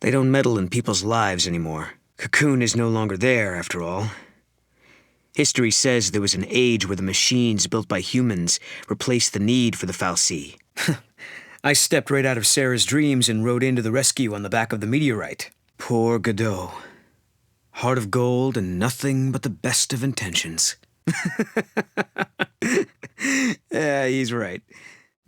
They don't meddle in people's lives anymore. Cocoon is no longer there, after all. History says there was an age where the machines built by humans replaced the need for the fal'Cie. I stepped right out of Sarah's dreams and rode into the rescue on the back of the meteorite. Poor Godot. Heart of gold and nothing but the best of intentions. Yeah, he's right.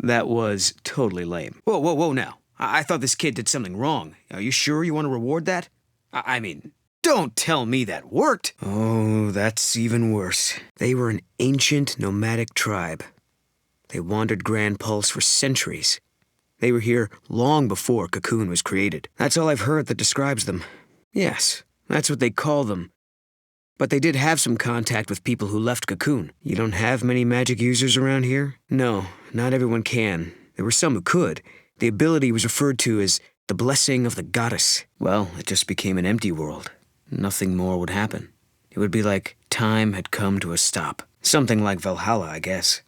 That was totally lame. Whoa now. I thought this kid did something wrong. Are you sure you want to reward that? I mean, don't tell me that worked. Oh, that's even worse. They were an ancient nomadic tribe. They wandered Grand Pulse for centuries. They were here long before Cocoon was created. That's all I've heard that describes them. Yes, that's what they call them. But they did have some contact with people who left Cocoon. You don't have many magic users around here? No, not everyone can. There were some who could. The ability was referred to as the blessing of the goddess. Well, it just became an empty world. Nothing more would happen. It would be like time had come to a stop. Something like Valhalla, I guess.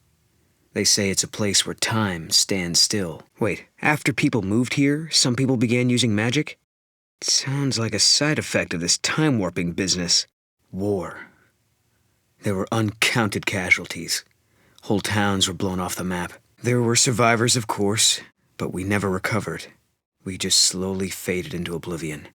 They say it's a place where time stands still. Wait, after people moved here, some people began using magic? Sounds like a side effect of this time-warping business. War. There were uncounted casualties. Whole towns were blown off the map. There were survivors, of course, but we never recovered. We just slowly faded into oblivion.